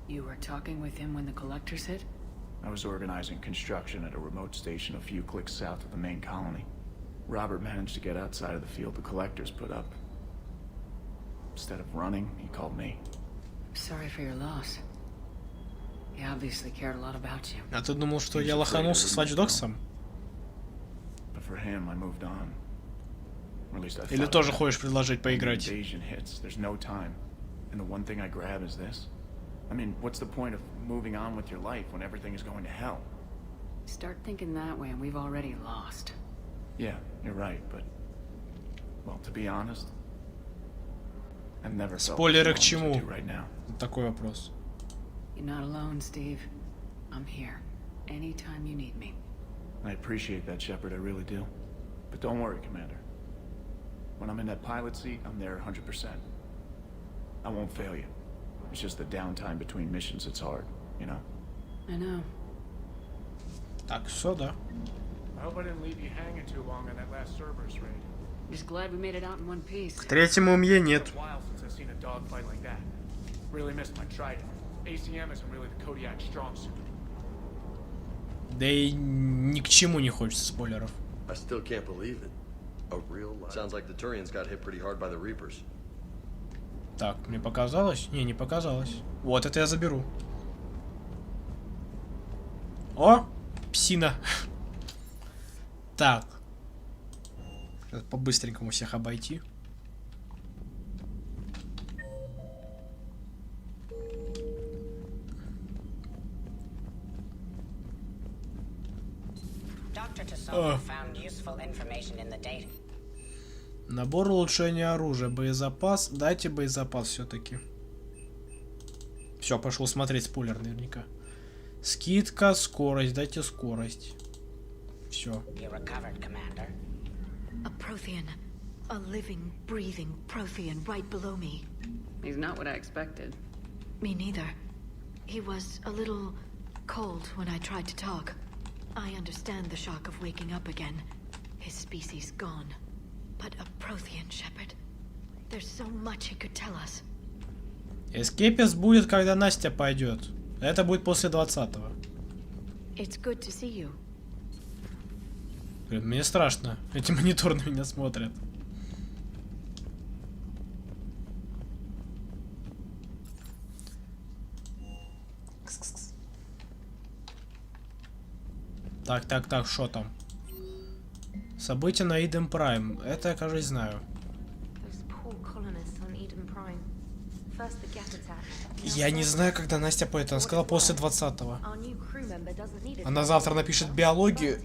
You were talking with him when the collectors hit?
I was organizing construction at a remote station a few clicks south of the main colony. Robert managed to get outside of the field the collectors put up. Instead of running, he called me.
Sorry for your loss. He obviously cared a lot about you.
А ты думал, что я лоханулся с Watch Dogs'ом?
But for him, I moved on. Or at least I
Или
thought
тоже
that.
хочешь предложить поиграть?
Invasion hits. There's no time. And the one thing I grab is this. I mean, what's the point of moving on with your life when everything is going to hell?
Start thinking that way and we've already lost.
Yeah, you're right, but... Well, to be honest... I've never felt
Спойлеры к
as alone as I
чему?
do right now.
Такой вопрос.
You're not alone, Steve. I'm here. Anytime you need me.
I appreciate that, Shepard, I really do. But don't worry, Commander. When I'm in that pilot seat, I'm there 100%. I won't fail you. It's just the downtime between missions that's hard, you know?
I know.
Так, все, да.
I hope I didn't leave you hanging too long on that last Cerberus raid.
Just glad we made it out in one piece.
К третьему мне нет.
It's been a while since I've seen a dogfight like that. Really missed my trident. ACM isn't really the Kodiak strong suit.
Да и ни к чему не хочется спойлеров.
I still can't believe it. A real life. Sounds like the Turians got hit pretty hard by the Reapers.
Так, мне показалось? Не показалось. Вот это я заберу. О! Псина. Так. Сейчас по-быстренькому всех обойти. Набор улучшения оружия. Боезапас. Дайте боезапас все-таки. Все, пошел смотреть спойлер наверняка. Скидка, скорость. Дайте скорость. Все.
A Prothean. A living, breathing Prothean right below me.
He's not what I expected.
Me neither. He was a little cold when I tried to talk. I understand the shock of waking up again. His species gone. But a Prothean, Shepard. There's so much he could tell us.
Эскепис будет, когда Настя пойдет. Это будет после 20-го.
It's good to see you.
Блин, мне страшно. Эти мониторы на меня смотрят. Так, что там? События на Иден Прайм. Это я, кажется, знаю. Я не знаю, когда Настя поет. Она сказала после 20-го. Она завтра напишет биологию.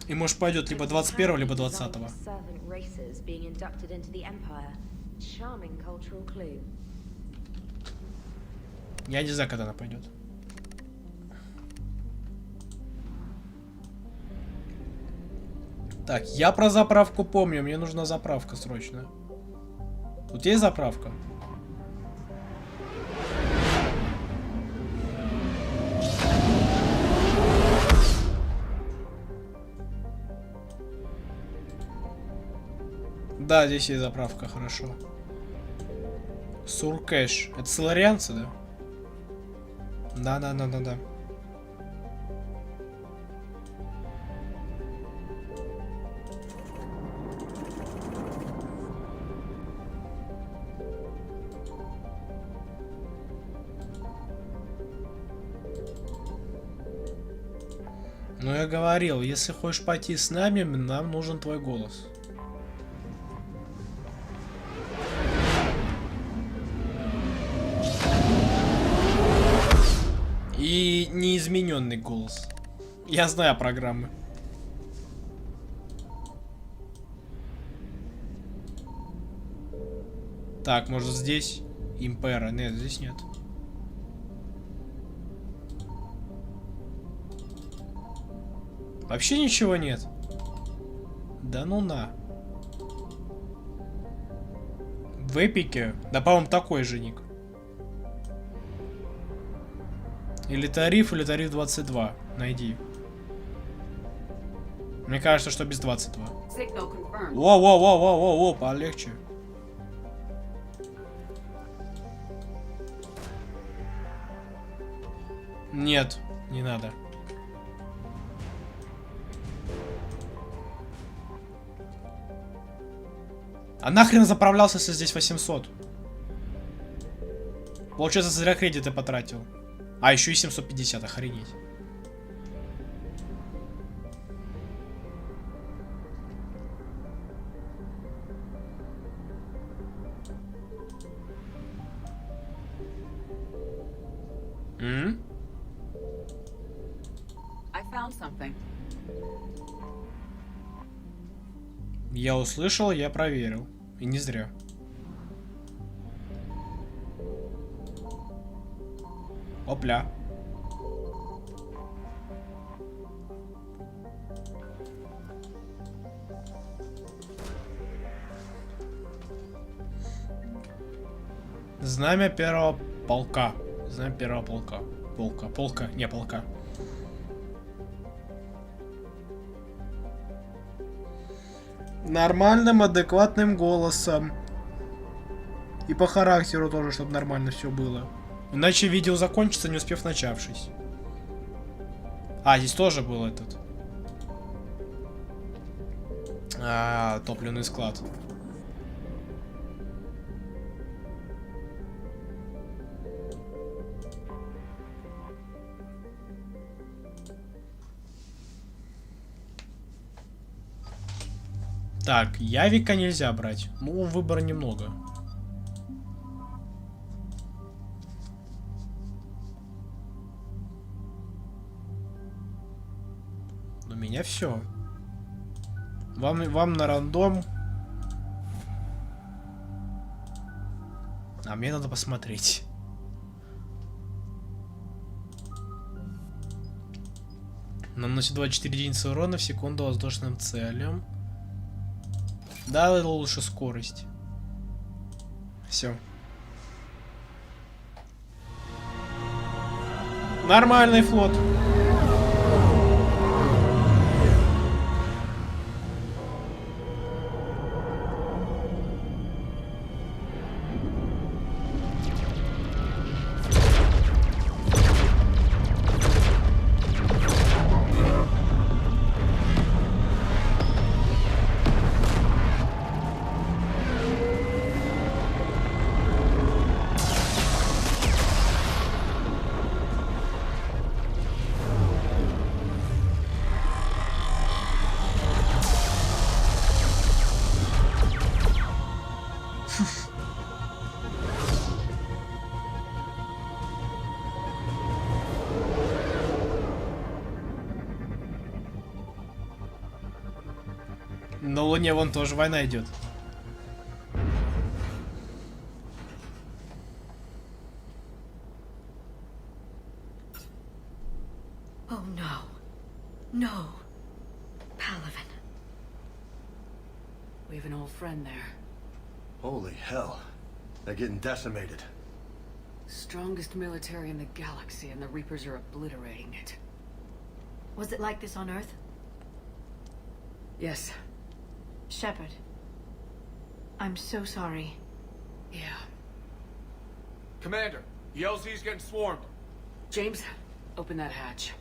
И может пойдет либо 21-го, либо 20-го. Я не знаю, когда она пойдет. Так, я про заправку помню. Мне нужна заправка срочно. Тут есть заправка? Да, здесь есть заправка, хорошо. Суркэш. Это соларианцы, да? Да. Ну я говорил, если хочешь пойти с нами, нам нужен твой голос. И неизмененный голос. Я знаю программы. Так, может здесь Импера? Нет, здесь нет. Вообще ничего нет. Да ну на. В эпике? Да, по-моему, такой же ник. Или тариф 22. Найди. Мне кажется, что без 22. Воу, полегче. Нет, не надо. А нахрен заправлялся, если здесь 800? Получается, зря кредиты потратил. А, еще и 750, охренеть. Я услышал, я проверил. И не зря. Опля. Знамя первого полка. Знамя первого полка. Полка. Не, полка. Нормальным, адекватным голосом. И по характеру тоже, чтобы нормально все было. Иначе видео закончится, не успев начавшись. А, здесь тоже был этот. Топливный склад. Так, Явика нельзя брать. Ну, выбора немного. У меня все. Вам на рандом. А мне надо посмотреть. Наносит 24 единицы урона в секунду воздушным целям. Да, это лучше скорость. Все. Нормальный флот. На Луне вон тоже война идет.
Oh no. No. Palaven.
We have an old friend there.
Holy hell. They're getting decimated.
Strongest military in the galaxy, and the Reapers are obliterating it.
Was it like this on Earth?
Yes.
Shepard. I'm so sorry.
Yeah.
Commander, the LZ's getting swarmed.
James, open that hatch.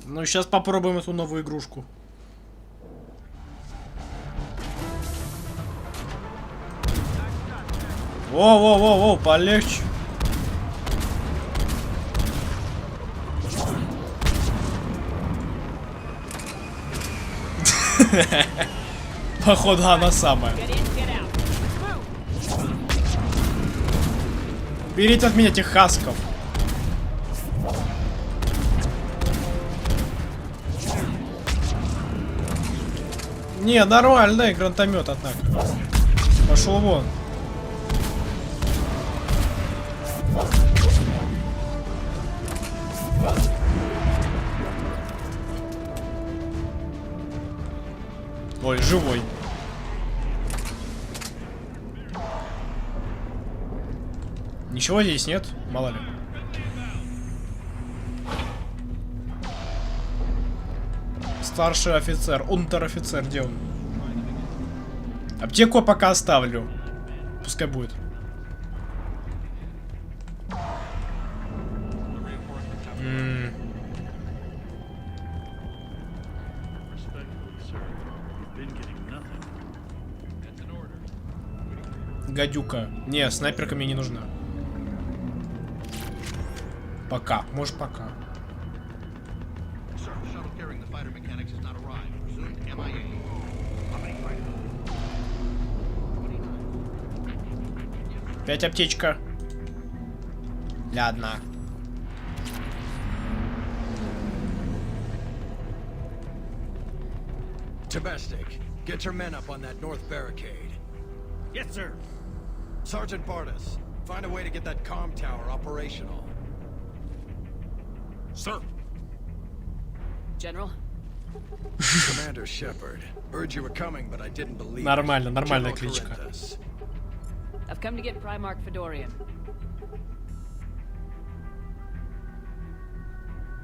Ну, сейчас попробуем эту новую игрушку. Воу, полегче. Походу, она самая. Берите от меня этих хасков. Не, нормальный гранатомет, однако. Пошел вон. Ой, живой. Ничего здесь нет? Мало ли. Старший офицер. Унтер-офицер. Где он? Аптеку пока оставлю. Пускай будет. Гадюка. Не, снайперка мне не нужна. Пока. Может, пока. Опять аптечка. Ладно.
Domestic, get your men up on that north barricade. Yes, sir. Sergeant Bartis, find a way to get that comm tower operational. Sir.
General?
Commander Shepard, heard you were coming, but I didn't believe
Нормально,
it.
нормальная кличка.
I've come to get Primarch Fedorian.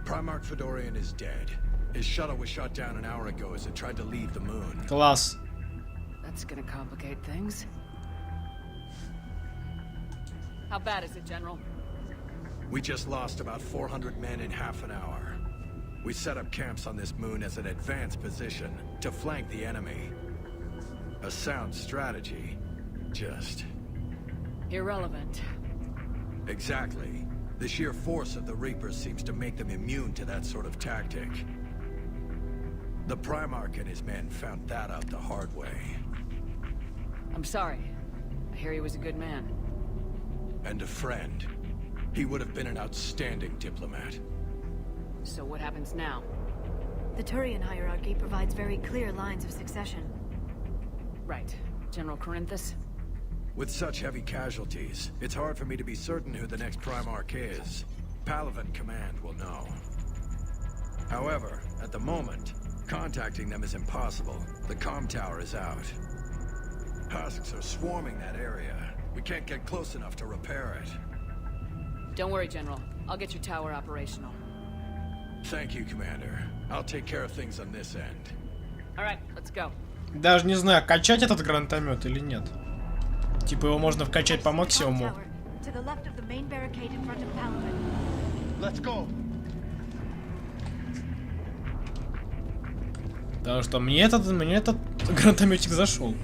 Primarch Fedorian is dead. His shuttle was shot down an hour ago as it tried to leave the moon.
Класс.
That's gonna complicate things. How bad is it, General?
We just lost about 400 men in half an hour. We set up camps on this moon as an advanced position to flank the enemy. A sound strategy. Just...
irrelevant.
Exactly. The sheer force of the Reapers seems to make them immune to that sort of tactic. The Primarch and his men found that out the hard way.
I'm sorry. I hear he was a good man.
And a friend. He would have been an outstanding diplomat.
So what happens now?
The Turian hierarchy provides very clear lines of succession.
Right. General Corinthus?
With such heavy casualties, it's hard for me to be certain who the next Primarch is. Palaven Command will know. However, at the moment, contacting them is impossible. The comm tower is out. Husks are swarming that area. We can't get close enough to repair it.
Don't worry, General. I'll get your tower operational.
Thank you, Commander. I'll take care of things on this end.
All right, let's go.
Даже не знаю, качать этот гранатомет или нет. Типа его можно вкачать по максимуму. Потому что мне этот гранатометик зашел.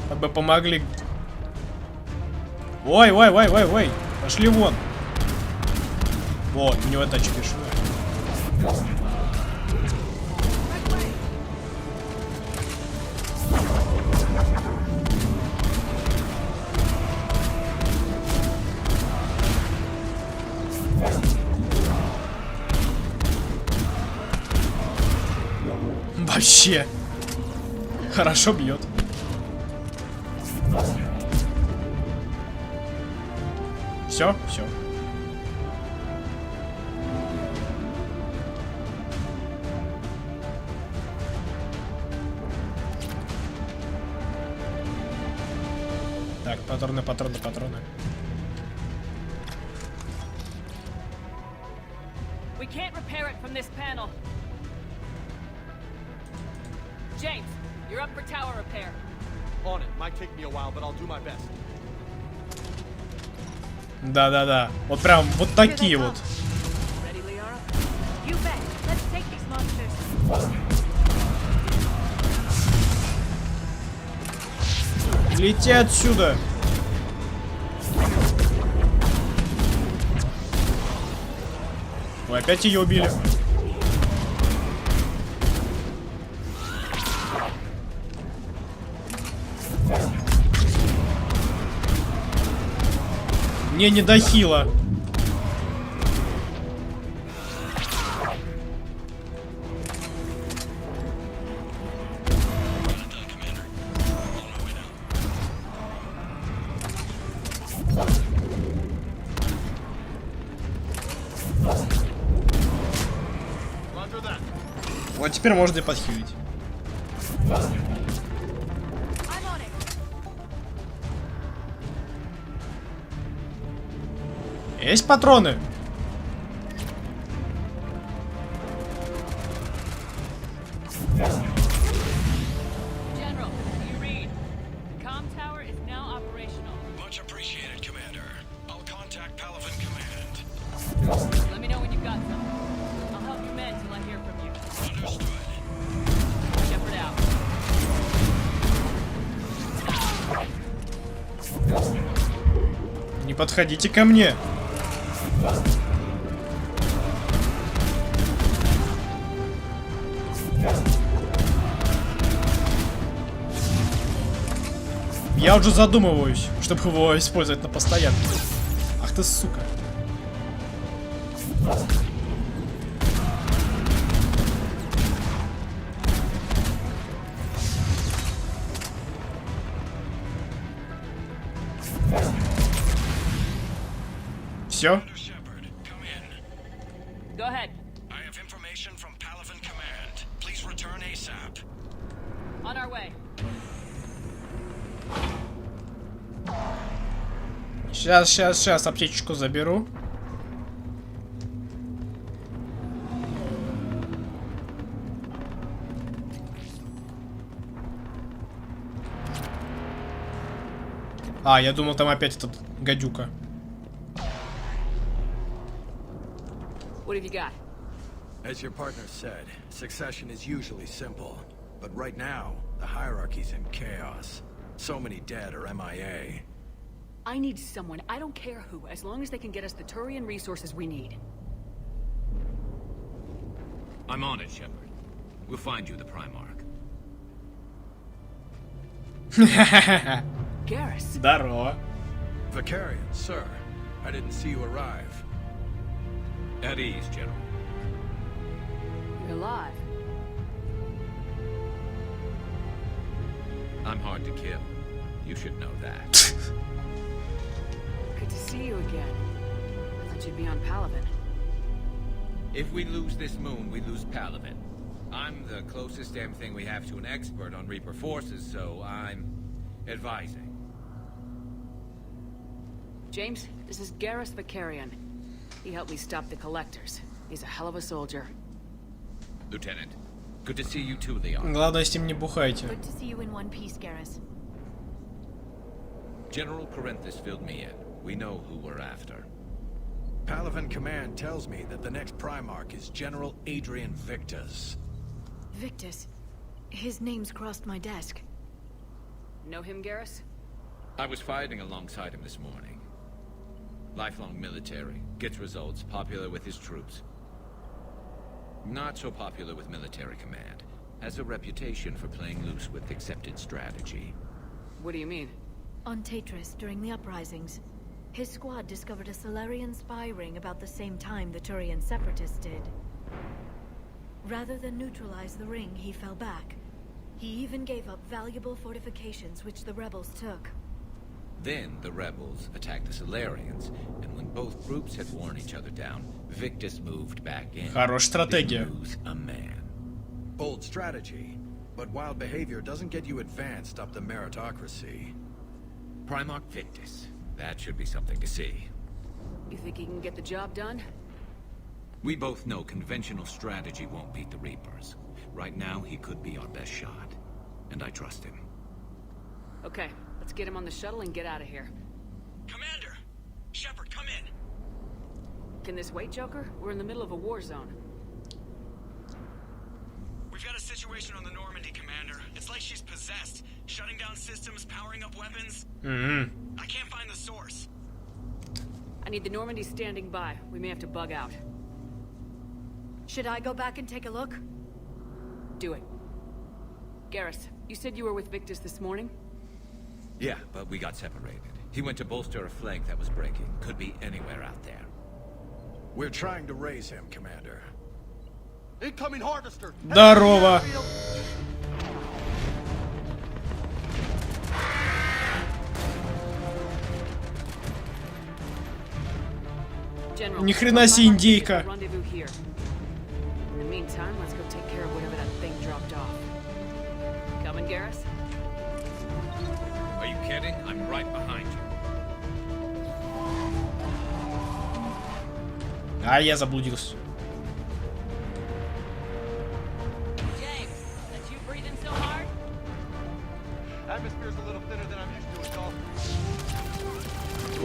Как бы помогли. Ой, ой, ой, ой, ой. Пошли вон. Вот, у него тачки шла. Вообще. Хорошо бьет. Все, все. Так, патроны, патроны, патроны.
We can't repair it from this panel. James, you're up for tower repair.
On it. Might take me a while, but I'll do my best.
Да-да-да. Вот прям вот такие вот. Лети отсюда. Ой, опять ее убили. Мне не до хила. теперь можно и подхилить. Есть патроны?
General, you read. The comm tower is now operational.
Much appreciated, Commander. I'll contact Palaven Command.
Let me know when you've got some. I'll help you men till I hear from you.
Understood.
Shepard out.
Не подходите ко мне. Я уже задумываюсь, чтобы его использовать на постоянке. Ах ты сука. Все?
Go ahead.
I have information from Palaven Command. Please return ASAP.
On our way.
Сейчас аптечку заберу. А, я думал, там опять этот гадюка.
What have you got?
As your partner said, succession is usually simple. But right now, the hierarchy's in chaos. So many dead or MIA.
I need someone, I don't care who, as long as they can get us the Turian resources we need.
I'm on it, Shepard. We'll find you the Primarch.
Garrus.
Здорово.
Vicarian, sir. I didn't see you arrive.
At ease, General.
You're alive.
I'm hard to kill. You should know that.
Good to see you again. I thought you'd be on Palaven.
If we lose this moon, we lose Palaven. I'm the closest damn thing we have to an expert on Reaper forces, so I'm advising.
James, this is Garrus Vicarian. He helped me stop the Collectors. He's a hell of a soldier.
Lieutenant, good to see you too, Leon.
Главное, с ним не бухайте.
Good to see you in one piece, Garrus.
General Corinthus filled me in. We know who we're after.
Palaven Command tells me that the next Primarch is General Adrian Victus.
Victus. His name's crossed my desk.
Know him, Garrus?
I was fighting alongside him this morning. Lifelong military, gets results, popular with his troops. Not so popular with military command. Has a reputation for playing loose with accepted strategy.
What do you mean?
On Tatris, during the uprisings, his squad discovered a Solarian spy ring about the same time the Turian separatists did. Rather than neutralize the ring, he fell back. He even gave up valuable fortifications which the rebels took.
Then the rebels attacked the Solarians, and when both groups had worn each other down, Victus moved back in.
Хорошая стратегия.
Didn't lose a man.
Bold strategy, but wild behavior doesn't get you advanced up the meritocracy.
Primarch Victus. That should be something to see.
You think he can get the job done?
We both know conventional strategy won't beat the Reapers. Right now, he could be our best shot. And I trust him.
Okay, let's get him on the shuttle and get out of here.
Commander! Shepard, come in!
Can this wait, Joker? We're in the middle of a war zone.
We've got a situation on the Normandy, Commander. It's like she's possessed. Shutting down systems, powering up weapons. I can't find the source.
I need the Normandy standing by. We may have to bug out.
Should I go back and take a look?
Do it. Garrus, you said you were with Victus this morning?
Yeah, but we got separated. He went to bolster a flank that was breaking. Could be anywhere out there.
We're trying to raise him, Commander.
Incoming harvester.
Здорово.
General,
Ни хрена себе индейка.
rendezvous here. In the meantime, let's go take care of whatever that Garrus?
Are you kidding? I'm right behind you.
А, я заблудился.
James, that's you breathing so hard?
Atmosphere's a little thinner than I'm used to, it's all.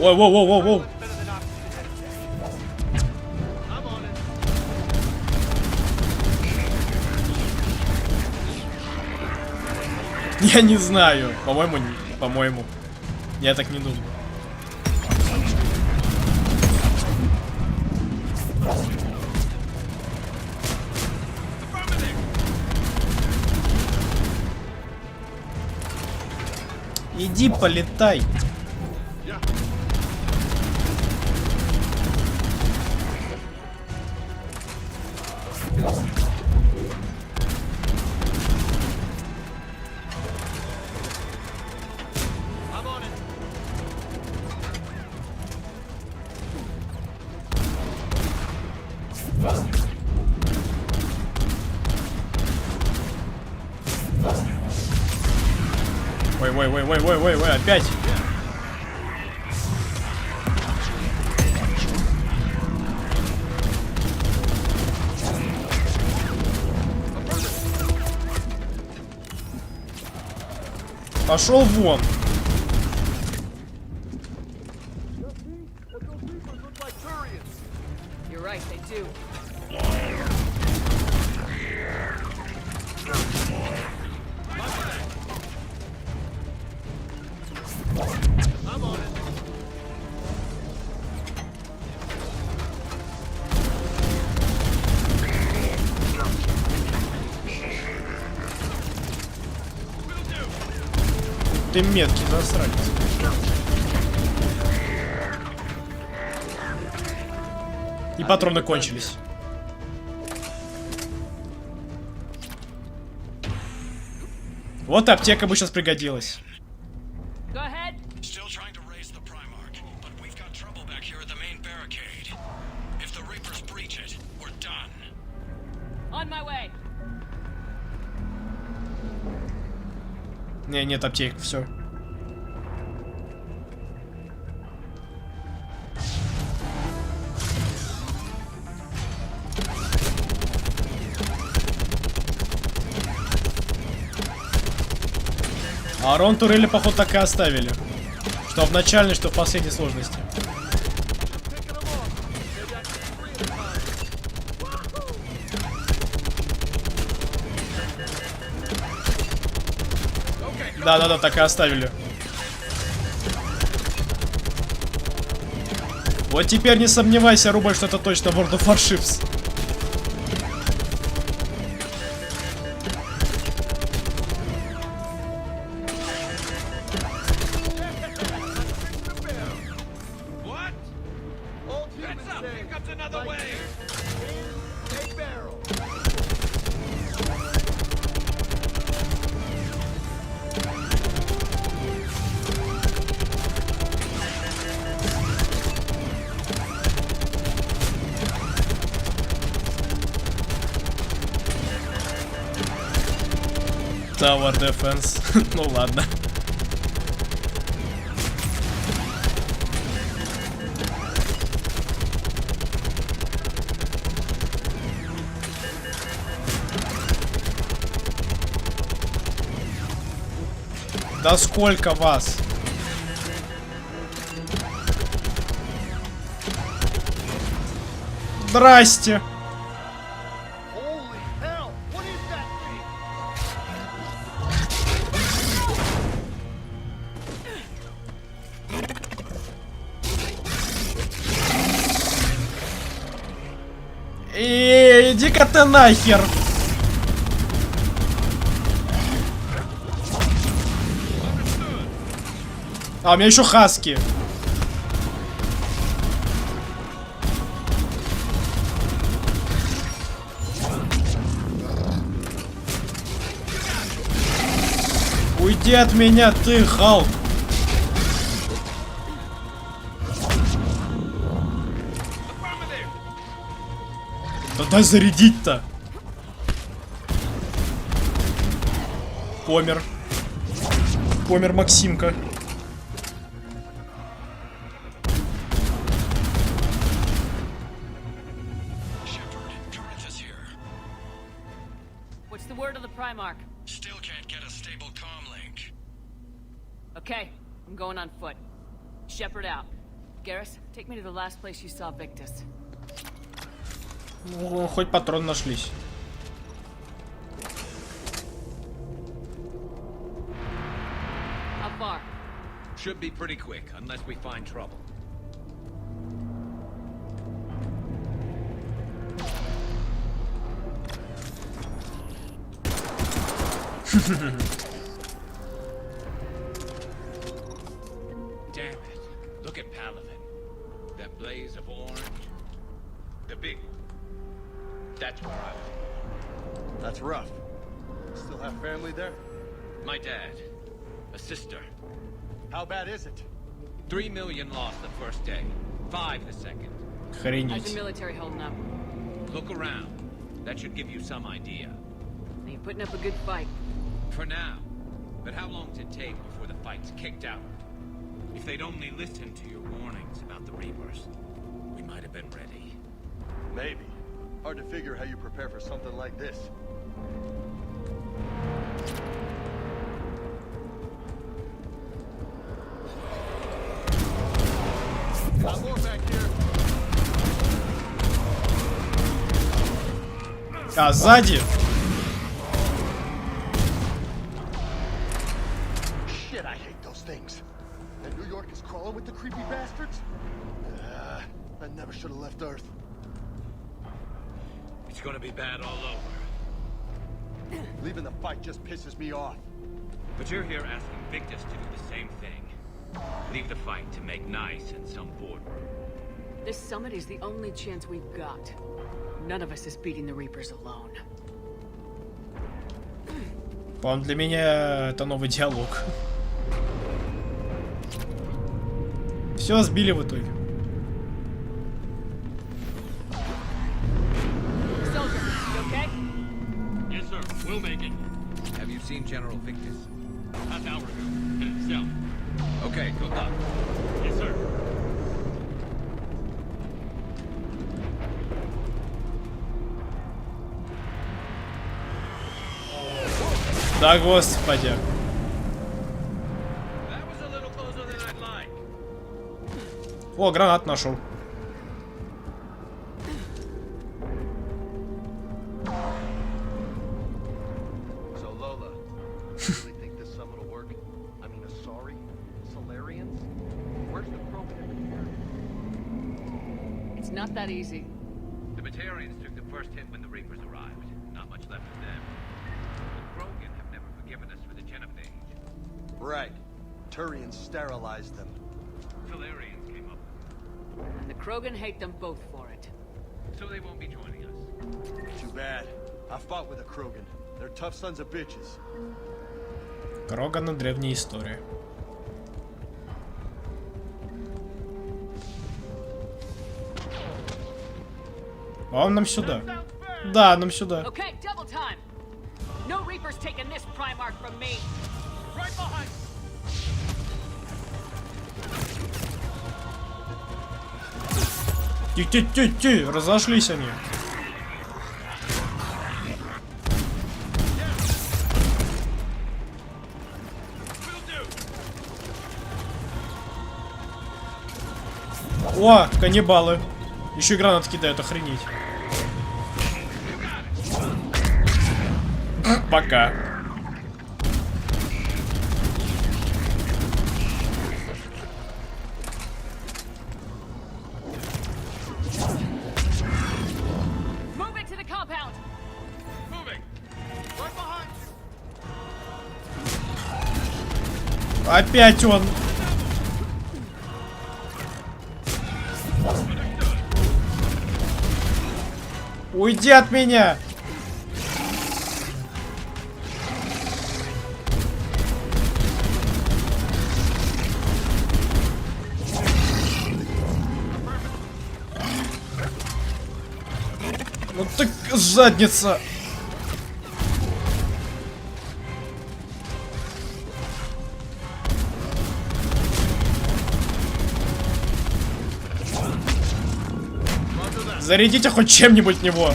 Ой, воу, воу, воу, воу.
I'm on it.
Я не знаю. По-моему, по-моему. Я так не думаю. Иди полетай. Ой, опять. Пошел вон.
You're right, they do.
I'm on it.
Ты меткий засранец. И патроны кончились. Вот аптека бы сейчас пригодилась.
Go ahead.
Still trying to raise the Primarch, but we've got trouble back here at the main barricade. If the Reapers breach it, we're done.
On my way.
Не, нет аптек, все. А Рон турели, походу, так и оставили. Что в начальной, что в последней сложности. Да, так и оставили. Вот теперь не сомневайся, Рубль, что это точно World of Warships. Tower Defense. Ну ладно. Да сколько вас? Здрасте. Иди-ка ты нахер! А, у меня еще хаски. Уйди от меня, ты, Халк. Да дай зарядить-то. Помер. Помер Максимка.
What's the word on the Primarch?
Still can't get a stable comm link.
Okay, I'm going on foot. Shepherd out. Garrus, take me to the last place you saw Victus.
Ну, хоть патрон нашлись.
How far?
Should be pretty quick, unless we find trouble. Damn it. Look at Palaven. That blaze of orange. The big one. That's where I was.
That's rough. Still have family there?
My dad. A sister.
How bad is it?
3 million lost the first day. 5 the second.
How's
Охренеть.
the military holding up?
Look around. That should give you some idea.
You're putting up a good fight.
For now. But how long does it take before the fight's kicked out? If they'd only listened to your warnings about the Reapers, we might have been ready.
Maybe. Hard to figure how you prepare for something like this. Got more back here.
А сзади?
Shit, I hate those things. And New York is crawling with the creepy bastards? I never should have left Earth.
It's gonna be bad all over.
Leaving the fight just pisses me off.
But you're here asking Victus to do the same thing. Leave the fight to make nice in some boardroom.
This summit is the only chance we've got. None of us is beating the Reapers alone.
По-моему, для меня это новый диалог. Все сбили в итоге.
Soldier, you okay?
Yes, sir. We'll make it.
Have you seen General Victus?
Half hour ago. Headed south.
Okay, good luck.
Yes, sir.
Да господи.
That was a little closer than I'd like.
О, гранат нашел.
So Lola, you really think this summit will work? I mean, Asari? Solarians? Where's the Krogan in the air?
It's not that easy.
The Batarians took the first hit when the Reapers arrived. Not much left of them. The Krogan have never forgiven us for the Genovese.
Right. Turians sterilized them.
Solarians came up,
And the Krogan hate them both for it.
so they won't be joining us.
Too bad. I fought with a Krogan. They're tough sons of bitches.
Крогана — древняя история. А он нам сюда. Да, нам сюда.
Okay, double time. No Reapers taking this Primarch from me.
Right behind.
Ти-ти-ти-ти, разошлись они. О, каннибалы. Еще и гранат кидают, охренеть. Пока.
Moving to the compound.
Moving!
Right behind you.
Опять он. Уйди от меня! Ну так задница! Зарядите хоть чем-нибудь в него.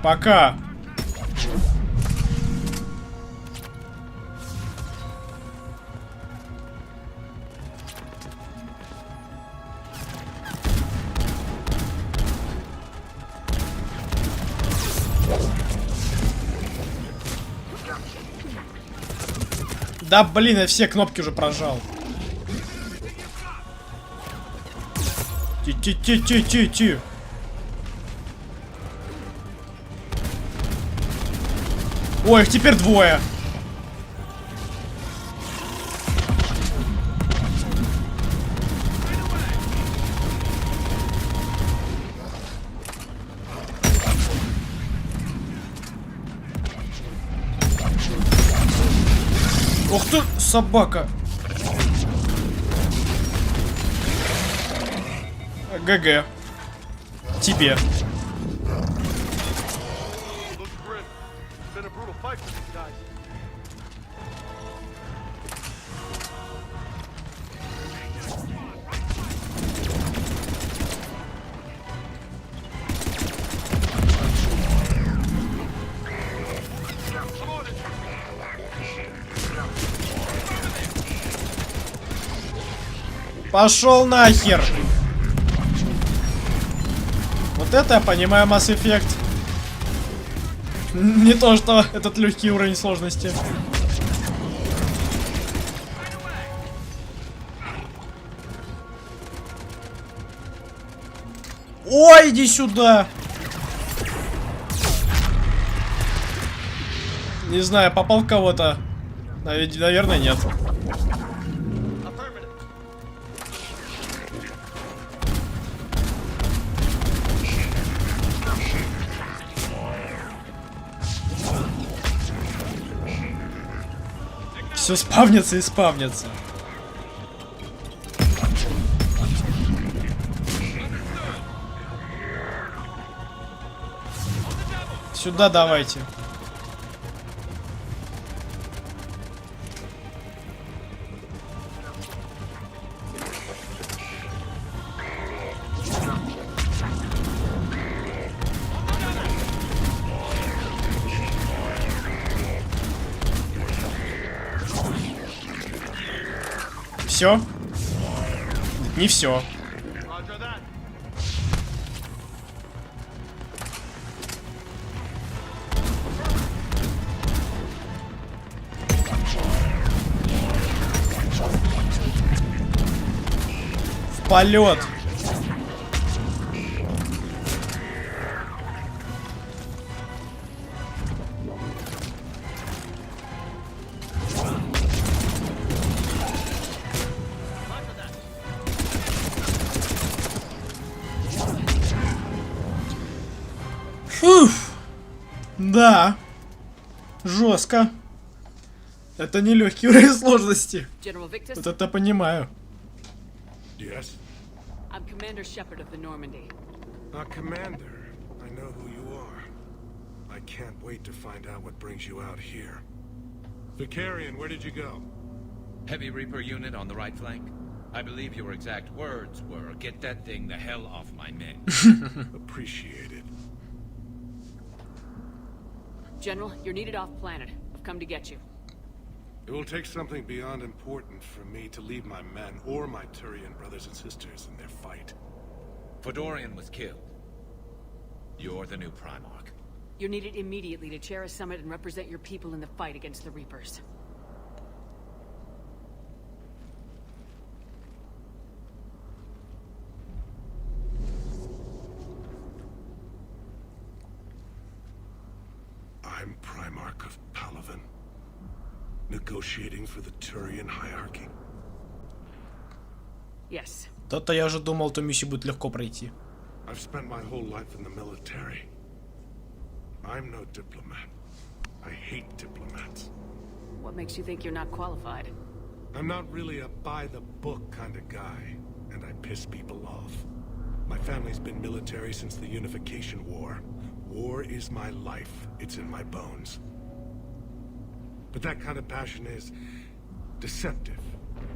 Пока. Да блин, я все кнопки уже прожал. Ти-ти-ти-ти-ти-ти. Ой, их теперь двое. Ух ты, собака. ГГ. Тебе. Пошел нахер! Вот это я понимаю, Mass Effect. Не то, что этот легкий уровень сложности. Ой, иди сюда! Не знаю, попал в кого-то. Наверное, нет. Все спавнится и спавнится. Сюда давайте. Все? Не все. В полет. Фуф. Да. Жестко. Это не легкий уровень сложности. Вот это понимаю.
Yes?
I'm Commander Shepard of the Normandy.
Commander, I know who you are. I can't wait to find out what brings you out here. Vicarian, where did you go?
Heavy Reaper unit on the right flank. I believe your exact words were, "Get that thing the hell off my men."
Appreciated.
General, you're needed off planet. I've come to get you.
It will take something beyond important for me to leave my men or my Turian brothers and sisters in their fight.
Fedorian was killed. You're the new Primarch.
You're needed immediately to chair a summit and represent your people in the fight against the Reapers.
I'm Primarch of Palaven, negotiating for the Turian hierarchy.
Yes.
То-то я уже думал, эту миссию будет легко пройти.
I've spent my whole life in the military. I'm no diplomat. I hate diplomats.
What makes you think you're not qualified?
I'm not really a by-the-book kind of guy, and I piss people off. My family's been military since the Unification War. War is my life. It's in my bones. But that kind of passion is Deceptive.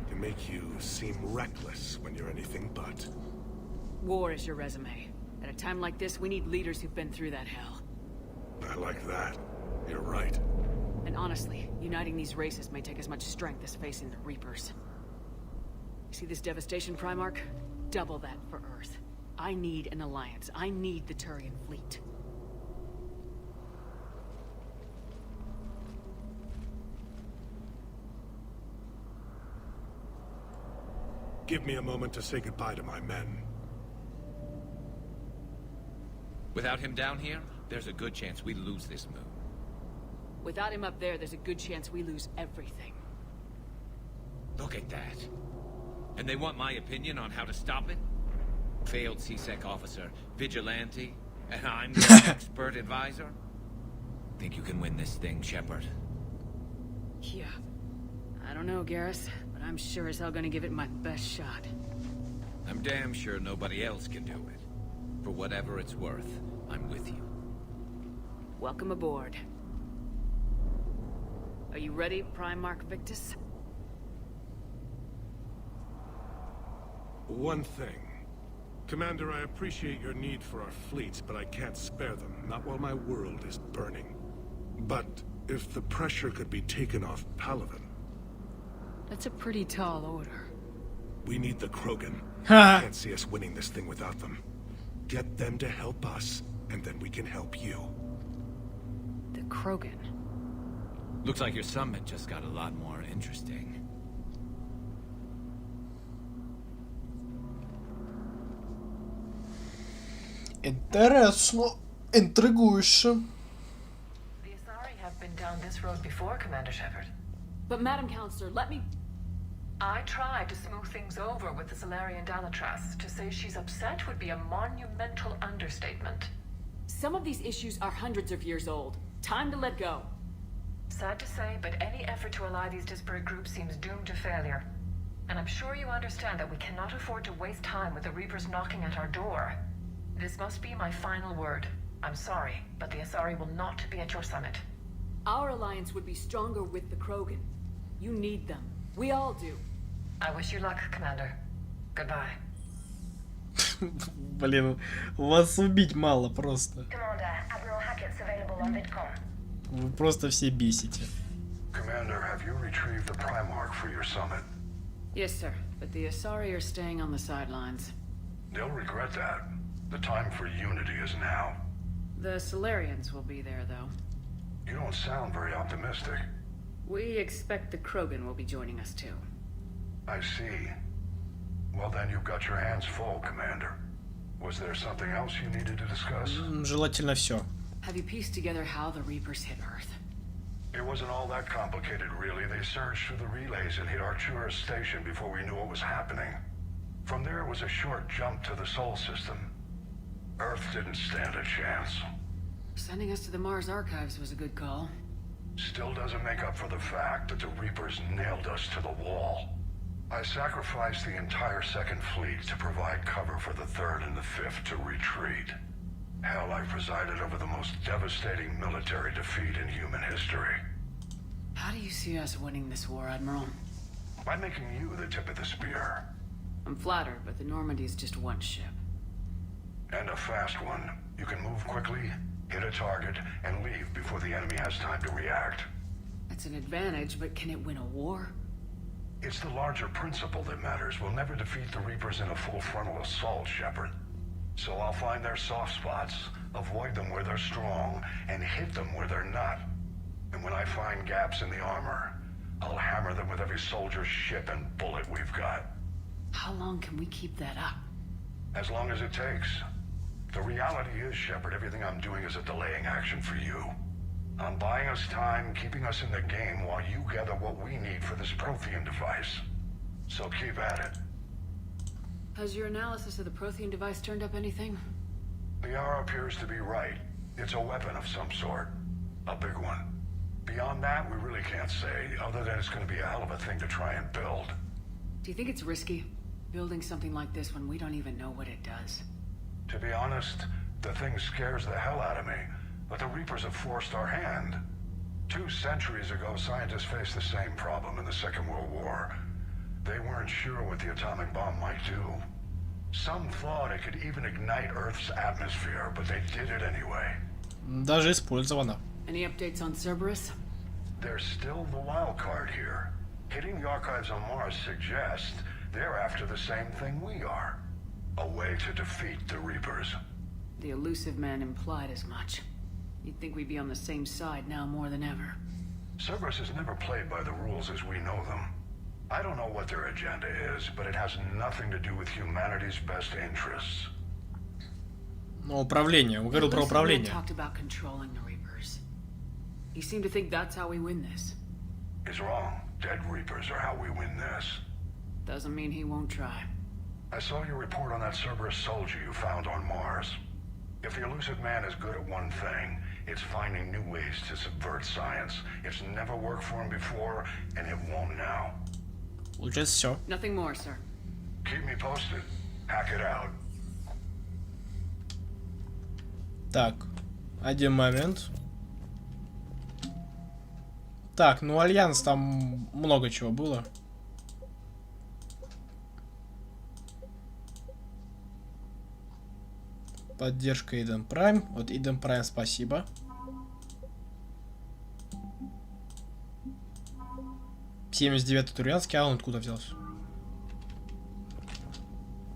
Can make you seem reckless when you're anything but.
War is your resume. At a time like this, we need leaders who've been through that hell.
I like that. You're right.
And honestly, uniting these races may take as much strength as facing the Reapers. See this devastation, Primarch? Double that for Earth. I need an alliance. I need the Turian fleet.
Give me a moment to say goodbye to my men.
Without him down here, there's a good chance we lose this moon.
Without him up there, there's a good chance we lose everything.
Look at that. And they want my opinion on how to stop it? Failed CSEC officer, vigilante, and I'm the expert advisor? Think you can win this thing, Shepard?
Yeah. I don't know, Garrus, but I'm sure as hell gonna give it my best shot.
I'm damn sure nobody else can do it. For whatever it's worth, I'm with you.
Welcome aboard. Are you ready, Primarch Victus?
One thing. Commander, I appreciate your need for our fleets, but I can't spare them, not while my world is burning. But if the pressure could be taken off Palaven...
That's a pretty tall order.
We need the Krogan. I can't see us winning this thing without them. Get them to help us, and then we can help you.
The Krogan?
Looks like your summit just got a lot more interesting.
Интересно. Интригующе.
The Asari have been down this road before, Commander Shepard.
But Madam Counselor, let me...
I tried to smooth things over with the Salarian Dalatras. To say she's upset would be a monumental understatement.
Some of these issues are hundreds of years old. Time to let go.
Sad to say, but any effort to ally these disparate groups seems doomed to failure. And I'm sure you understand that we cannot afford to waste time with the Reapers knocking at our door. This must be my final word. I'm sorry, but the Asari will not be at your summit.
Our alliance would be stronger with the Krogan. You need them. We all do.
I wish you luck, Commander. Goodbye.
Блин, вас убить мало просто. Вы просто все бесите.
Commander, have you retrieved the Primarch for your summit?
Yes, sir. But the Asari are staying on the sidelines.
They'll regret that. The time for unity is now.
The Solarians will be there, though.
You don't sound very optimistic.
We expect the Krogan will be joining us, too.
I see. Well, then you've got your hands full, Commander. Was there something else you needed to discuss?
Желательно все.
Have you pieced together how the Reapers hit Earth?
It wasn't all that complicated, really. They surged through the relays and hit Artura's station before we knew what was happening. From there, it was a short jump to the Sol system. Earth didn't stand a chance.
Sending us to the Mars Archives was a good call.
Still doesn't make up for the fact that the Reapers nailed us to the wall. I sacrificed the entire Second Fleet to provide cover for the Third and the Fifth to retreat. Hell, I presided over the most devastating military defeat in human history.
How do you see us winning this war, Admiral?
By making you the tip of the spear.
I'm flattered, but the Normandy's just one ship.
And a fast one. You can move quickly, hit a target, and leave before the enemy has time to react.
That's an advantage, but can it win a war?
It's the larger principle that matters. We'll never defeat the Reapers in a full frontal assault, Shepard. So I'll find their soft spots, avoid them where they're strong, and hit them where they're not. And when I find gaps in the armor, I'll hammer them with every soldier, ship, and bullet we've got.
How long can we keep that up?
As long as it takes. The reality is, Shepard, everything I'm doing is a delaying action for you. I'm buying us time, keeping us in the game while you gather what we need for this Prothean device. So keep at it.
Has your analysis of the Prothean device turned up anything?
The R appears to be right. It's a weapon of some sort. A big one. Beyond that, we really can't say, other than it's going to be a hell of a thing to try and build.
Do you think it's risky, building something like this when we don't even know what it does?
To be honest, the thing scares the hell out of me, but the Reapers have forced our hand. 2 centuries ago, scientists faced the same problem in the Second World War. They weren't sure what the atomic bomb might do. Some thought it could even ignite Earth's atmosphere, but they did it anyway.
Даже использовано.
Any updates on Cerberus?
There's still the wild card here. Hitting the archives on Mars suggests they're after the same thing we are. A way to defeat the Reapers.
The elusive man implied as much. You'd think we'd be on the same side now more than ever.
Cerberus has never played by the rules as we know them. I don't know what their agenda is, but it has nothing to do with humanity's best interests.
Но управление. Он говорил про управление.
Talked about controlling the Reapers. He seemed to think that's how we win this.
He's wrong. Dead Reapers are how we win this.
Doesn't mean he won't try.
I saw your report on that Cerberus soldier you found on Mars. If the elusive man is good at one thing, it's finding new ways to subvert science. It's never worked for him before, and it won't now.
Just все.
Nothing more, sir.
Keep me posted. Hack it out.
Так, один момент. Так, ну Альянс там много чего было. Поддержка Eden Prime. Вот Eden Prime спасибо. $79 турецкий, а он откуда взялся?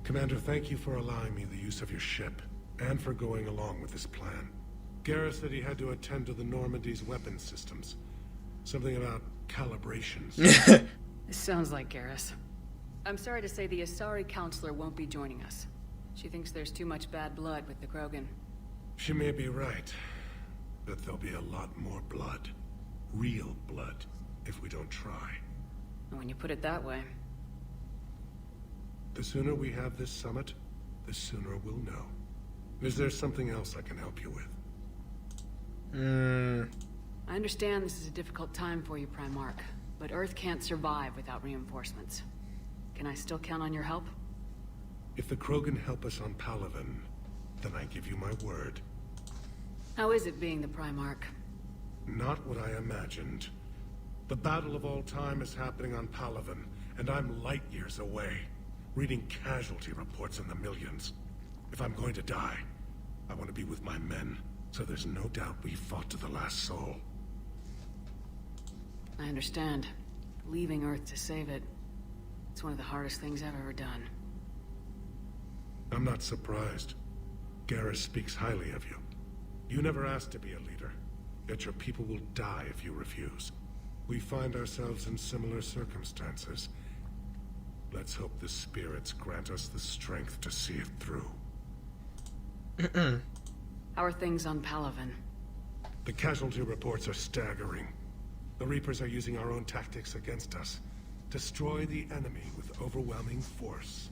Commander, thank you for allowing me the use of your ship, and for going along with this plan. Garrus said he had to attend to the Normandy's weapons systems. Something about calibrations.
This sounds like Garrus. I'm sorry to say the Asari counselor won't be joining us. She thinks there's too much bad blood with the Krogan.
She may be right, but there'll be a lot more blood. Real blood, if we don't try.
When you put it that way.
The sooner we have this summit, the sooner we'll know. Is there something else I can help you with?
I understand this is a difficult time for you, Primarch, but Earth can't survive without reinforcements. Can I still count on your help?
If the Krogan help us on Palaven, then I give you my word.
How is it being the Primarch?
Not what I imagined. The battle of all time is happening on Palaven, and I'm light years away, reading casualty reports in the millions. If I'm going to die, I want to be with my men, so there's no doubt we fought to the last soul.
I understand. Leaving Earth to save it. It's one of the hardest things I've ever done.
I'm not surprised. Garrus speaks highly of you. You never asked to be a leader, yet your people will die if you refuse. We find ourselves in similar circumstances. Let's hope the spirits grant us the strength to see it through.
How are things on Palaven?
The casualty reports are staggering. The Reapers are using our own tactics against us. Destroy the enemy with overwhelming force.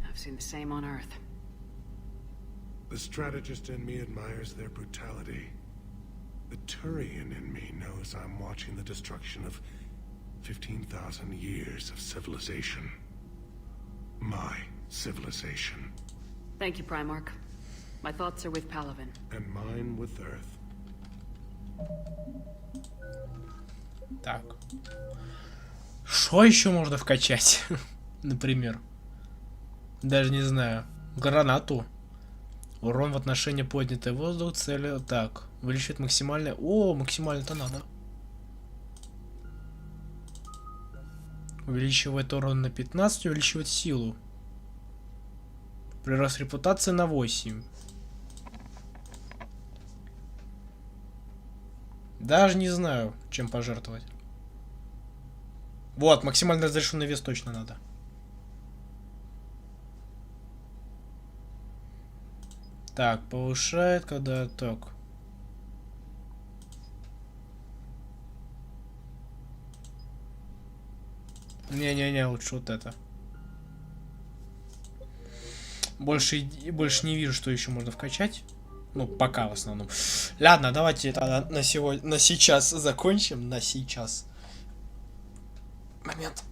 I've seen the same on Earth.
The strategist in me admires their brutality. The Turian in me knows I'm watching the destruction of 15,000 years of civilization. My civilization.
Thank you, Primarch. My thoughts are with Palaven.
And mine with Earth.
Так. Что еще можно вкачать? Например. Даже не знаю. Гранату. Урон в отношении поднятой воздух цели. Так. Увеличивает максимальное. О, максимально-то надо. Увеличивает урон на 15, увеличивает силу. Прирост репутации на 8. Даже не знаю, чем пожертвовать. Вот, максимально разрешенный вес точно надо. Так, повышает, когда так. Не-не-не, лучше вот это. Больше не вижу, что еще можно вкачать. Ну, пока в основном. Ладно, давайте это на сейчас закончим. На сейчас. Момент.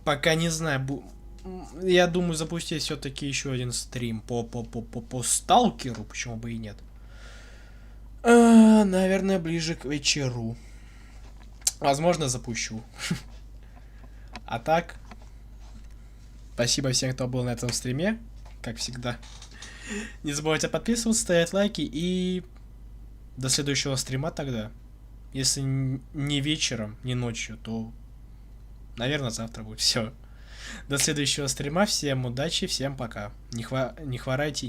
Пока не знаю. Я думаю запустить все-таки еще один стрим по сталкеру. Почему бы и нет. Наверное, ближе к вечеру. Возможно, запущу. А так, спасибо всем, кто был на этом стриме, как всегда. Не забывайте подписываться, ставить лайки и до следующего стрима тогда. Если не вечером, не ночью, то, наверное, завтра будет. Все. До следующего стрима. Всем удачи, всем пока. Не хворайте.